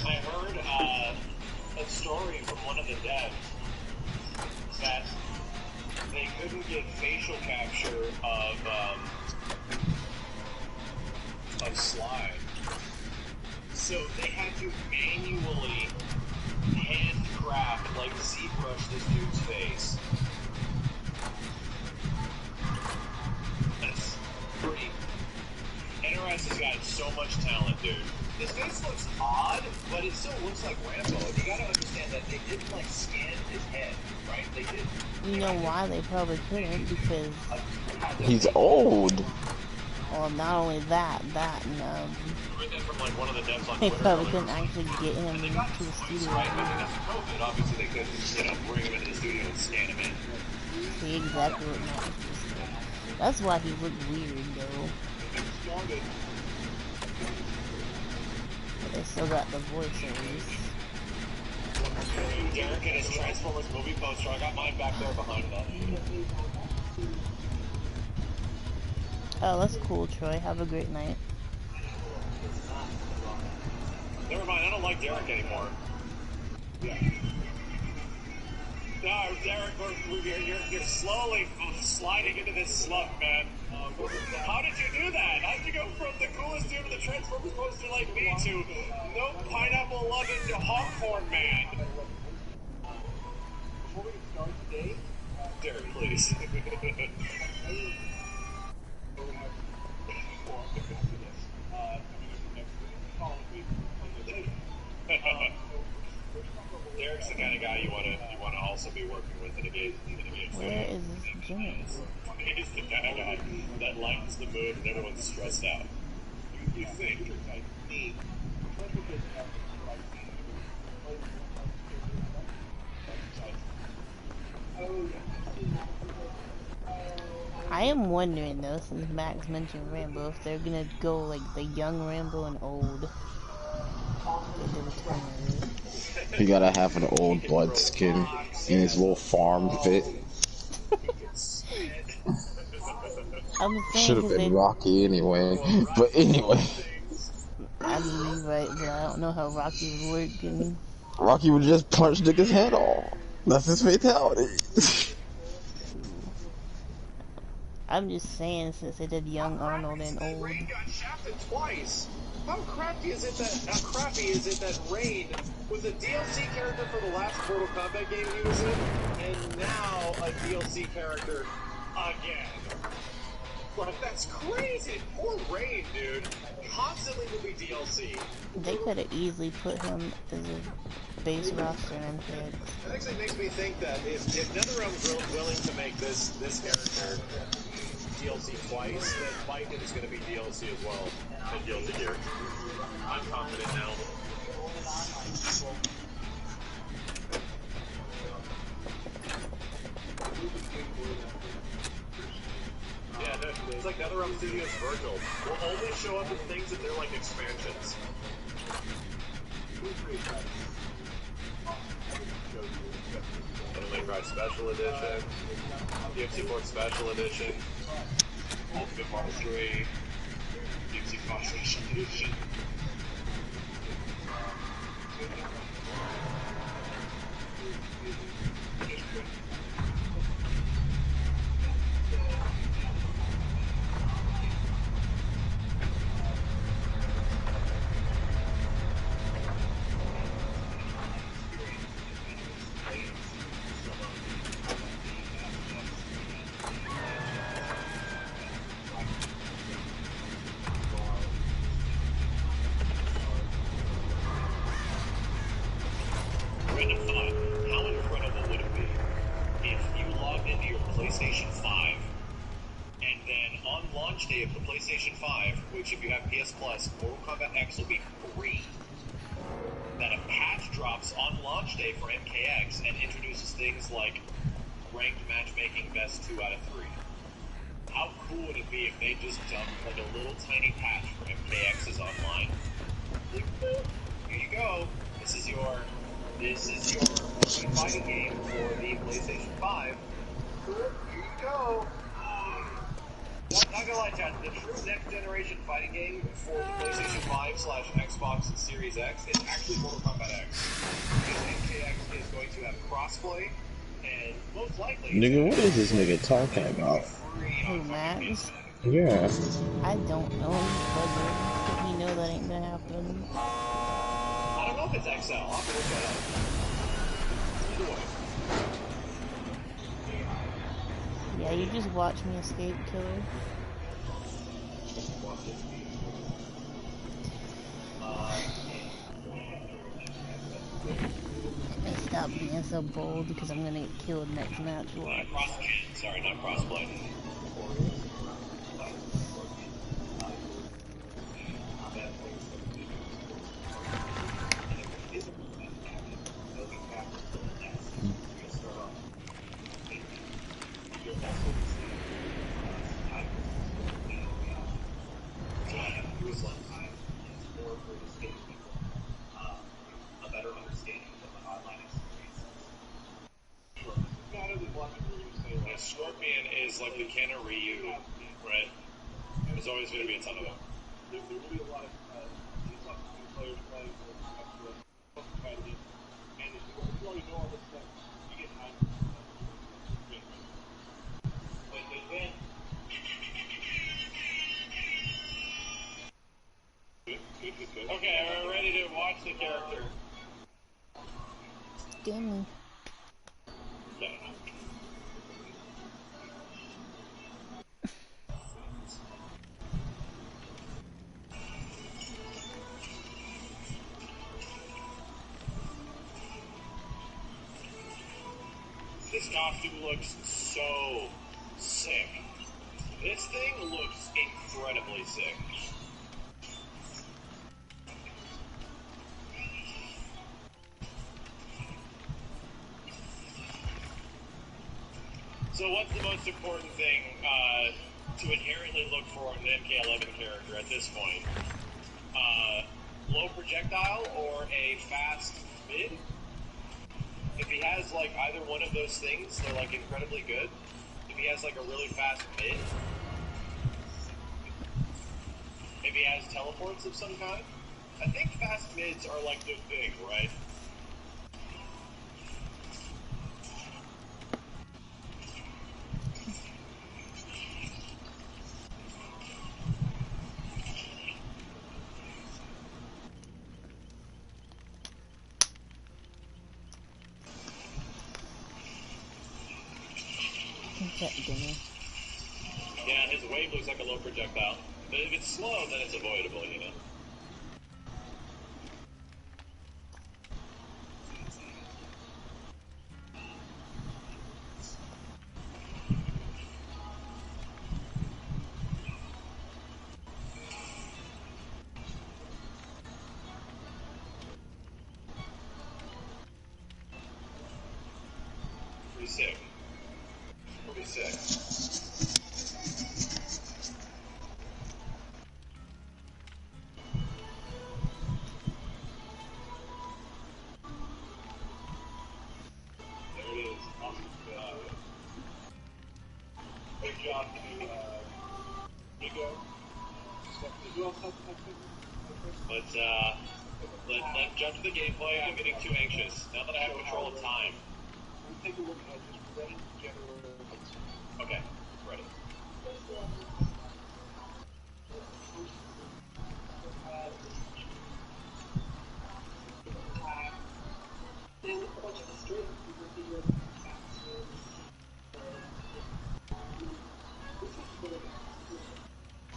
I heard a story from one of the devs that they couldn't get facial capture of slide, so they had to manually handcraft, like ZBrush this dude's face. That's pretty. NRS has got so much talent, dude. His face looks odd, but it still looks like Rambo. And you gotta understand that they didn't like scan his head, right? They did. You know why they probably couldn't? Because He's old. well, not only that, I read that from like one of the devs on they Twitter. probably couldn't actually get him And they got to the studio. right? Because of COVID, obviously they couldn't, bring him into the studio and scan him in. See exactly what Matt was just saying. That's why he looked weird, though. But they still got the voiceovers. Derek and his Transformers movie poster. I got mine back there behind that. Oh, that's cool, Troy. Have a great night. Never mind, I don't like Derek anymore. No, Derek, you're slowly sliding into this slump, man. How did you do that? How did you go from the coolest dude with the Transformers poster like me to no pineapple loving to Hawkhorn man? Before we start today, Derek, please. Derek's the kind of guy you want to also be working with in a game. Where is this Jimmy? He's the kind of guy that lightens the mood when everyone's stressed out. You think? Me. I am wondering though, since Max mentioned Rambo, if they're gonna go like the young Rambo and old, like they did with Terminator. He gotta have an old blood skin in his little farm fit. I'm Should saying have because been they, Rocky anyway. But anyway, I mean, you're right, but I don't know how Rocky would work, and Rocky would just punch nigga's head off. That's his fatality. I'm just saying since they did young Arnold and That old. Rain got shafted twice. How crappy is it that Rain was a DLC character for the last Mortal Kombat game he was in, and now a DLC character again? Like, that's crazy. Poor Rain, dude. Constantly will be DLC. They could have easily put him as a base roster in MKX. It actually makes me think that if NetherRealm's willing to make this character DLC twice, then Viking is going to be DLC as well. And DLC here. I'm confident now. Yeah, it's like NetherRealm Studios Virgil. Will only show up in things that they're like expansions. Anime Cry Special Edition, DMC 4 Special Edition, Ultimate Marvel 3, DMC Concentration Edition. Random thought, how incredible would it be if you logged into your PlayStation 5 and then on launch day of the PlayStation 5, which if you have PS Plus, Mortal Kombat X will be free, that a patch drops on launch day for MKX and introduces things like ranked matchmaking best 2 out of 3. How cool would it be if they just dumped like a little tiny patch for MKX's online? Like, boop, here you go. This is your fighting game for the PlayStation 5. Here you go. Not gonna lie, Chad, the true next generation fighting game for the PlayStation 5/Xbox Series X is actually Mortal Kombat X. Because MKX is going to have crossplay, and most likely... Nigga, what is this nigga talking about? Who, Max? Yeah. I don't know. He's bugging. But we know that ain't gonna happen. I don't know if it's XL. I'll have to look that up. Either way. Yeah, you just watch me escape, killer. And stop being so bold because I'm gonna get killed next match. Watch. Sorry, not crossplay. Scorpion is like the Ken or Ryu, right? There's always going to be a ton of them. There will be a lot of players playing and if you already know all this stuff, you get time. Okay, we're ready to watch the character. Damn. This costume looks so sick. This thing looks incredibly sick. So what's the most important thing to inherently look for in an MK11 character at this point? Low projectile or a fast mid? If he has like either one of those things, they're like incredibly good. If he has like a really fast mid, if he has teleports of some kind, I think fast mids are like the thing, right? Dinner. Yeah, his wave looks like a low projectile. But if it's slow, then it's avoidable, you know? Pretty sick. Pretty sick. There it is. Awesome. Big job to Nico. Let's jump to the gameplay. I'm getting too anxious. Now that I have control of time. Take a look at just ready general. Okay, ready. Then a bunch of the straight people figure out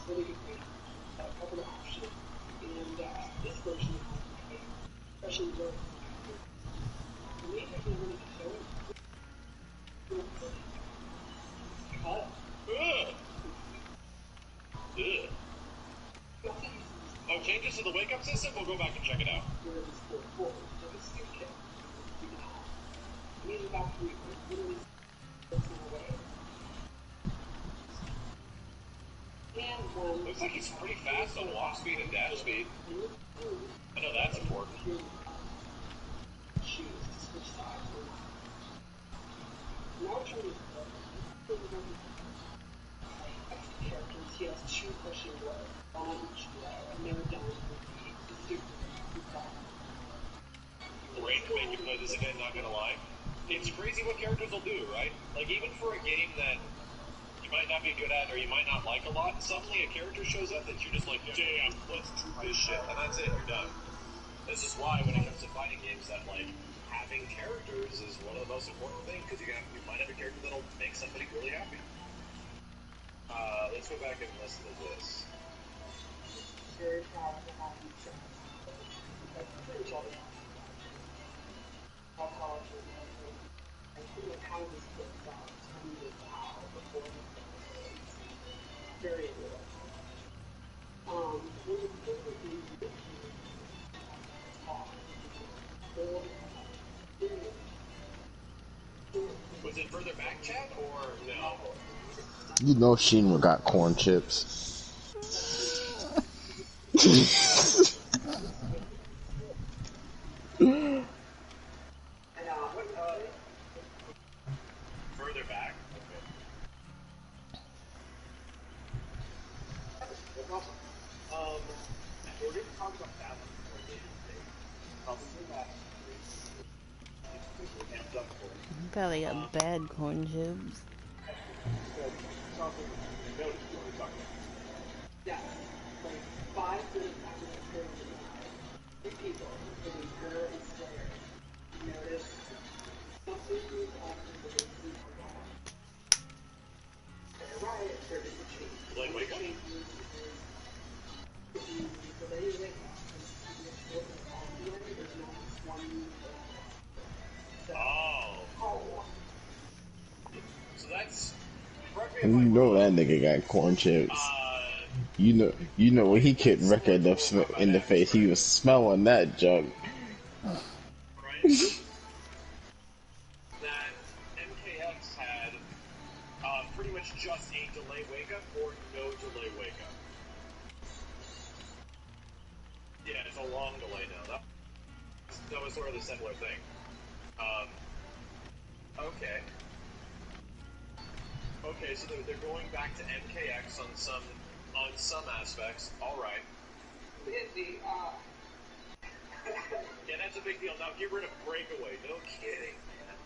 really good way. A couple of options. And this version, especially where the main thing is really show it. Cut. Oh, changes to the wake-up system? We'll go back and check it out. Looks like he's pretty fast on walk speed and dash speed. I know that's important. He has two pushing blows on each blow, and they're done. Great to make you play this again, not gonna lie. It's crazy what characters will do, right? Like, even for a game that you might not be good at or you might not like a lot, suddenly a character shows up that you're just like, damn, let's do this shit, and that's it, you're done. This is why when it comes to fighting games that, like, having characters is one of the most important things, because you might have a character that'll make somebody really happy. Let's go back and listen to this. Very proud to have you check. That's pretty much all the time. How powerful it is. And pretty much how this works out. Who is how before the very little. One of the things that you do Was it further back, chat, or no? You know Shinra got corn chips. Further back? we're going to talk about that one. Probably that. Probably got bad corn chips. Yeah, like 5 minutes after the story was out, 3 people, including her and Slayer, noticed something was off in the sleep wall. And Riot started to change. Like, wake up? So they wake up, and there's no one. Oh. So that's... And you know that nigga got corn chips. You know when he kicked Wrecker in the face, he was smelling that junk. Right? That MKX had match just a delay wake up or no delay wake up? Yeah, it's a long delay now. That was sort of a similar thing. Okay. Okay, so they're going back to MKX on some aspects. All right. Yeah, that's a big deal. Now get rid of breakaway. No kidding, man.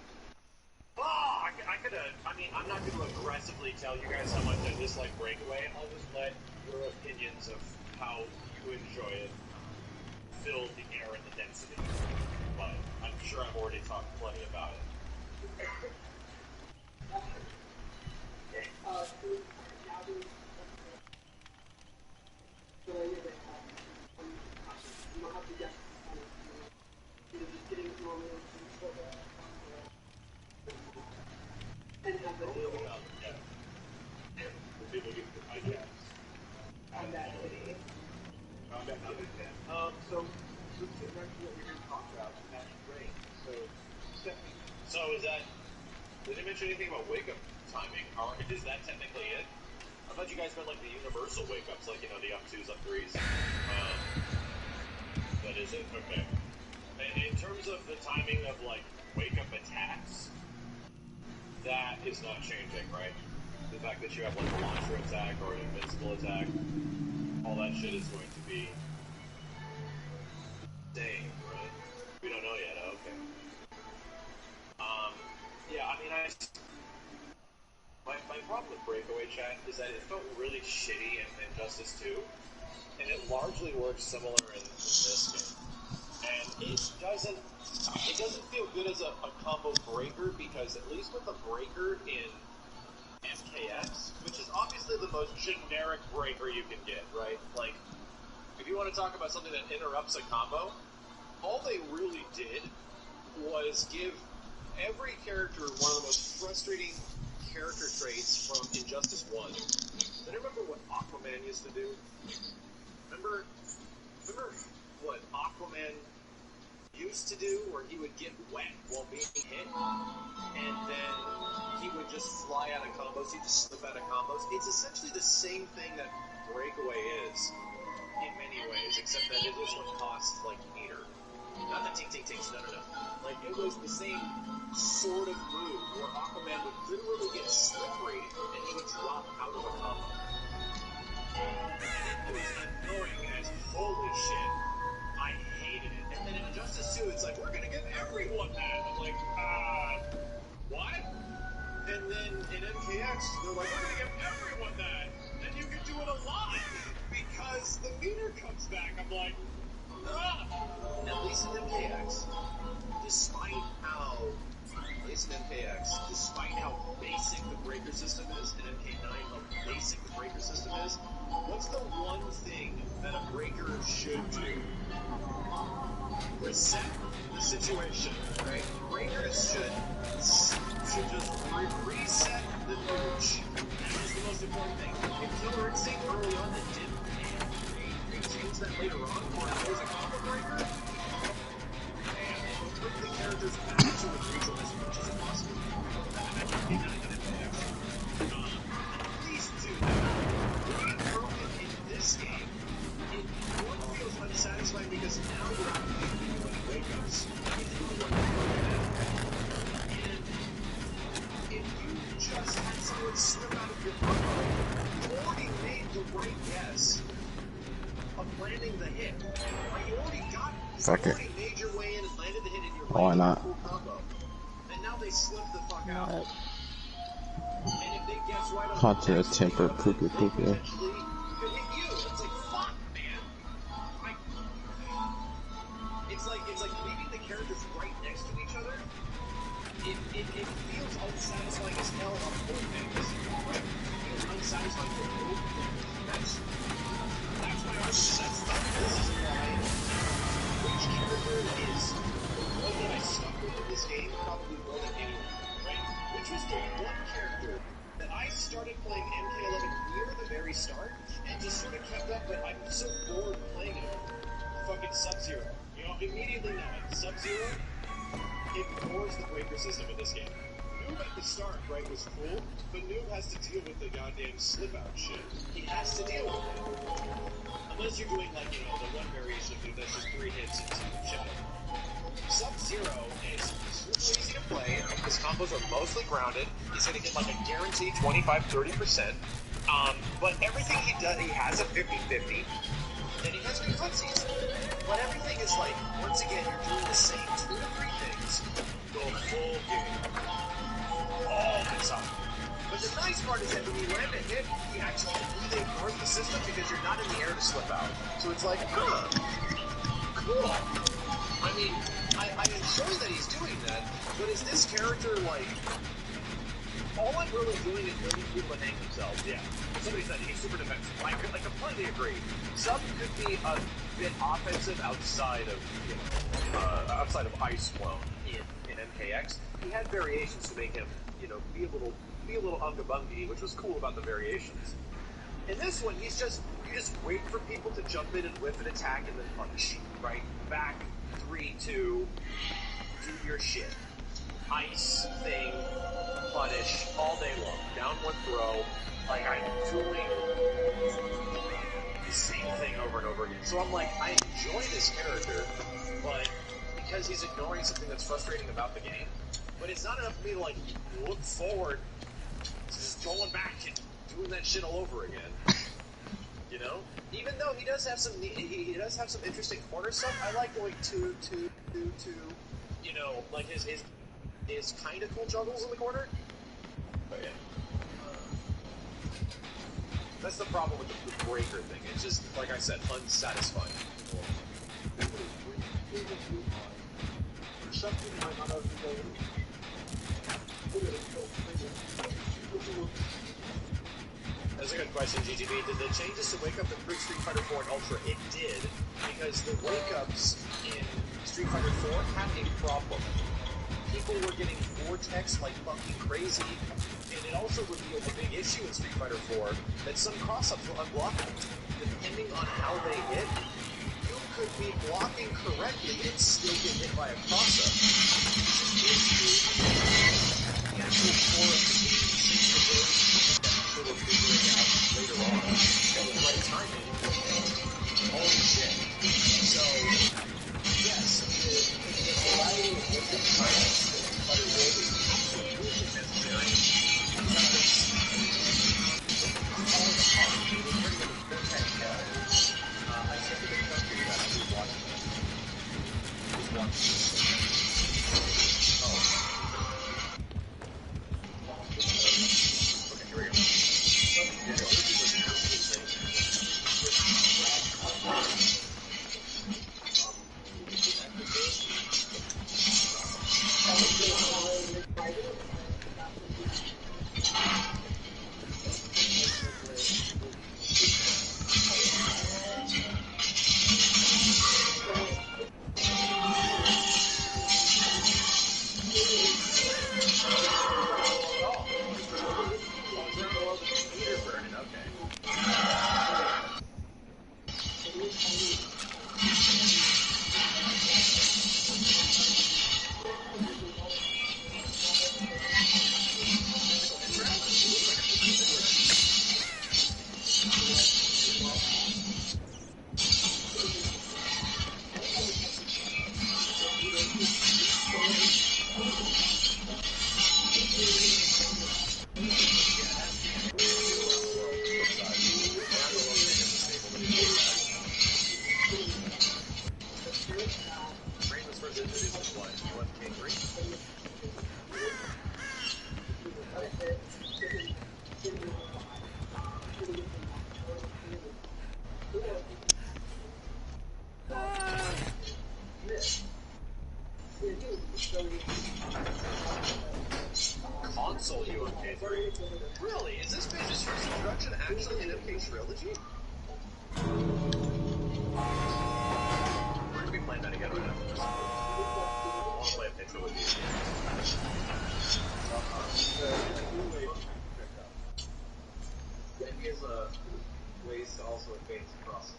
Oh, I mean, I'm not going to aggressively tell you guys how much I dislike breakaway. I'll just let your opinions of how you enjoy it fill the air and the density. But I'm sure I've already talked plenty about it. So is that? Did they mention anything about wake up timing? Or is that technically it? I thought you guys meant like the universal wake ups, like the up twos, up threes. That is it. Okay. In terms of the timing of like wake up attacks, that is not changing, right? The fact that you have like a launcher attack or an invincible attack, all that shit is going to be staying, right? We don't know yet. Okay. Yeah, I mean, my problem with Breakaway Chat is that it felt really shitty in Injustice 2, and it largely works similar in this game. And it doesn't feel good as a combo breaker, because at least with the breaker in MKX, which is obviously the most generic breaker you can get, right? Like, if you want to talk about something that interrupts a combo, all they really did was give every character one of the most frustrating character traits from Injustice 1. I remember what Aquaman used to do? Remember what Aquaman used to do, where he would get wet while being hit, and then he would just fly out of combos, he'd just slip out of combos? It's essentially the same thing that Breakaway is, in many ways, except that it is what costs, like, meter. Not the tink-tink-tinks, no. Like, it was the same sort of move where Aquaman would literally get slippery and he would drop out of a combo. And it was annoying as holy shit. I hated it. And then in Injustice 2, it's like, we're gonna give everyone that. I'm like, what? And then in MKX, they're like, we're gonna give everyone that. And you can do it a lot because the meter comes back. I'm like, at least in MKX, despite how basic the breaker system is, in MK9 how basic the breaker system is, what's the one thing that a breaker should do? Reset the situation, right? Breakers should just reset the nooch. That is the most important thing. If Killer Instinct early on that didn't change that later on, or it was a combo breaker, and put the characters back to a neutral as much as possible. Please do that. Being broken in this game, it feels unsatisfying because now you're doing wake-ups. And if you just had someone slip out of your combo, you already made the right guess of landing the hit. Like, you already made your way in and landed the hit in your Why not? full combo. And now they slip the fuck out. And if they guess right on Hunter the next temper they poopy. potentially could hit you. It's like, fuck, man. It's like leaving the characters right next to each other. It feels unsatisfying as hell on both ends. Right? It feels unsatisfying for both ends. That's my argument. This is why which character is the one that I stuck with in this game probably more than anyone, right? Which was the one character that I started playing MK11 near the very start and just sort of kept up, but I'm so bored playing it. Fucking Sub-Zero. You know, immediately knowing Sub-Zero ignores the breaker system in this game. Noob at the start, right, was cool, but Noob has to deal with the goddamn slip-out shit. He has to deal with it. Unless you're doing, like, you know, the one variation of Noob that's just 3 hits into Shadow. Sub-Zero is super easy to play. His combos are mostly grounded. He's going to get, like, a guaranteed 25-30%. But everything he does, he has a 50-50. And he has good cutscenes. But everything is like, once again, you're doing the same 2 to 3 things the whole game. All the time. But the nice part is that when you land a hit, he actually completely ignores the system because you're not in the air to slip out. So it's like, huh, cool. I mean, I enjoy that he's doing that, but is this character like... All I'm really doing is letting people hang themselves, yeah. Somebody said he's super defensive. I completely agree. Sub could be a bit offensive outside of, you know, outside of Ice Clone in MKX. He had variations to make him, you know, be a little unga-bungy, which was cool about the variations. In this one, you just wait for people to jump in and whiff an attack and then punish, right? Back, 3, 2, do your shit. Ice thing, punish, all day long. Down 1 throw, like I'm doing the same thing over and over again. So I'm like, I enjoy this character, but because he's ignoring something that's frustrating about the game, but it's not enough for me to like look forward to just going back and doing that shit all over again. You know? Even though he does have some interesting corner stuff, I like going to you know, like his kind of cool juggles in the corner. But yeah. That's the problem with the breaker thing. It's just, like I said, unsatisfying. That's a good question, GGB. Did the changes to Wake Up improve Street Fighter 4 and Ultra? It did, because the Wake Ups in Street Fighter 4 had a problem. People were getting vortex like fucking crazy, and it also revealed a big issue in Street Fighter 4 that some cross-ups were unblockable. Depending on how they hit, you could be blocking correctly and still get hit by a cross-up. The actual core of the game seems to be that people were figuring out later on that with right timing. Holy shit. So, yes, the variety of different types but it will be absolutely necessary because all the heart is bringing the vortex down. I sent you the clip for that. I'll be watching it. Just watching it. Oh. Okay, here we go. Yeah, this is an absolute console UMK3? Really? Is this Page's first introduction actually an MK trilogy? We're gonna be playing that again right after this. I wanna play MK trilogy. And he has ways to also advance across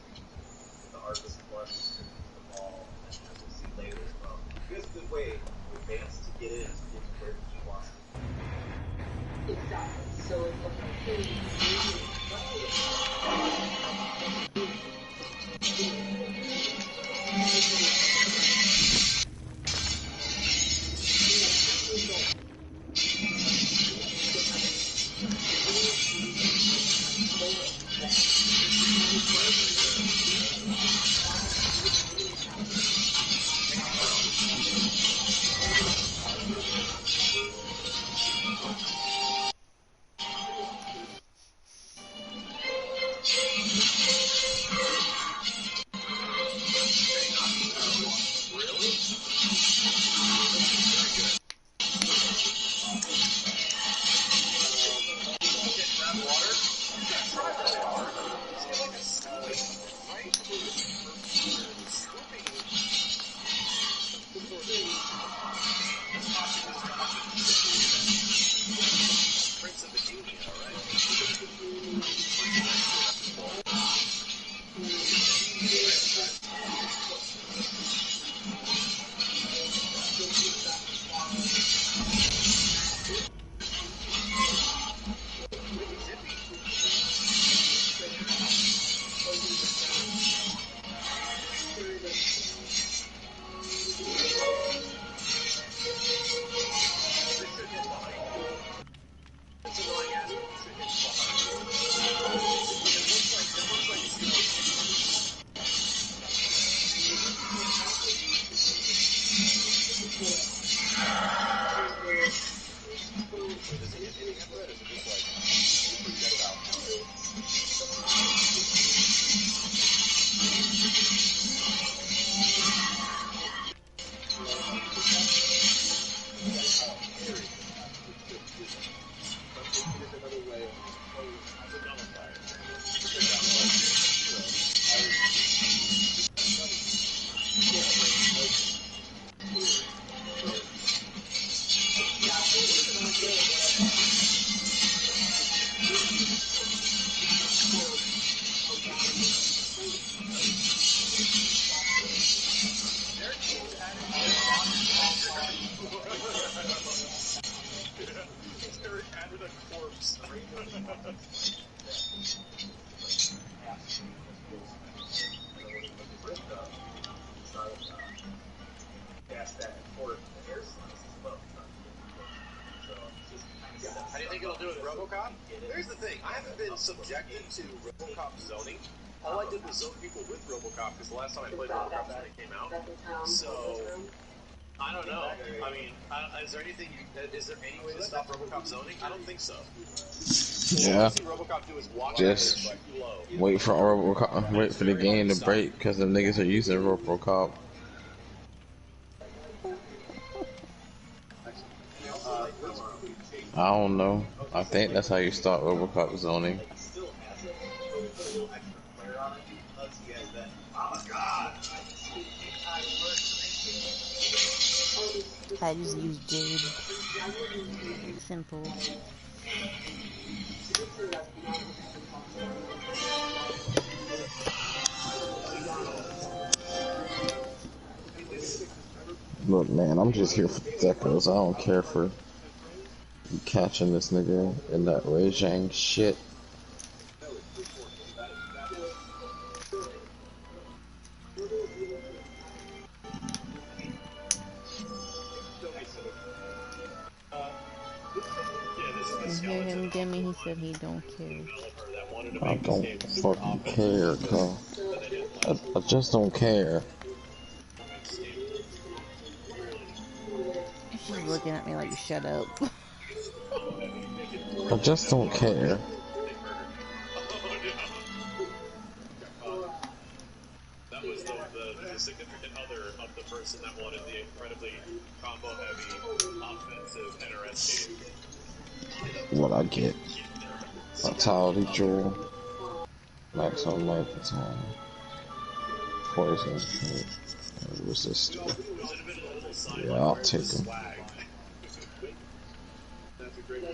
the Arcus Plus, the ball, and as we'll see later as well. He has a good way to advance to get in to where he wants to. How do you think it'll do with RoboCop? Here's the thing, I haven't been subjected to RoboCop zoning. All I did was zone people with RoboCop because the last time I played RoboCop when it came out. So, I don't know. I mean, is there anything? Is there any way to stop RoboCop zoning? I don't think so. Yeah. RoboCop do is walk Just wait for RoboCop, wait for the game to break because the niggas are using RoboCop. I don't know. I think that's how you start RoboCop zoning. I just use Jade. Simple. Look, man, I'm just here for the decos. I don't care for catching this nigga in that Rajang shit. You hear him, Demi? He said he don't care. I don't fucking care, cuz. I just don't care. She's looking at me like, shut up. I just don't care. That was the significant other of the person that wanted the incredibly combo-heavy, offensive NRS game. What I get. Vitality Jewel. Maximum life time. Poison. Resist. Yeah, I'll take them. That's a great way.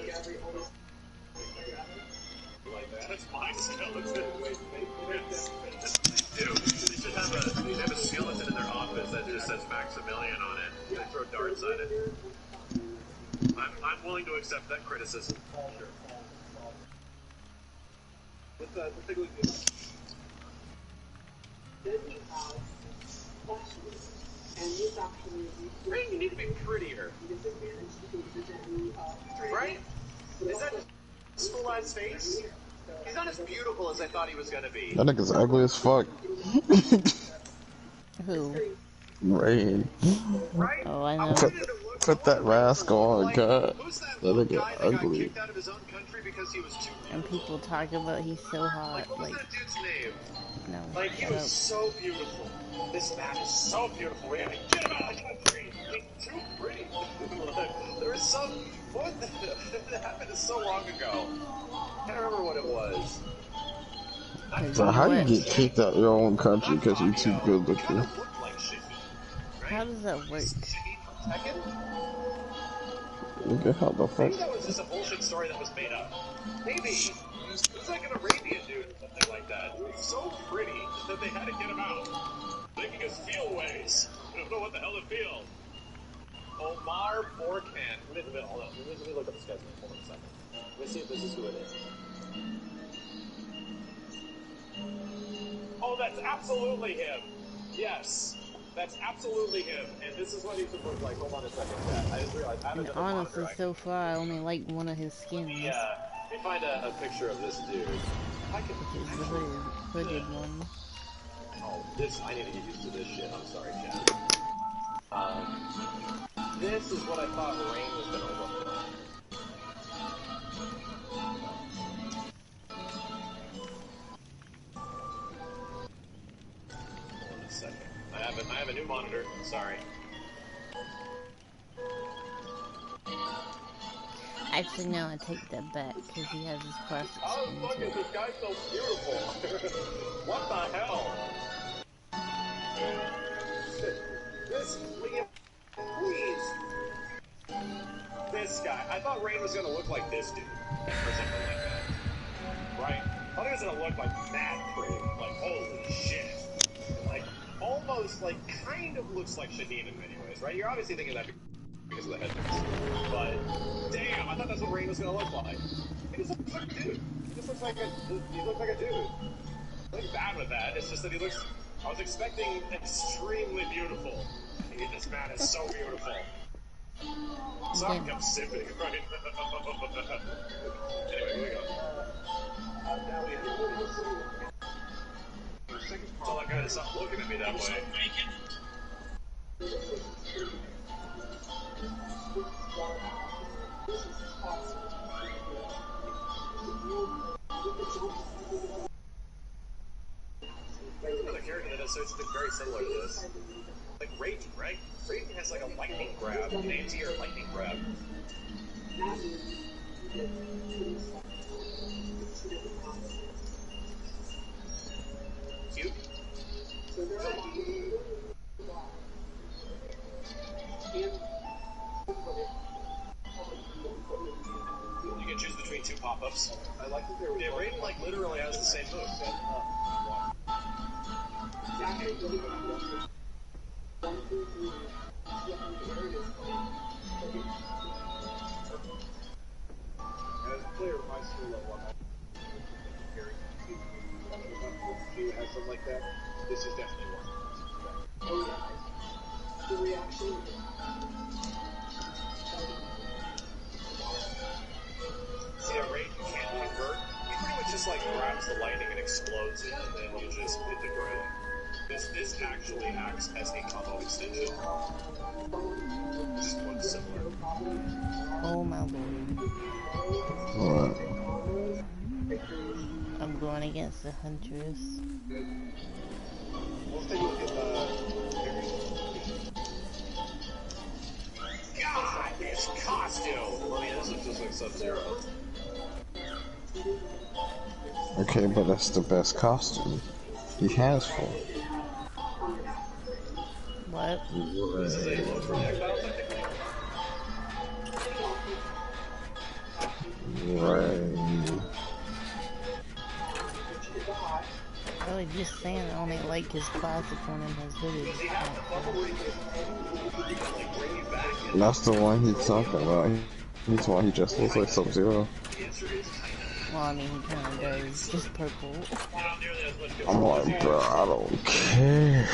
Like that. That's my skeleton. Dude, they should have a skeleton in their office that just says Maximilian on it. They throw darts at it. I'm willing to accept that criticism. with the Big Goose. Then he has fluctuates, and this actually Rain, you need to be prettier. disadvantage because the Right? Is that his full-ass face? He's not as beautiful as I thought he was gonna be. That nigga's ugly as fuck. Who? Rain. Right? Oh, I I know. wanted him to look, Put that rascal on, like, God. who's that That one nigga guy that got ugly. kicked out of his own country because he was too And people talk about he's so hot. Like, what was Like, that dude's name? no, Like, he shut was up. so beautiful. This man is so beautiful. We have to get him out of the country. He's too pretty. There was some... What? That happened so long ago. I can't remember what it was. So how do you get What? kicked out of your own country because you're too good looking? How does that work? Nigga, how the fuck? Maybe that was just a bullshit story that was made up. Maybe it was like an Arabian dude or something like that. He was so pretty that they had to get him out. Making us feel ways. I don't know what the hell to feel. Omar Borkan. Wait a minute, hold on. Let me look up this guy's name. Hold on a second. Let me see if this is who it is. Oh, that's absolutely him. Yes. That's absolutely him. And this is what he should look like. Hold on a second. Yeah, I just realized I have And another honestly, monitor. so far I only like one of his skins. Yeah. Let me find a picture of this dude. I can Which is the hooded one. Oh, this, I need to get used to this shit. I'm sorry, Chad. This is what I thought Rain was gonna look like. Hold on a second. I have a new monitor. Sorry. Actually, no, I take that back, because he has his classic How the skin fuck too. is this guy so beautiful? What the hell? This, please. This guy. I thought Rain was gonna look like this dude. Or something like that. Right? I thought he was gonna look like mad pretty. Like, holy shit. Like, almost, like, kind of looks like Shadeen in many ways, right? You're obviously thinking that because of the headphones. But, damn, I thought that's what Rain was gonna look like. He just looks like a dude. He just looks like a dude. Nothing bad with that. It's just that he looks... I was expecting extremely beautiful. This man is so beautiful. Sorry, I'm sipping, right? Anyway, here we go. Tell that guy to stop looking at me that way. Another character that has something very similar to this. Like Raiden, right? Raiden has like a lightning grab, an anti-air lightning grab. Cute. You can choose between two pop-ups. I like that they're... Yeah, Raiden like literally has the same move. As a player of my skill level, I'm comparing to have something like that. This is definitely one. Oh yeah. The reaction. See, a Raiden can't convert. He pretty much just like grabs the lightning and explodes it, and then you just hit the ground. This actually acts as a combo extension. Just one similar. Oh my lord. What? I'm going against the Huntress. We'll take a look at God, his costume! I mean, this looks just like Sub-Zero. Okay, but that's the best costume he has for. What? This is a low projectile, technically. Right. I was just saying I only like his classic one and his hooded. Does he have the bubble where he can like bring you back? That's the one he's talking about. He's why he just looks like Sub-Zero. The answer is kind of. Well, I mean, he kind of does. Just purple. I'm like, bro, I don't care.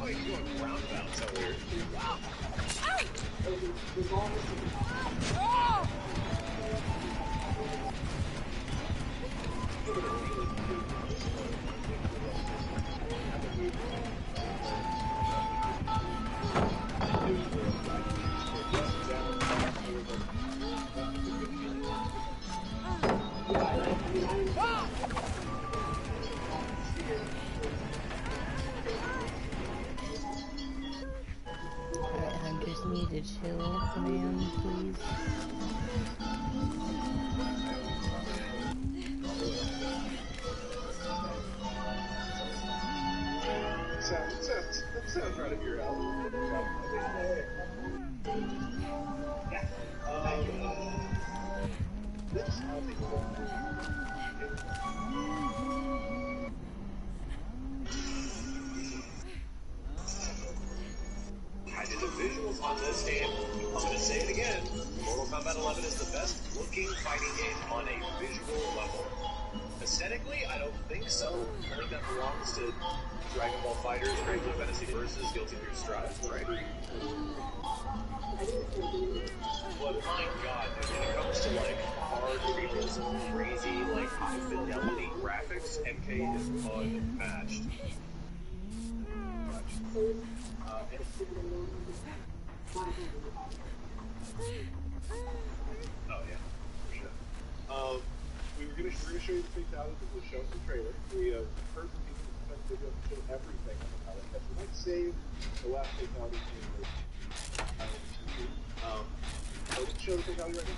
Oh, you're going roundabout, so weird. Alright, hunters need to chill, ma'am, please. That sounds right up your alley. I did the visuals on this game. I'm going to say it again. Mortal Kombat 11 is the best looking fighting game on a visual level. Aesthetically, I don't think so. I think that belongs to Dragon Ball FighterZ, Final Fantasy versus Guilty Gear Strive, right? But my god, dude, when it comes to like hard realism, crazy, like high fidelity graphics, MK is unmatched. Oh yeah, for sure. We're gonna show you the fatality because we'll show the trailer. We heard from people who spent video to show everything on the pilot test. We might save the last fatality for so we can show the fatality right now.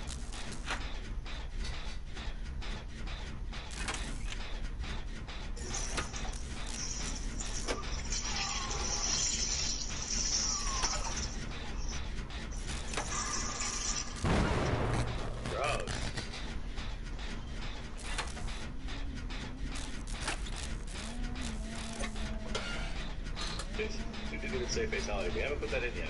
We didn't even say fatality. We haven't put that in yet.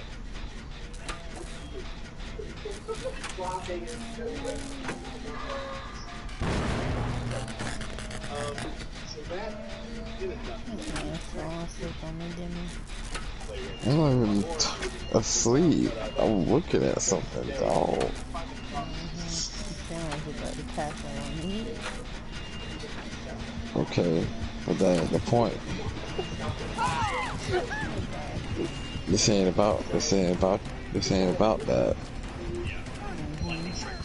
So that didn't I'm not even asleep. I'm looking at something, dog. Okay, but that ain't the point. This ain't about that.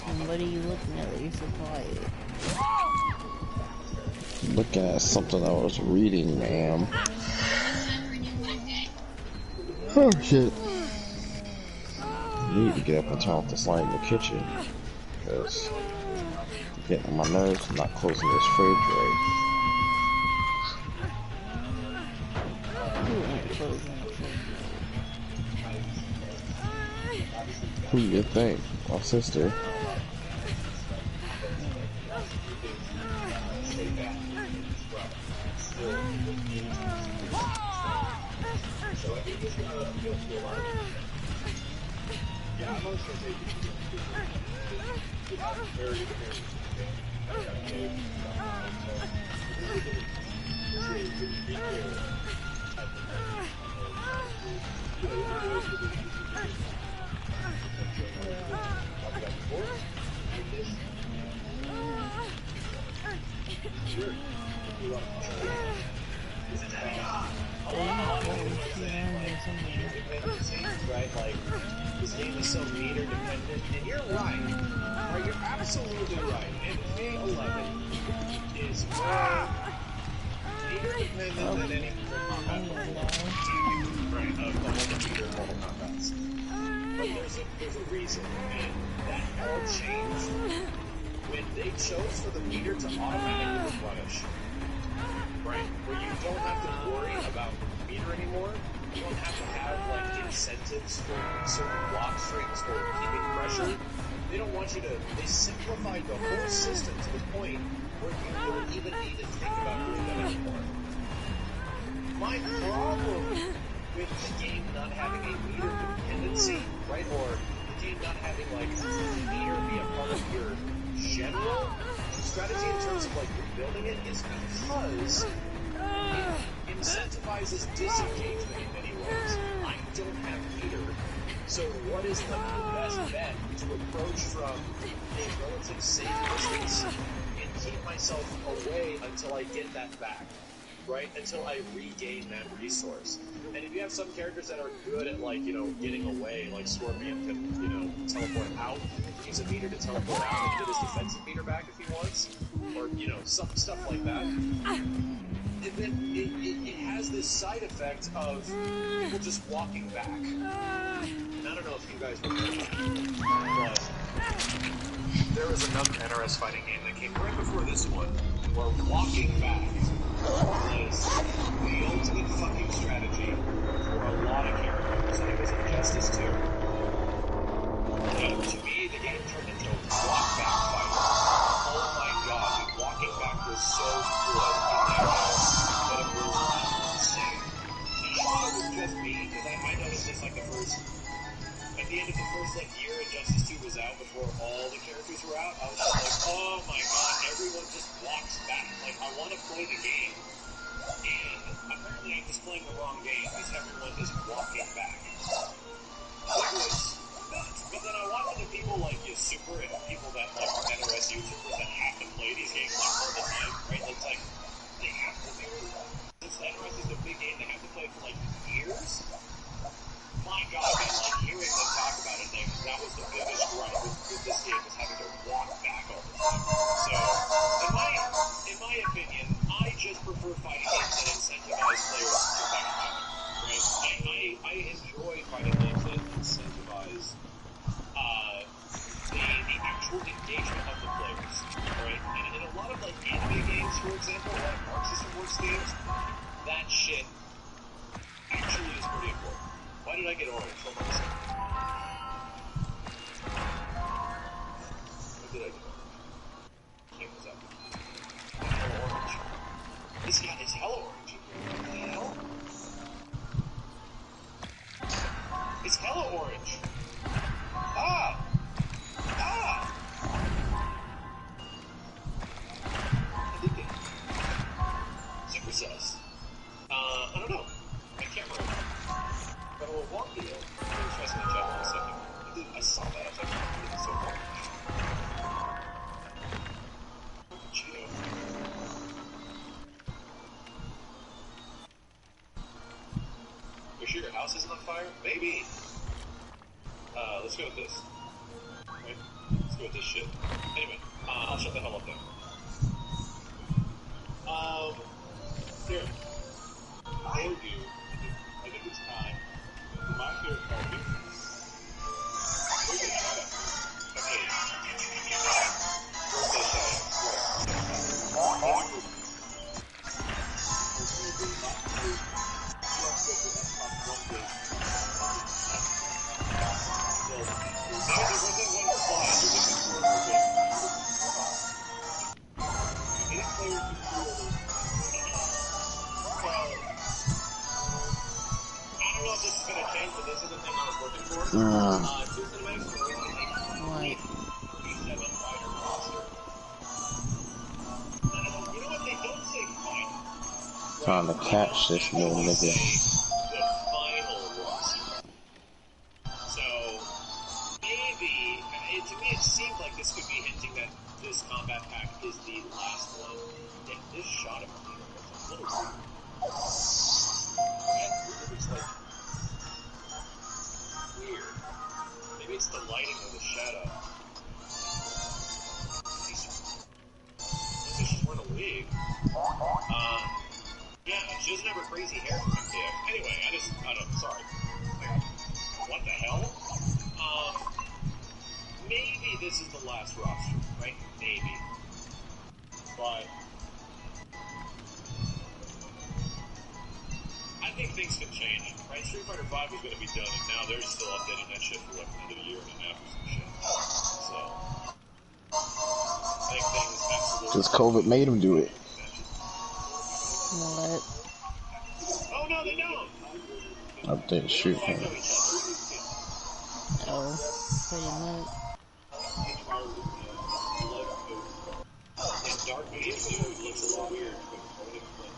And what are you looking at that you're so quiet? Looking at something I was reading, ma'am. Oh shit. I need to get up and turn off this light in the kitchen. Because it's getting on my nerves. I'm not closing this fridge right. Who do you think? My sister. Right, like this game is so meter dependent, and you're right. Right, you're absolutely right. MK 11 is more meter dependent than any Mortal Kombat. Right, of the meter Mortal Kombats. But there's a reason, and that all changed when they chose for the meter to automatically replenish. Right, where you don't have to worry about the meter anymore. You don't have to have like incentives for certain block strings or keeping pressure. They don't want you to. They simplified the whole system to the point where you don't even need to think about doing that anymore. My problem with the game not having a meter dependency, right? Or the game not having like meter be a part of your general strategy in terms of like rebuilding it is because it incentivizes disengagement in many ways. I don't have meter, so what is like the best bet to approach from a relative safe distance and keep myself away until I get that back, right? Until I regain that resource. And if you have some characters that are good at like, getting away, like Scorpion can, teleport out, use a meter to teleport out and get his defensive meter back if he wants, or, some stuff like that. It has this side effect of people just walking back. And I don't know if you guys remember, but there was another NRS fighting game that came right before this one, where walking back was the ultimate fucking strategy for a lot of characters, and it was Injustice 2. And to me, the game turned into a walk back fight. Oh my god, dude, walking back was so good in that game that it was insane. And I thought it was just me, because I noticed this like at the end of the first year Injustice 2 was out, before all the characters were out, I was just like, oh my god, everyone just walks back. Like, I want to play the game, and apparently I'm just playing the wrong game, because everyone is walking back. It was nuts. But then I watch other people like Super and people that like are NOS YouTubers that have to play these games like all the time, right? It's like, they have to do it. Since NOS is a big game, they have to play it for like years. My god, man, like hearing them talk about it, like that was the biggest gripe with this game, was having to walk back all the time. So, in my opinion, I just prefer fighting games that incentivize players to fight back, right? I enjoy fighting games that incentivize the actual engagement of the players, right? And in a lot of like anime games, for example, a lot of Arc System Works games, that shit actually is pretty important. Why did I get orange? Hold on a second. What did I get orange? It was up. Hella orange. It's hella orange. What the hell? It's hella orange. Ah! I think it. Super sus. I don't know. I can't remember. Got a little wonky there. I'm going to try something check in a second. I saw that. I was like, it's so orange. Cheeto. You sure your house isn't on fire? Maybe. Let's go with this. Okay. Let's go with this shit. Anyway, I'll shut the hell up then. Here. For you, I think it's time for my favorite part here. Birthday shout-out. Okay. Birthday shout-out. Trying to catch this little nigga. The final roster. So maybe to me it seemed like this could be hinting that this combat pack is the last one. If this shot of me was a little weird. It was like weird. Maybe it's the lighting or the shadow. Maybe she's wearing a wig. Yeah, she doesn't have her crazy hair from MDF. Anyway, I don't, sorry. What the hell? Maybe this is the last roster, right? Maybe. But I think things can change, right? Street Fighter V was going to be done, and now they're still updating that shit for like another year and a half or some shit. So, I think things absolutely... Because COVID made them do it. What? Oh no, they don't! Update Street Fighter. Oh, pretty much. And Dark Medium Dude looks a little weird, but I would explain.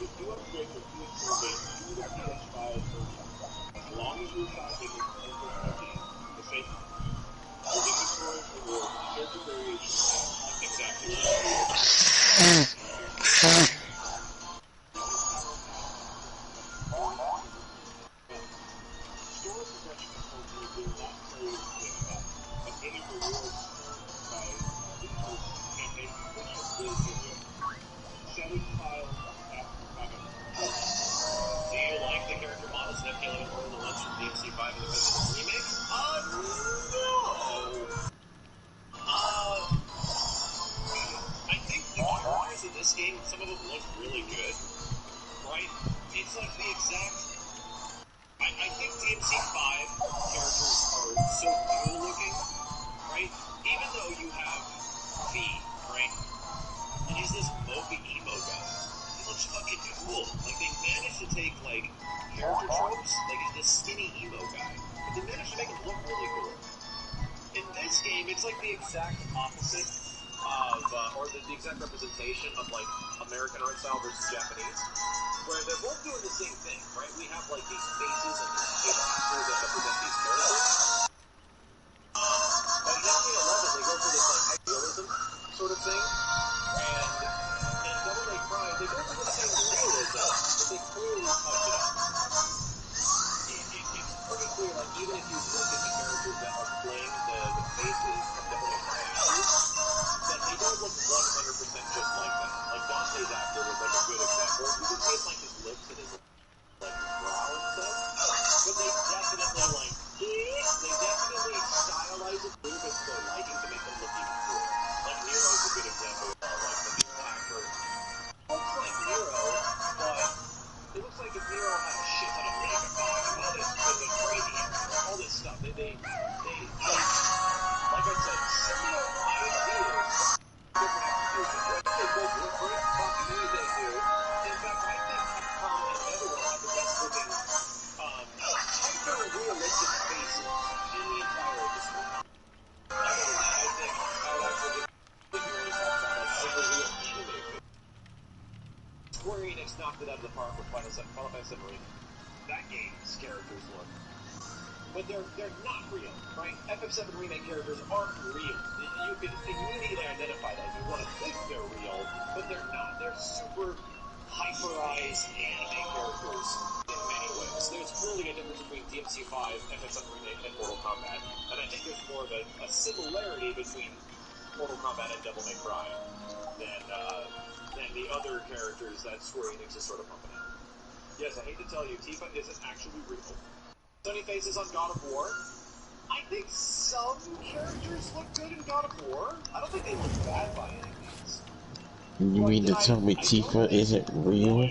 If you upgrade from PS4 base to the PS5 version, as long as you're shopping with Central Protein, the same your inventory and your character variation exactly store progression control group will not play with that. As many rewards by resource campaign completion is your setting files after combat. Do you like the character models in FK11 more than the ones from DMC5 and the rest of the remake? No! I think the characters in this game, some of them look really good, right? It's like the exact... I think DMC5 characters are so cool looking, right? Even though you have Fee, right? And he's this mopey emo guy. He looks fucking cool. Like, they managed to take, like, character tropes, like he's this skinny emo guy, but they managed to make him look really cool. In this game, it's like the exact opposite of, or the exact representation of, like, American art style versus Japanese, where they're both doing the same thing, right? We have, like, these faces and these actors that represent these characters. But in 1911, they go for this, like, idealism sort of thing, and in Devil May Cry, they go for the same realism, but they clearly touch it up. It's pretty clear, like, even if you look at the characters that are playing the faces of Devil May Cry actors, that they don't look 100% just like that. Like, Dante's actor was, like, a good example. You can see it's, like, his lips and his, like, his brow and stuff, but they definitely, like, stylize it a little bit to their liking to make them look even cooler. Like, Nero's a good example of that. Like, the new actor looks like Nero, but it looks like if Nero had a shit ton of makeup on him and all this crazy hair, all this stuff. They like I said, similar ideas, different executions. I think they both look great. Fuck me, they do. In fact, I think Capcom and NetherRealm have the best looking, hyper-realistic faces in the entire industry. Other than that, I think I would actually give you really talk about, like, hyper-real anime faces. Square Enix knocked it out of the park with Final Fantasy VII Remake. That game's characters look, but they're not real, right? FF7 Remake characters aren't real. You can immediately identify that. You want to think they're real, but they're not. They're super hyperized anime characters in many ways. There's clearly a difference between DMC5, FF7 Remake, and Mortal Kombat, and I think there's more of a similarity between Mortal Kombat and Devil May Cry than the other characters that Square Enix is sort of pumping out. Yes, I hate to tell you, Tifa isn't actually real. Sunny faces on God of War. I think some characters look good in God of War. I don't think they look bad by any means. You mean to tell me Tifa isn't real?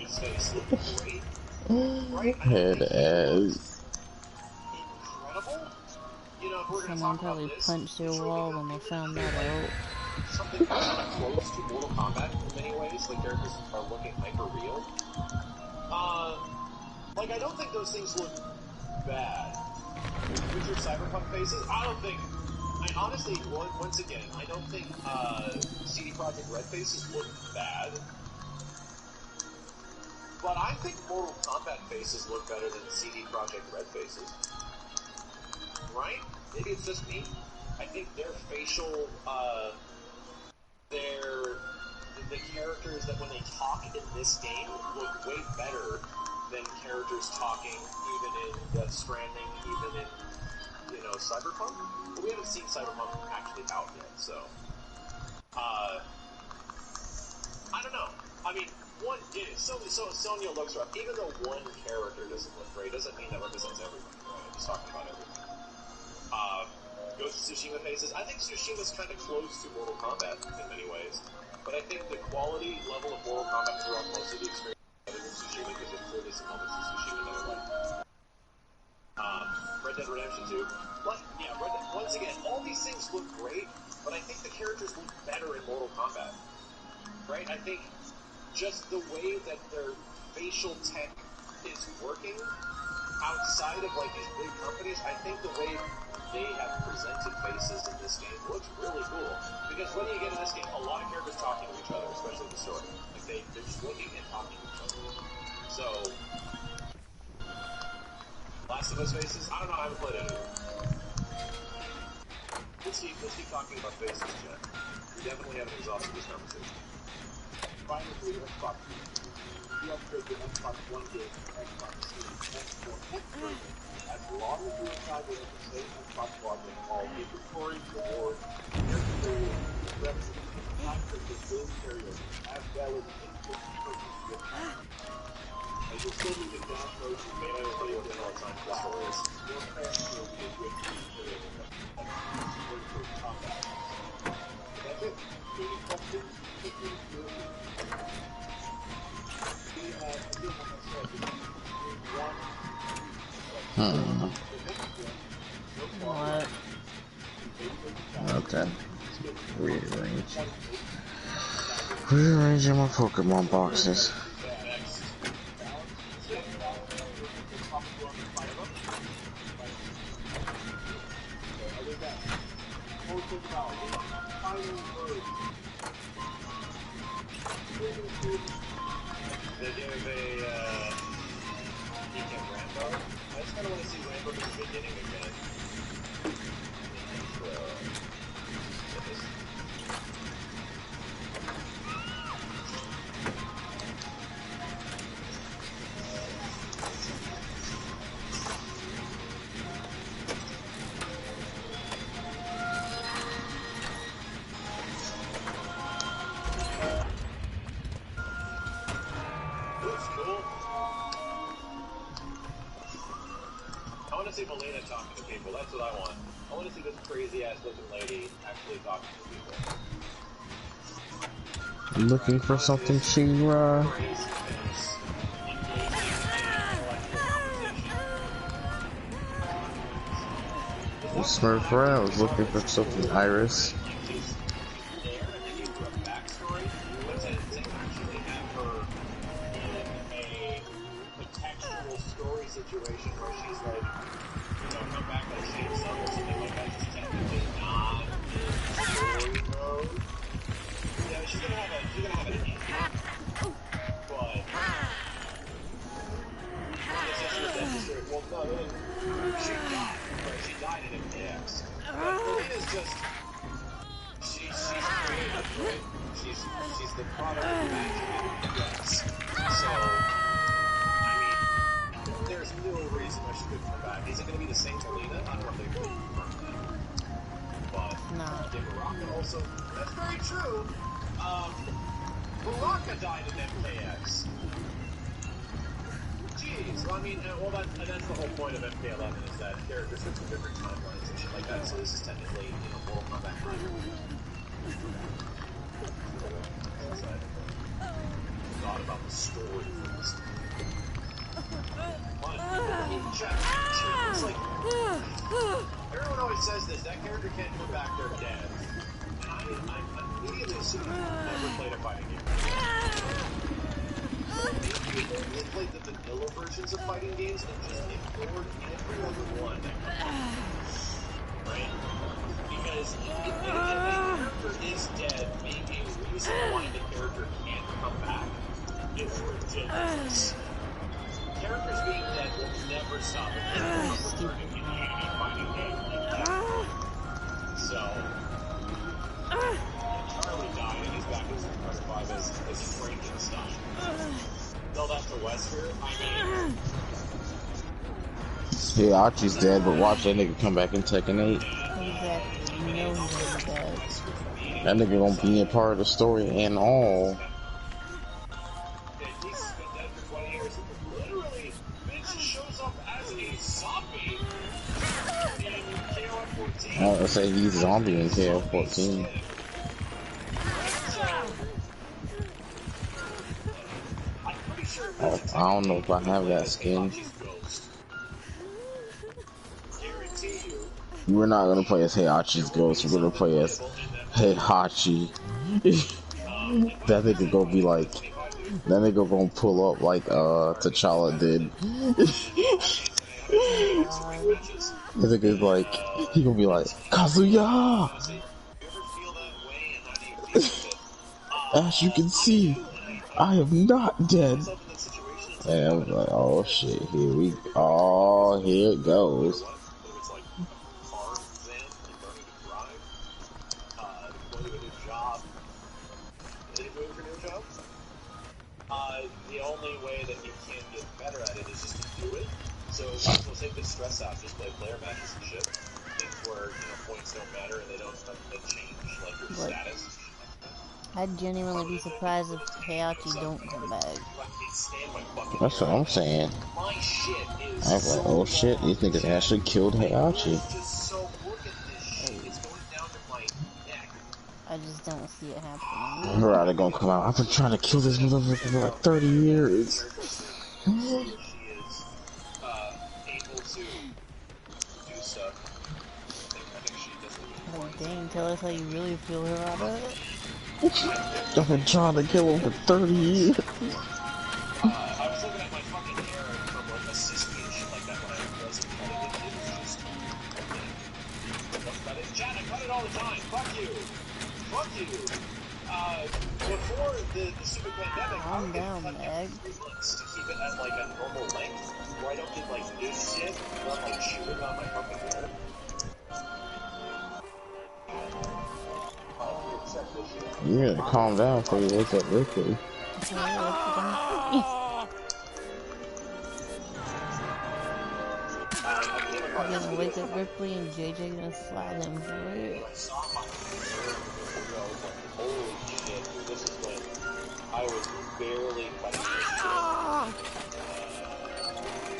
Right? Head ass. Incredible. You know, if we're going to Someone talk about probably this, punched their wall when they found that out. something kind of close to Mortal Kombat in many ways. The characters are looking hyper real. Like, I don't think those things look bad. Witcher Cyberpunk faces, honestly, once again, I don't think CD Projekt Red faces look bad. But I think Mortal Kombat faces look better than CD Projekt Red faces. Right? Maybe it's just me. I think their facial, the characters that when they talk in this game look way better than characters talking even in Death Stranding, even in, Cyberpunk. But we haven't seen Cyberpunk actually out yet, so. I don't know. I mean, Sonya looks rough. Even though one character doesn't look great, doesn't mean that represents everybody, right? I'm just talking about everything. Ghost of Tsushima faces. I think Tsushima's kind of close to Mortal Kombat in many ways. But I think the quality level of Mortal Kombat throughout most of the experience better than Tsushima, because there's clearly some moments in Tsushima that are like, Red Dead Redemption 2. But, yeah, once again, all these things look great, but I think the characters look better in Mortal Kombat. Right? I think just the way that their facial tech is working outside of, like, these big companies, I think the way they have presented faces in this game looks really cool. Because when you get in this game, a lot of characters talking to each other, especially the story. Like they're just looking and talking to each other. So, Last of Us faces, I don't know, I haven't played any of them. Let's keep talking about faces, Jen. We definitely haven't exhausted this conversation. Finally, Xbox. You upgrade the Xbox One game to Xbox Series X or X version, as long as you reside within the same Xbox login, all inventory, rewards, character revenue, and time purchase will carry over, as well as instant purchase gift cards. And you'll still need to download the Maybe I'll tell you what the hell time for the story is. your character will be equipped with combat. That's it. Any questions? Feel free to do it. What? Okay. Rearranging my Pokemon boxes. They gave a peek at Rambo. I just kind of want to see Rambo in the beginning again. Looks cool. I want to see Melina talking to people. That's what I want. I want to see this crazy ass looking lady actually talking to people. Looking for something, She-Ra? Smurf I was looking for something, Iris. Situation where she's like, come back on Shane's level, something like that, just technically not in story mode. Yeah, she's gonna have an ending, but it's just that story. Well, no, she died, right? She died in MKX. Melina's just, she's creative, right? She's the product of magic in MKX. So, there's no reason why she couldn't come back. Is it going to be the same Melina? I don't know if they really confirmed that. But, Baraka also, that's very true. Baraka died in MKX. Jeez, well, I mean, and that's the whole point of MK11 is that characters go through different timelines and shit like that, so this is technically, Mortal Kombat 9. Thought about the story for this. It's like, everyone always says this, that character can't come back, they're dead. And I'm immediately assuming you've never played a fighting game. Maybe you've only played the vanilla versions of fighting games and just ignored every other one. Right? Because if the character is dead, maybe a reason why the character can't come back is ridiculous. Characters being dead will never stop a character from returning in any fighting game like that. So, Charlie died and he's back as Part 5 as Frankenstein. Tell that to Wesker, I mean... Yeah, Archie's dead, but watch that nigga come back in Tekken 8. Exactly. You know he's dead. That nigga gonna be a part of the story and all. I would say he's zombie in KO14. Oh, I don't know if I have that skin. We're not gonna play as Heihachi's ghost, we're gonna play as Heihachi. That nigga gonna be like, that nigga gonna pull up like T'Challa did. God. matches. I think it's like, he gonna be like, Kazuya! Honestly, you ever feel that way, and how do you deal with it? As you can see, I am not dead. Myself in that situation, it's And I was like, oh shit, here it goes. whether it's like a car exam, like learning to drive, going to a new job, interviewing for new jobs, the only way that you can get better at it is just to do it. So we'll take the stress out, just play player matches and shit. Things where, points don't matter and they don't change, like your status. I'd genuinely be surprised if Heihachi don't come back. I can't stand my fucking That's what I'm saying. My shit is I was like, oh shit, these niggas actually killed Heihachi. just so look at this shit. It's going down to my neck. I just don't see it happening. Bro, they're gonna come out. I've been trying to kill this motherfucker for like 30 years. She is able to do stuff. I think she doesn't. Like, dang, tell us how you really feel, Hirata. I've been trying to kill him for 30 years. I was looking at my fucking hair from like assist me and shit like that when I wasn't cutting it. It was just cut it. Chad, I cut it all the time. Fuck you. Fuck you. Before the stupid pandemic, I would get cut every 3 months to keep it at like a normal length, where I don't get like this shit, or like chewing on my fucking hair. You gotta calm down before you wake up Ripley. I'm gonna wake up Ripley and JJ gonna slide him for it. Holy shit, this is when I was barely cutting this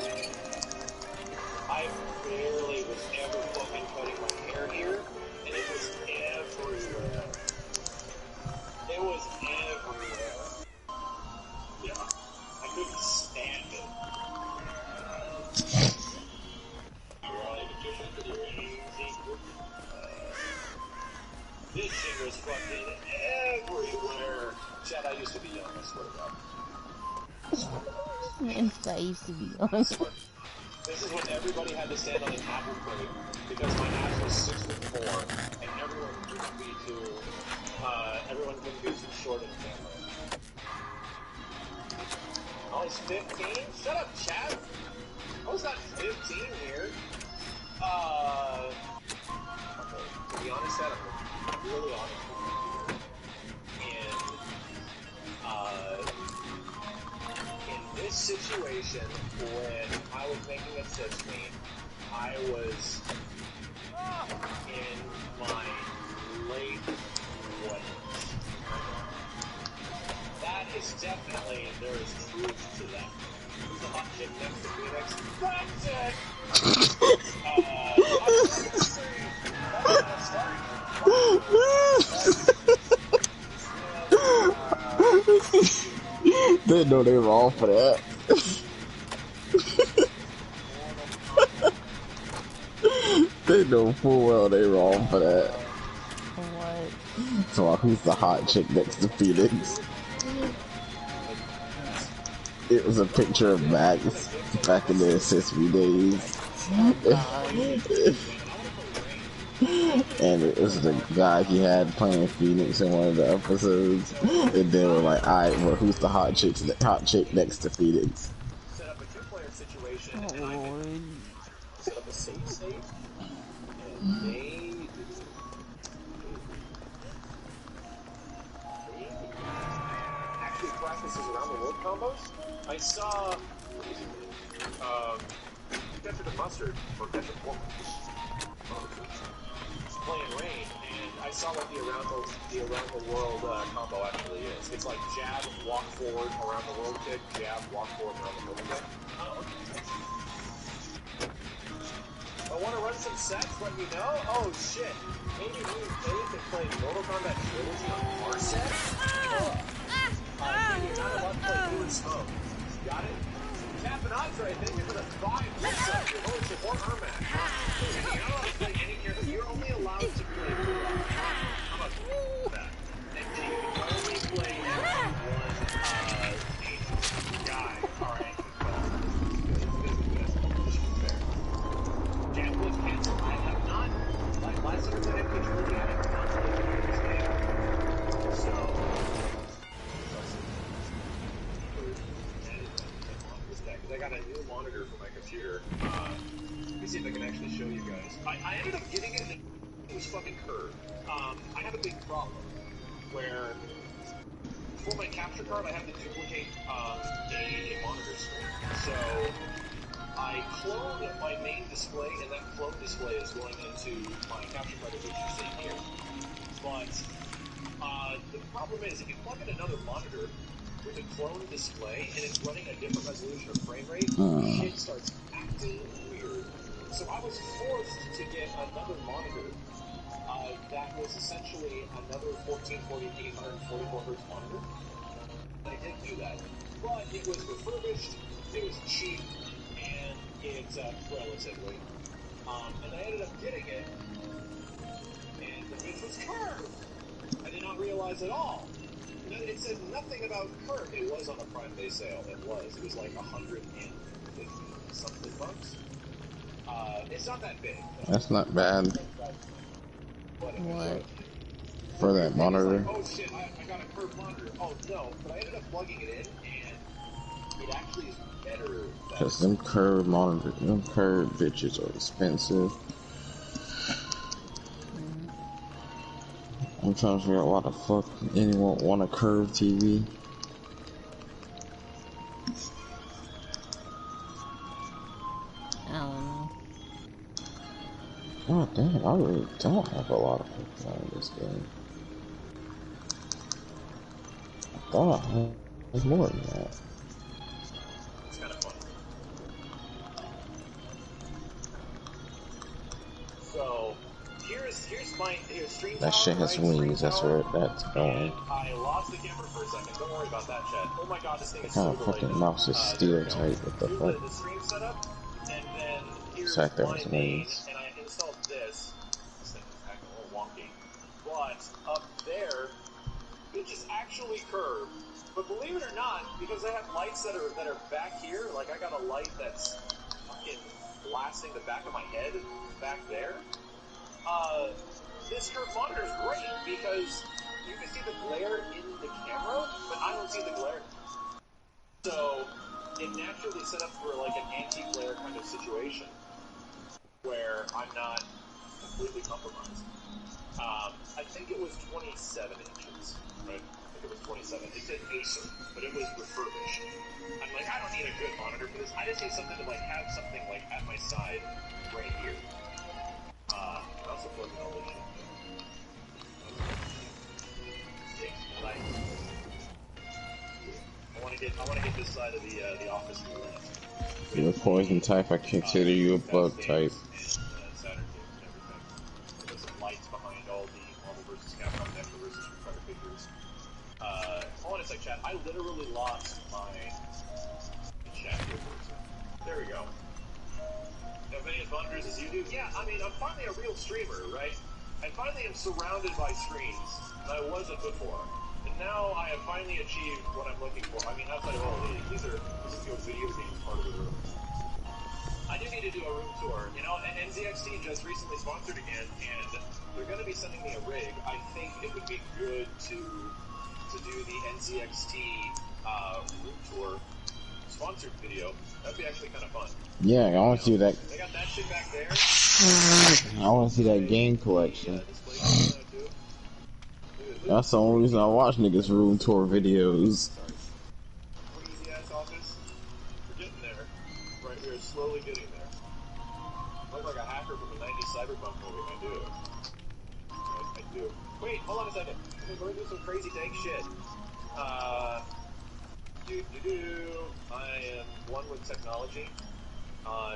shit. I barely was ever fucking cutting my hair here, and it was everywhere. It was everywhere. Yeah, I couldn't stand it. This shit was fucking everywhere. Chad, I used to be young, I swear to God. Man, I used to be young. This is when everybody had to stand on an apple crate because my ass was 6'4", and everyone couldn't be too short in the camera. I was 15? Shut up, Chad! I was not 15 here. Okay, to be honest, Chad, I'm really honest with you here. In this situation, when I was making a sis meme, I was in my late 20s. That is definitely, there is truth to that. Who's the hot chick next to Phoenix? That's it! They know they wrong for that. They know full well they wrong for that. What? So who's the hot chick next to Phoenix? It was a picture of Max back in the SSB days. And it was the guy he had playing Phoenix in one of the episodes. And they were like, alright, well, who's the hot chick next to Phoenix? Set up a two-player situation, Oh, and I Lord. set up a safe state, and they actually practices around the world combos. I saw Ketchup and Mustard, or Ketchup Woman, playing Rain, and I saw what the around the world combo actually is. It's like jab, walk forward, around the world kick, jab, walk forward, around the world kick. If I want to run some sets, let me know. Oh shit, maybe me and Dave can play Mortal Kombat Trilogy on our set? Maybe not a lot to play Blue and Smoke. Got it? Cap and Andre, thank you for the 5 push-ups. Your host support Ermac. You're not allowed to play any character. You're only allowed to play Blue. How about that? And you can only play one agent guy. Alright. Fair. I got a new monitor for my computer. Let me see if I can actually show you guys. I ended up getting it, and it was fucking curved. I have a big problem where for my capture card, I have to duplicate a monitor screen. So I cloned my main display, and that clone display is going into my capture card, which you're seeing here. But the problem is, if you plug in another monitor with a clone display and it's running a different resolution or frame rate, shit starts acting weird. So I was forced to get another monitor that was essentially another 1440p 144 hertz monitor. I did do that, but it was refurbished, it was cheap, and it's relatively. And I ended up getting it, and the bitch was curved. I did not realize at all. It said nothing about curved. It was on a Prime Day sale. It was like 150 something bucks. It's not that big. That's not bad What? for that monitor. Like, oh shit, I got a curved monitor. Oh no, but I ended up plugging it in, and it actually is better. Cause them curved monitors, them curved bitches are expensive. I'm trying to figure out why the fuck anyone want a curved TV. I don't know. God damn, I really don't have a lot of people playing this game. I thought I had more than that. It's kind of fun. So here's stream That shit has wings, that's where that's going. I lost the camera for a second. Don't worry about that, chat. Oh my god, this thing is What so kind of fucking delayed. mouse is steel tight? What the fuck? The stream setup, and then here's Fact that my was main, wings. and I installed this. This thing is acting a little wonky. But up there, which is actually curved. But believe it or not, because I have lights that are back here, like I got a light that's fucking blasting the back of my head back there. This curved monitor is great because you can see the glare in the camera, but I don't see the glare. So it naturally set up for like an anti-glare kind of situation where I'm not completely compromised. I think it was 27 inches, right? I think it was 27. It said Acer, but it was refurbished. I'm like, I don't need a good monitor for this. I just need something to like have something like at my side right here. I also plugged in all this shit. I want to get this side of the office lit. You're a poison type, I consider you a bug type. Saturn games and everything. There's some lights behind all the Marvel vs. Capcom Nectar vs. Street Fighter figures. Hold on a sec, chat. I literally lost my chat here for a second. There we go. Have many monitors as you do? Yeah, I mean, I'm finally a real streamer, right? I finally am surrounded by screens, and I wasn't before. And now I have finally achieved what I'm looking for. I mean, outside of all of these is your video games part of the room. I do need to do a room tour. You know, NZXT just recently sponsored again, and they're going to be sending me a rig. I think it would be good to do the NZXT room tour sponsored video. That'd be actually kind of fun. Yeah, I want to see that. They got that shit back there. I want to see that game collection. That's the only reason I watch niggas room tour videos. Crazy ass office. We're getting there. Right, we're slowly getting there. I look like a hacker from a 90s cyberpunk movie. I do. I do. Wait, hold on a second. We're gonna do some crazy dank shit. I am one with technology.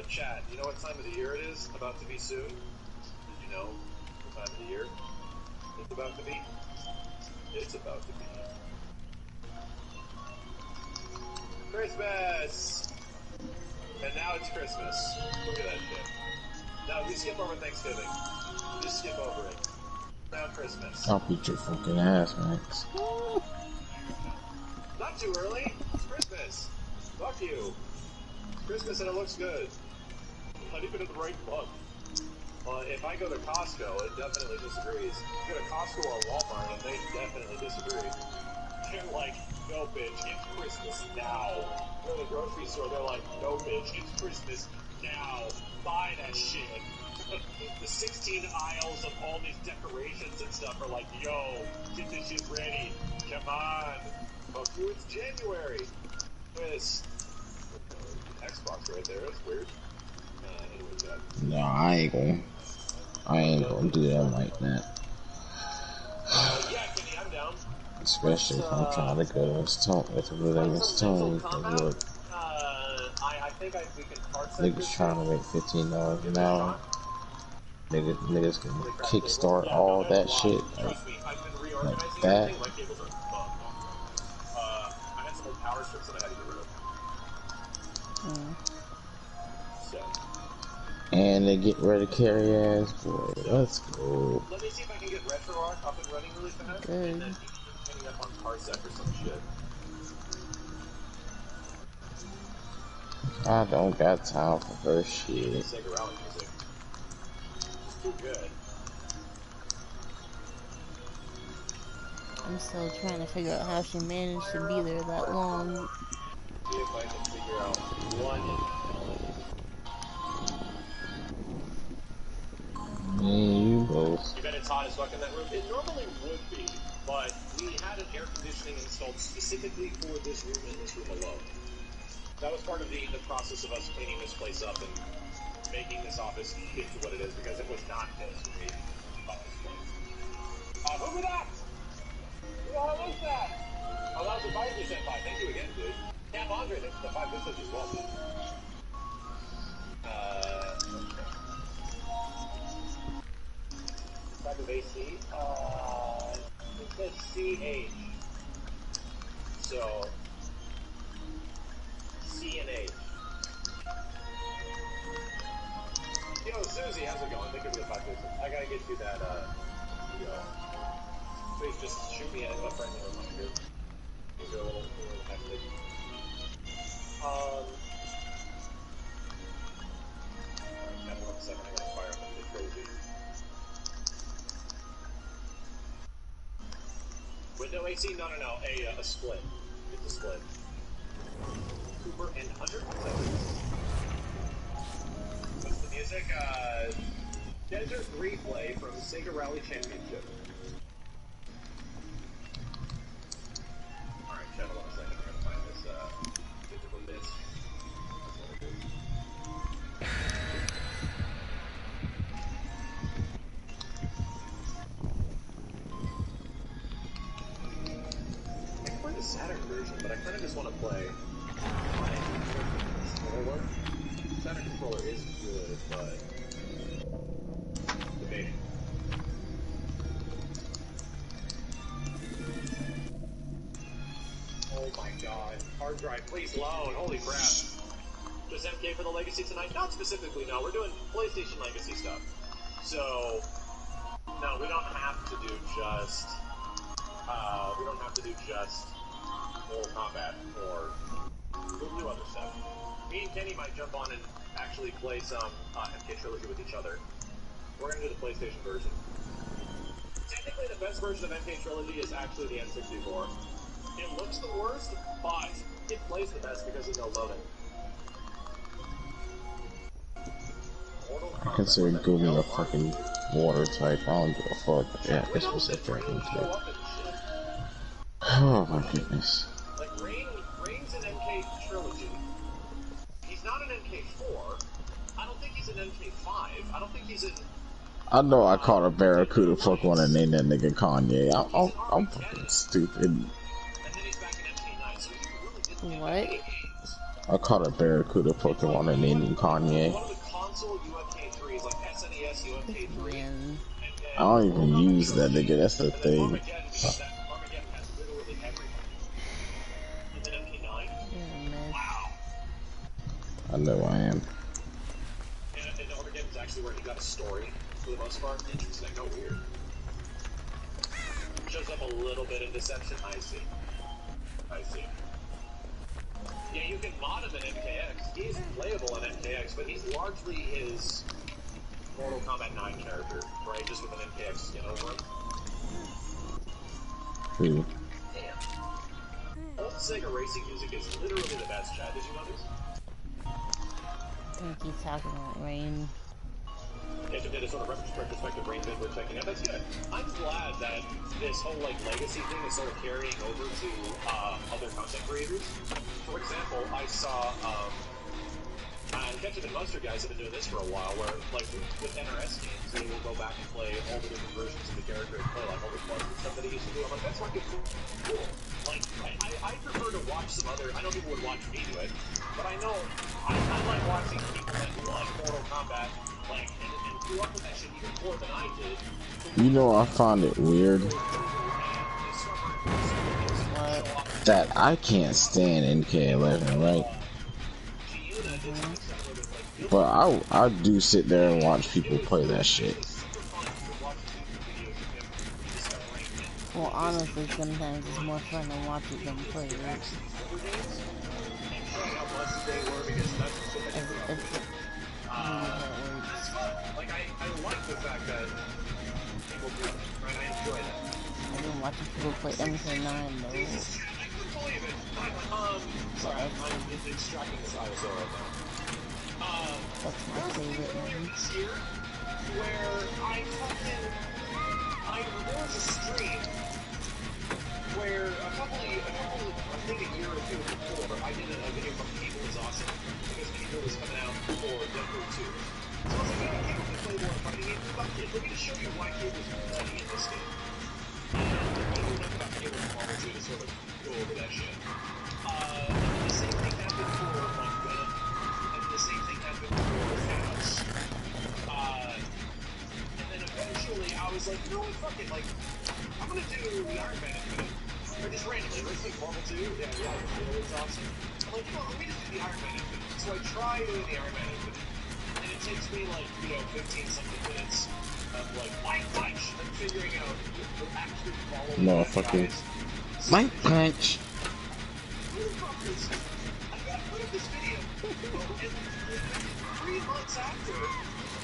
Chat, you know what time of the year it is? About to be soon? Did you know what time of the year it's about to be? It's about to be Christmas! And now it's Christmas. Look at that shit. Now, if you skip over Thanksgiving, just skip over it. Now Christmas. I'll beat your fucking ass, Max. Not too early. It's Christmas. Fuck you. Christmas and it looks good. Not even in the right month. Well, if I go to Costco, it definitely disagrees. You go to Costco or Walmart, and they definitely disagree. they're like, no bitch, it's Christmas now. Go to the grocery store, they're like, no bitch, it's Christmas now. Buy that shit. The 16 aisles of all these decorations and stuff are like, yo, get this shit ready. Come on. Fuck you, it's January. Look at this. Xbox right there, that's weird. Anyways, No, I ain't gonna do that like that. yeah, Kenny, I'm down. Especially if I'm trying to go to Stone with whatever Stone. Look, I think we can parse that niggas trying to make $15 an hour. Niggas can kickstart all that shit Trust me, I've been like reorganizing that. everything. My cables are fucked. I had some old power strips that I had to get rid of. So. And they get ready to carry ass, boy. Let's go. Let me see if I can get RetroArch up and running really fast. Good. And then ending up on Parsec or some shit. I don't got time for her shit. Sega Rally music. It's too good. I'm still trying to figure out how she managed to be there that long. See if I can figure out what You both. You bet it's hot as fuck in that room. It normally would be, but we had an air conditioning installed specifically for this room and this room alone. That was part of the process of us cleaning this place up and making this office fit to what it is, because it was not this when we bought this place. Who was that? Who the hell is that? Oh, that was a 5% 5. Thank you again, dude. Cap Andre, thanks for the 5 visits as well, dude. Type of AC? It says CH. So, C and H. Yo, Susie, how's it going? Thank you for the 5 visits. I gotta get you that, please just shoot me a friendly reminder. These are a little hectic. Alright, 1 second, I gotta fire up the trilogy. Window AC? No, a split. It's a split. Cooper and Hunter? What's the music? Desert Replay from Sega Rally Championship. Alright, chat, hold on a second. I gotta find this, digital disc. I can play the Saturn version, but I kind of just want to play my controller. Saturn controller is good, but debating. Oh my god. Hard drive, please load. Holy crap. Just MK for the Legacy tonight? Not specifically, no. We're doing PlayStation Legacy stuff. So, no, we don't have to do just... Mortal Kombat, or we'll do other stuff. Me and Kenny might jump on and actually play some MK Trilogy with each other. We're gonna do the PlayStation version. Technically, the best version of MK Trilogy is actually the N64. It looks the worst, but it plays the best because of no loading. I consider Google a fucking water type. I don't give a fuck. Yeah, this was a fucking shit. Oh my goodness. Like, Rain's an MK Trilogy. He's not an MK4. I don't think he's an MK5. I don't think he's in... I know I caught a Barracuda fuck one and named that nigga Kanye. I'm fucking stupid. And then he's back in MK9, so he really didn't What? games. I caught a Barracuda fucking one and named him Kanye. One of the console UMK3s, like SNES UMK3. Man. I don't even use that nigga, that's the thing. Armageddon has literally everything. And then MK9. You're a mess. Wow. I know I am. And Armageddon's actually where he got a story, for the most part. Interesting, no weird. Shows up a little bit in Deception, I see. Yeah, you can mod him in MKX. He's playable in MKX, but he's largely his Mortal Kombat 9 character, right? Just with an MKX skin over him. Who? Damn. Sega racing music is literally the best, Chad. Did you know this? I think he's talking about Rain. Ketchup did a sort of retrospective Rain vid we're checking out. That's good. I'm glad that this whole like legacy thing is sort of carrying over to other content creators. For example, I saw Ketchup and Mustard guys have been doing this for a while, where like with NRS games, they will go back and play all the different versions of the character and play like all the clubs and stuff that he used to do. I'm like, that's fucking cool. Like, I prefer to watch some other. I know people would watch me do it, but I know I like watching people that like Mortal Kombat, like and grew up with that shit even more than I did. You know, I found it weird that I can't stand NK11, right? But I do sit there and watch people play that shit. Well, honestly, sometimes it's more fun to watch it than play it. Like, I like the fact that people do it, right? I enjoy that. I've been watching people play MK9 though. Sorry, I'm extracting this ISO right now. That's my favorite one. This year, where there was a stream where I think a year or two before, I did a video from Cable is Awesome, because Cable was coming out for Denver 2. So I was like, yeah, Cable can play more fighting games. Fuck it, let me just show you why Cable's fighting in this game. And I knew enough about Cable and Marvel 2 to sort of go over that shit. The same thing happened for, like, Venom, and the same thing happened for Thanos. And then eventually I was like, you know what, fuck it, like, I'm gonna do the Iron Man infinite. Or just randomly, let's take Marvel 2, yeah, it's awesome. I'm like, you know, let me just do the Iron Man infinite. So I try doing the Iron Man infinite, and it takes me like, 15 something minutes of like, my punch, and figuring out the actually following Motherfucking my punch. I got rid of this video, and 3 months after,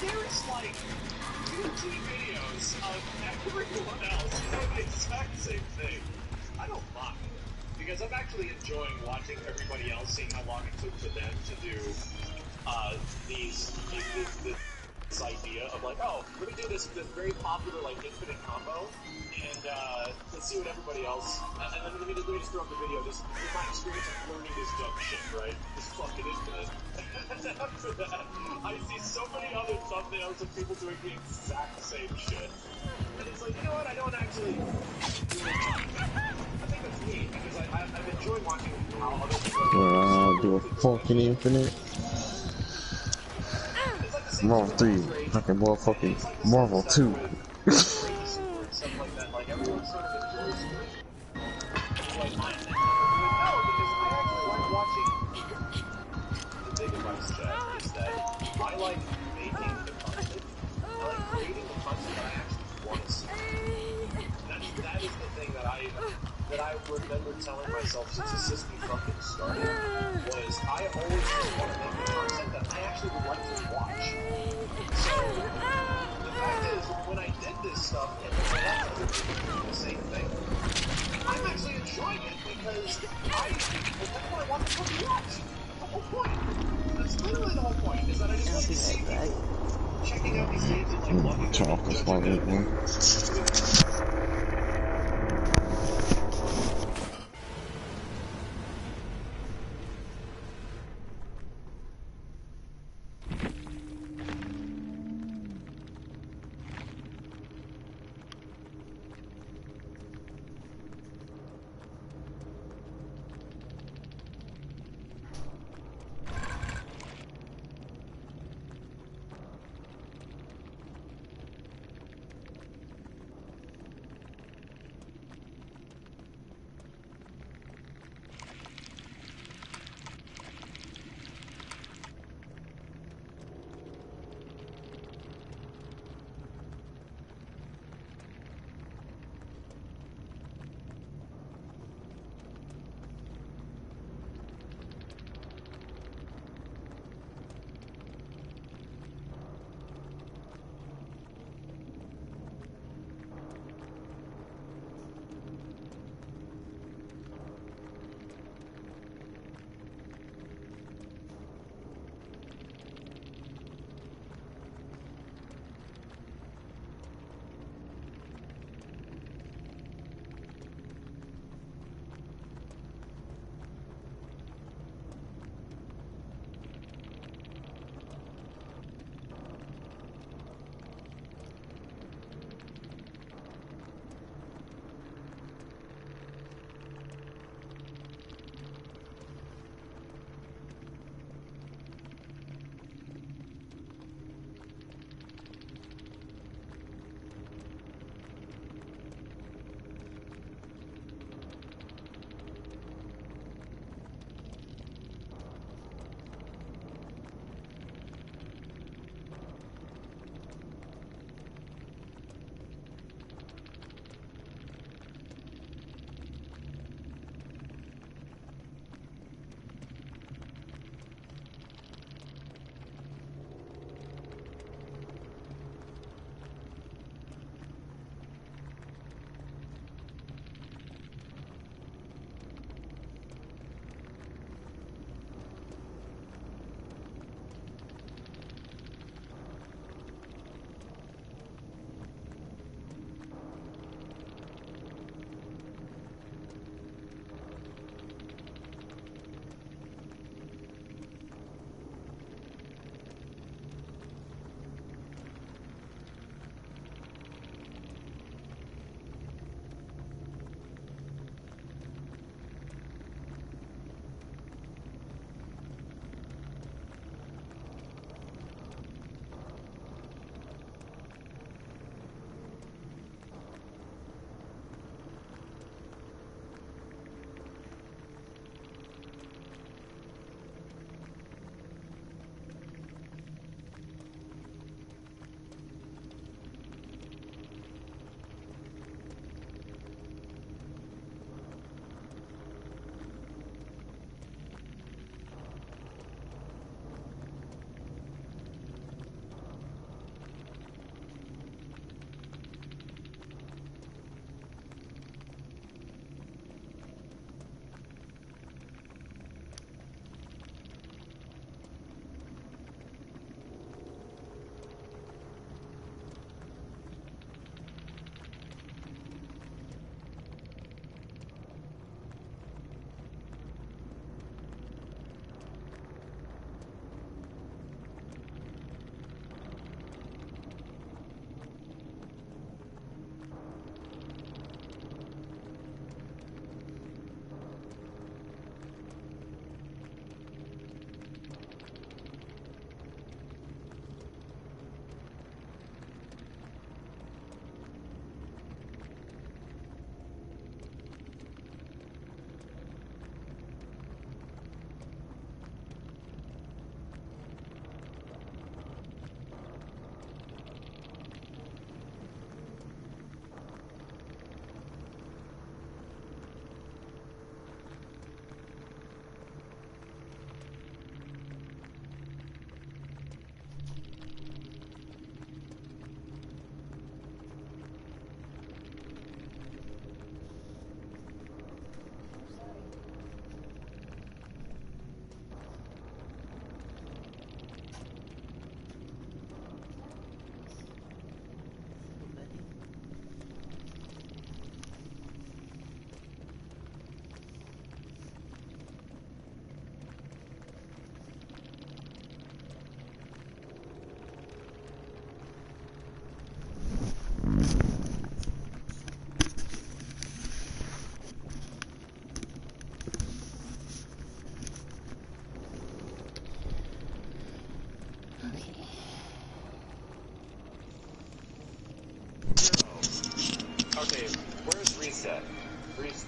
there's like 15 videos of everyone else doing the exact same thing. I don't mind, because I'm actually enjoying watching everybody else, seeing how long it took for them to do this idea of like, oh, let me do this very popular like infinite combo, and let's see what everybody else. And then let me just throw up the video. This is my experience of learning this dumb shit, right? This fucking infinite. And then after that, I see so many other thumbnails of people doing the exact same shit, and it's like, you know what? I don't actually. I think that's neat because I've enjoyed watching how other people Do a fucking infinite. Marvel 3, fucking motherfucking Marvel 2. Stuff like that, like everyone sort of enjoys it. Like, no, because I actually like watching. The big advice, Chad, is that I like making the content. I like creating the content that I actually want to see. That is the thing that I remember telling myself since the system fucking started, was I always just want to make the content that I actually would like to watch. So, the fact is, when I did this stuff, and then I left other people doing the same thing, I'm actually enjoying it, because that's what I want to fucking watch. That's the whole point. That's literally the whole point, is that I just want to see people checking out these games and like loving them. Turn off this light, man.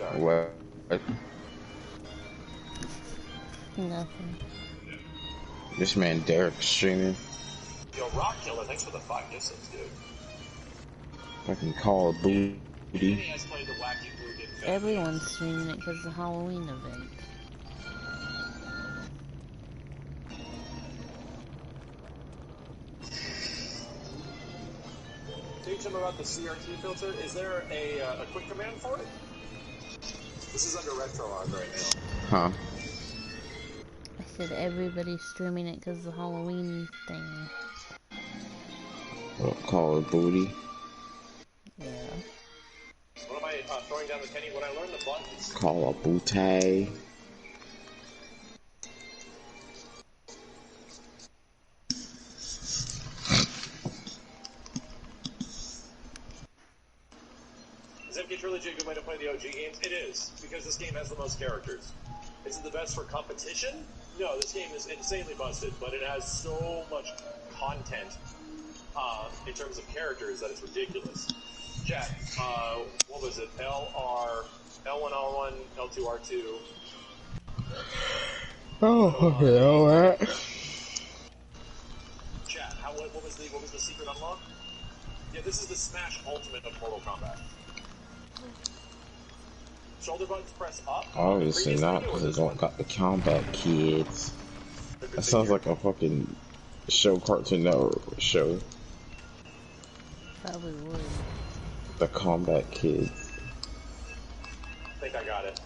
Sorry. What? Nothing. This man Derek streaming. Yo, Rock Killer, thanks for the 5 gifts, dude. Fucking Call of Booty. Danny has played the Wacky Blue Game Family. Everyone's streaming it because of the Halloween event. Teach him about the CRT filter. Is there a quick command for it? This is under RetroArch right now. Huh? I said everybody's streaming it because of the Halloween thing. Call of Booty. Yeah. What am I throwing down the penny? When I learned the buttons. Call of Booty. Is MK Trilogy a good way to play the OG games? It is, because this game has the most characters. Is it the best for competition? No, this game is insanely busted, but it has so much content in terms of characters that it's ridiculous. Chat, what was it? L1R1, L2R2. Oh, okay, alright. Chat, what was the secret unlock? Yeah, this is the Smash Ultimate of Mortal Kombat. Shoulder buttons press up. Obviously not, because they don't got the combat kids. That sounds like a fucking show, Cartoon Network show. Probably would. The combat kids. I think I got it.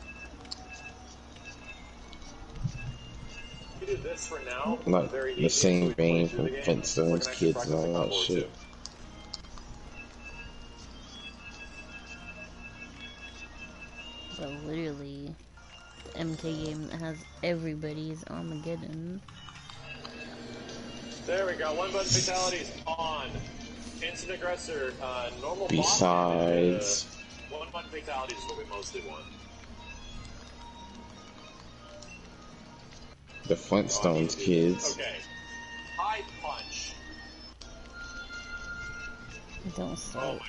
You do this for now. Like very the easy same to play vein through from the game. Flintstones We're gonna kids actually and all that practice shit. too. But literally, the MK game that has everybody's Armageddon. There we go. One button fatalities on. Instant aggressor, normal Besides. boss. One button fatalities is what we mostly want. The Flintstones kids. Okay. High punch. Don't Oh start. my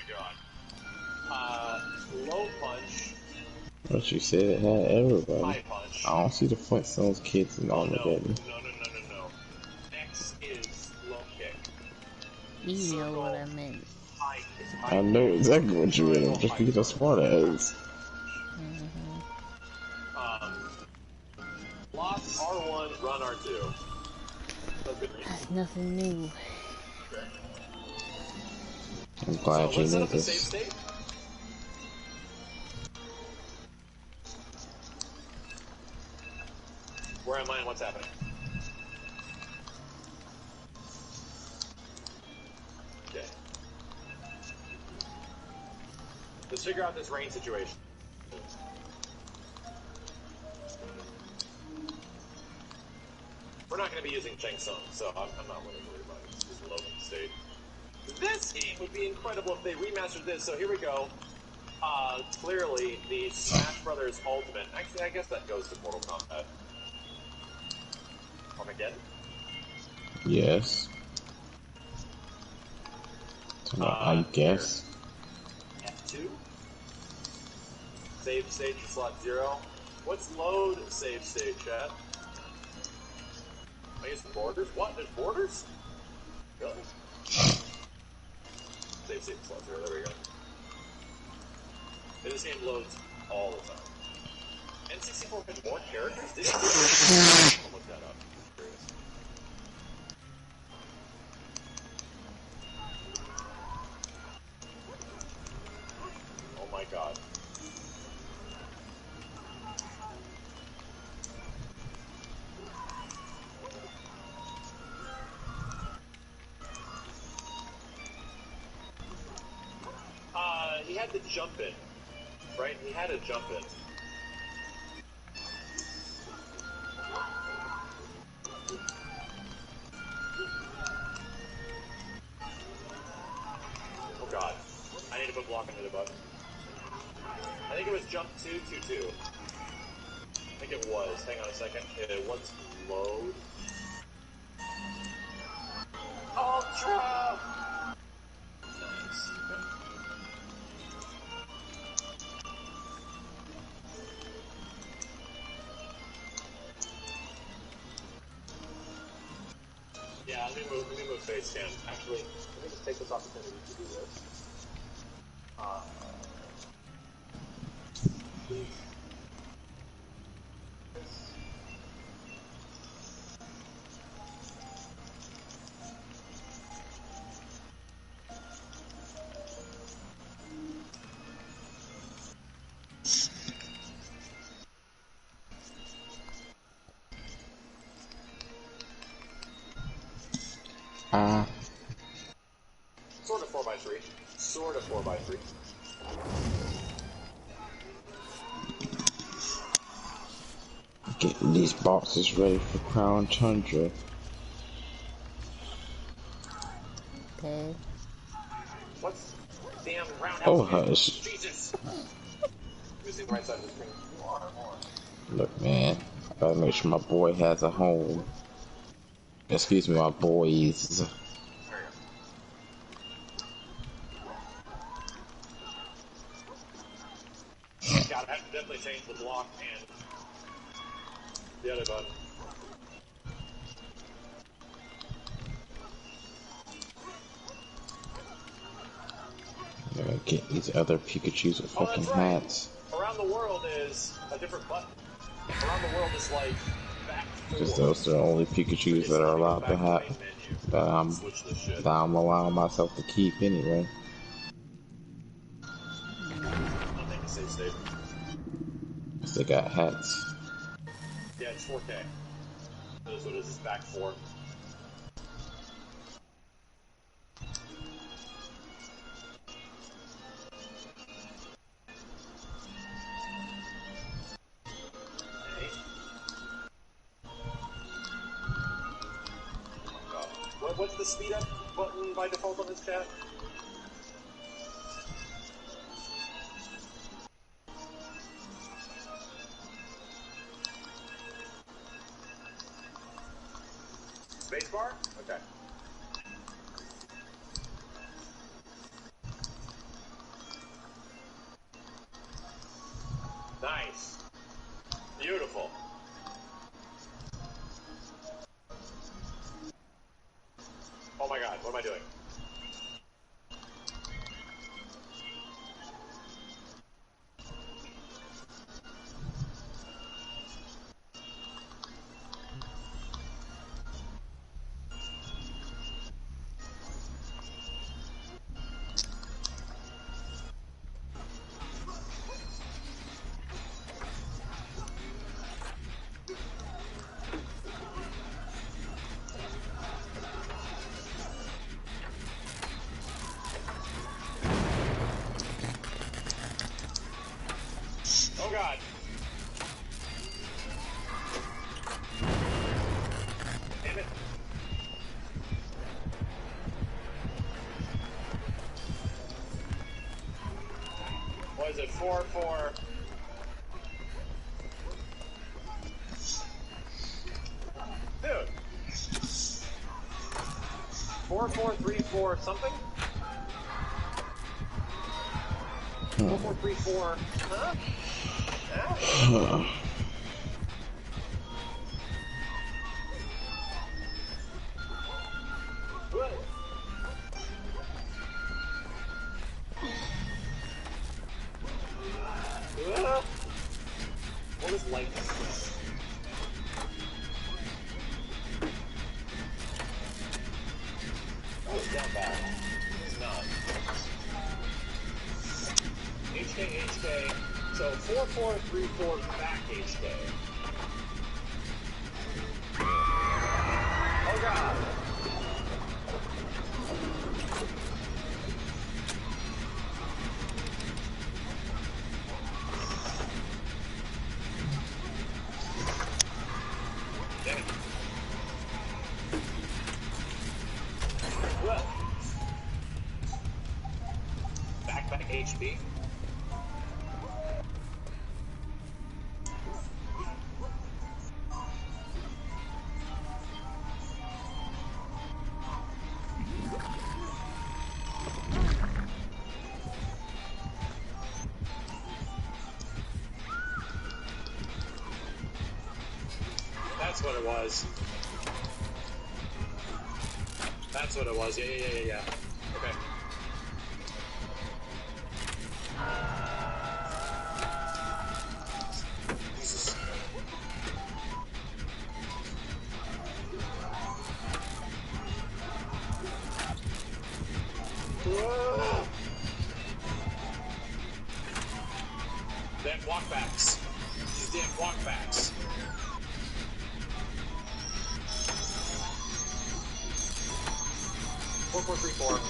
god. Low punch. But you said it had everybody. High punch. I don't see the Flintstones kids in Armageddon. No. Next is low kick. You know what I meant. High kick. I know exactly what you meant, just because I'm smart ass. Lock R1, run R2. That's good reason. That's nothing new. I'm glad So you let's set know up a save this. state. Where am I and what's happening? Okay. Let's figure out this rain situation. We're not going to be using Cheng Sung, so I'm not really worried about it. It's just loading state. This game would be incredible if they remastered this, so here we go. Clearly, the Smash Brothers Ultimate. Actually, I guess that goes to Mortal Kombat. Armageddon? Yes. I guess. F2? Save stage for slot 0. What's load save stage, chat? I guess borders? What? There's borders? Really? Save stage for slot 0, there we go. And this game loads all the time. N64 has more characters? Did I'll look that up. I'm curious. Oh my god. He had to jump in, right? He had to jump in. Oh god. I need to put block into the button. I think it was jump 222. I think it was. Hang on a second. It was load. Ultra! Nice. Okay. Yeah, let me move face cam. Actually, let me just take this opportunity to do this. Sort of 4x3. Sort of 4x3. Getting these boxes ready for Crown Tundra. Okay. What's damn roundhouse? Oh, hush. Jesus! Missing the right side of the screen. Look, man. I gotta make sure my boy has a home. Excuse me, my boys. God, I have to definitely change the block and the other button. I gotta get these other Pikachus with fucking hats. Around the world is a different button. Around the world is like back Because four. those are the only Pikachus that are allowed to have, that I'm allowing myself to keep anyway. I'll make it safe. Because they got hats. Yeah, it's 4K. That's what it is, it's back four. What's the speed up button by default on this chat? Spacebar? Okay. Nice. Beautiful. Oh my god, what am I doing? Oh god. Damn it. What is it? 4-4. Dude. 4-4-3-4 something? 4-4-3-4. Huh? Huh? What? What is lightness? Oh, it's down bad. It's not. HK. So 4-4-3-4 back HK. Oh god. Damn it. Well. Back HP. That's what it was. That's what it was. Yeah. Okay. Jesus. Whoa. Damn walkbacks. These damn walkbacks. Four, 3, 4. God,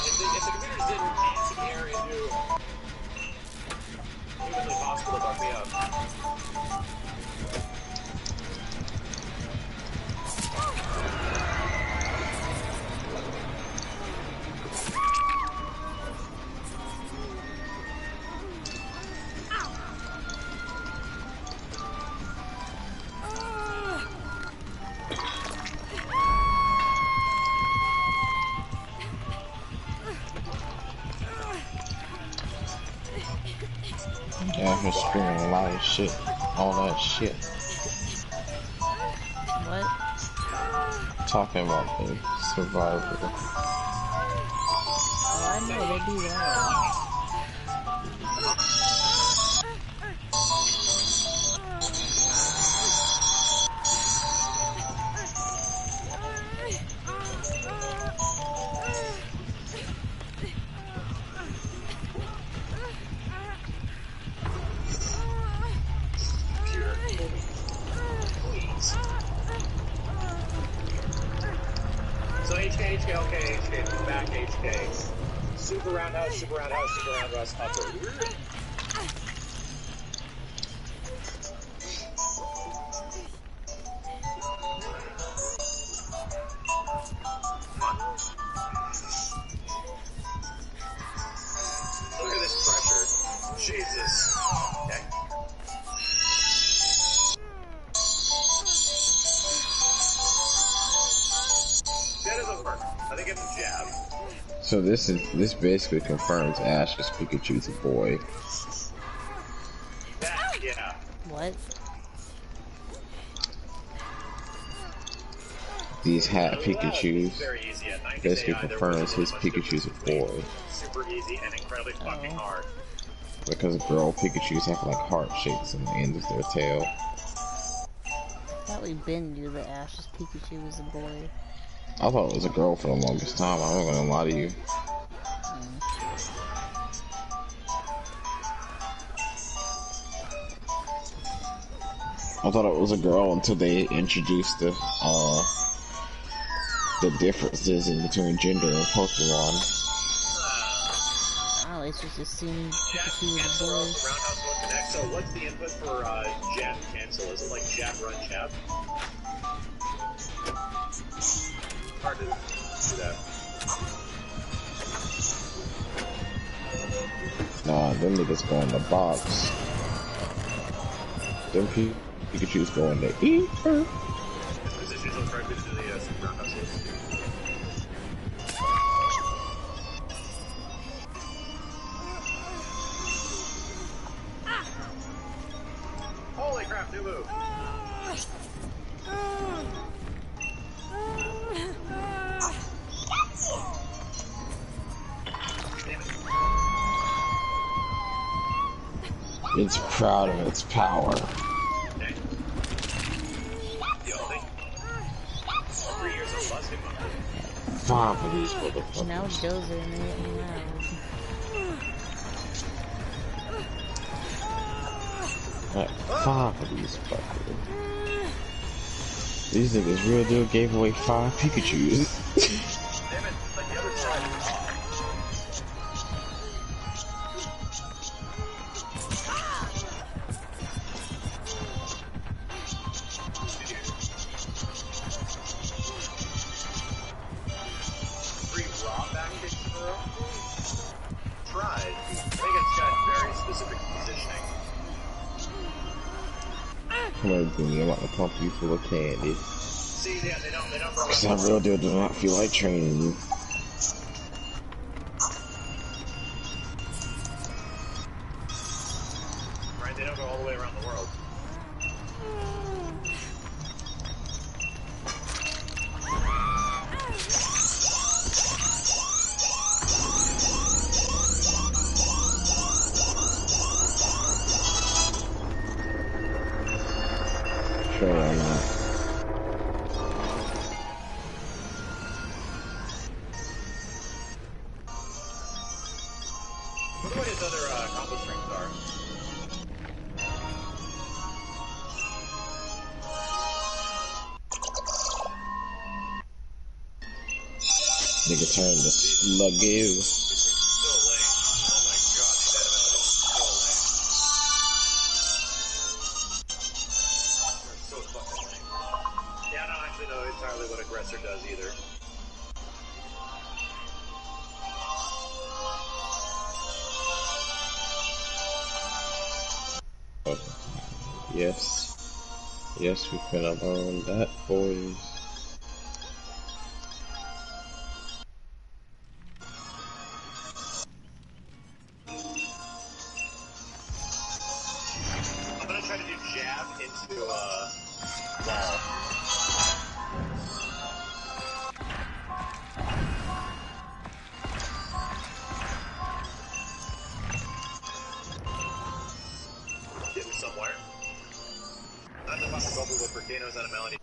if the computers didn't anti-air into humanly possible to fuck me up. Yeah, I've been screaming a lot of shit. All that shit. What? Talking about the survivor. Oh, I know, they be loud. So HK, okay, HK, back HK. Super roundhouse, super roundhouse, upper. Look at this pressure. Jesus. Okay. That doesn't work. I think it's a jab. So this basically confirms Ash is Pikachu's boy. That, yeah. What? These hat Pikachus Very easy. At 90s basically AI, there confirms wasn't his much Pikachu's a difference between boy. super easy and incredibly fucking hard. Because girl Pikachus have like heart shapes on the end of their tail. I thought we been knew that Ash's Pikachu was a boy. I thought it was a girl for the longest time, I'm not gonna lie to you. I thought it was a girl until they introduced the differences in between gender and Pokemon. I always just assumed Pikachu was a boy. So what's the input for jab cancel? Is it like jab, run, jab? Hard to do that. Nah, them niggas go in the box. Them Pikachu's go in the ether. His position is correctly to the super roundhouse. Holy crap, new move. It's proud of its power. Okay. The only 3 years of busting. 5 of these motherfuckers. Now Dozer made me mad. Like 5 of these fuckers. These niggas real deal gave away 5 Pikachus. Damn it, like the other side. Come on, Goonie, I'm about to pump you full of candy. See, yeah, they don't Cause I real deal do not feel like training you. Right, they don't go all the way around the world. Nigga turned to sluggo. So lame. Oh my god, that amount is so lame. They're so fucking lame. Yeah, I don't actually know entirely what Aggressor does either. Yes. Yes, we finna learn that, boys. I'm gonna try to do jab into wall. Getting somewhere. Not the fucking bubble with volcanoes on a melody.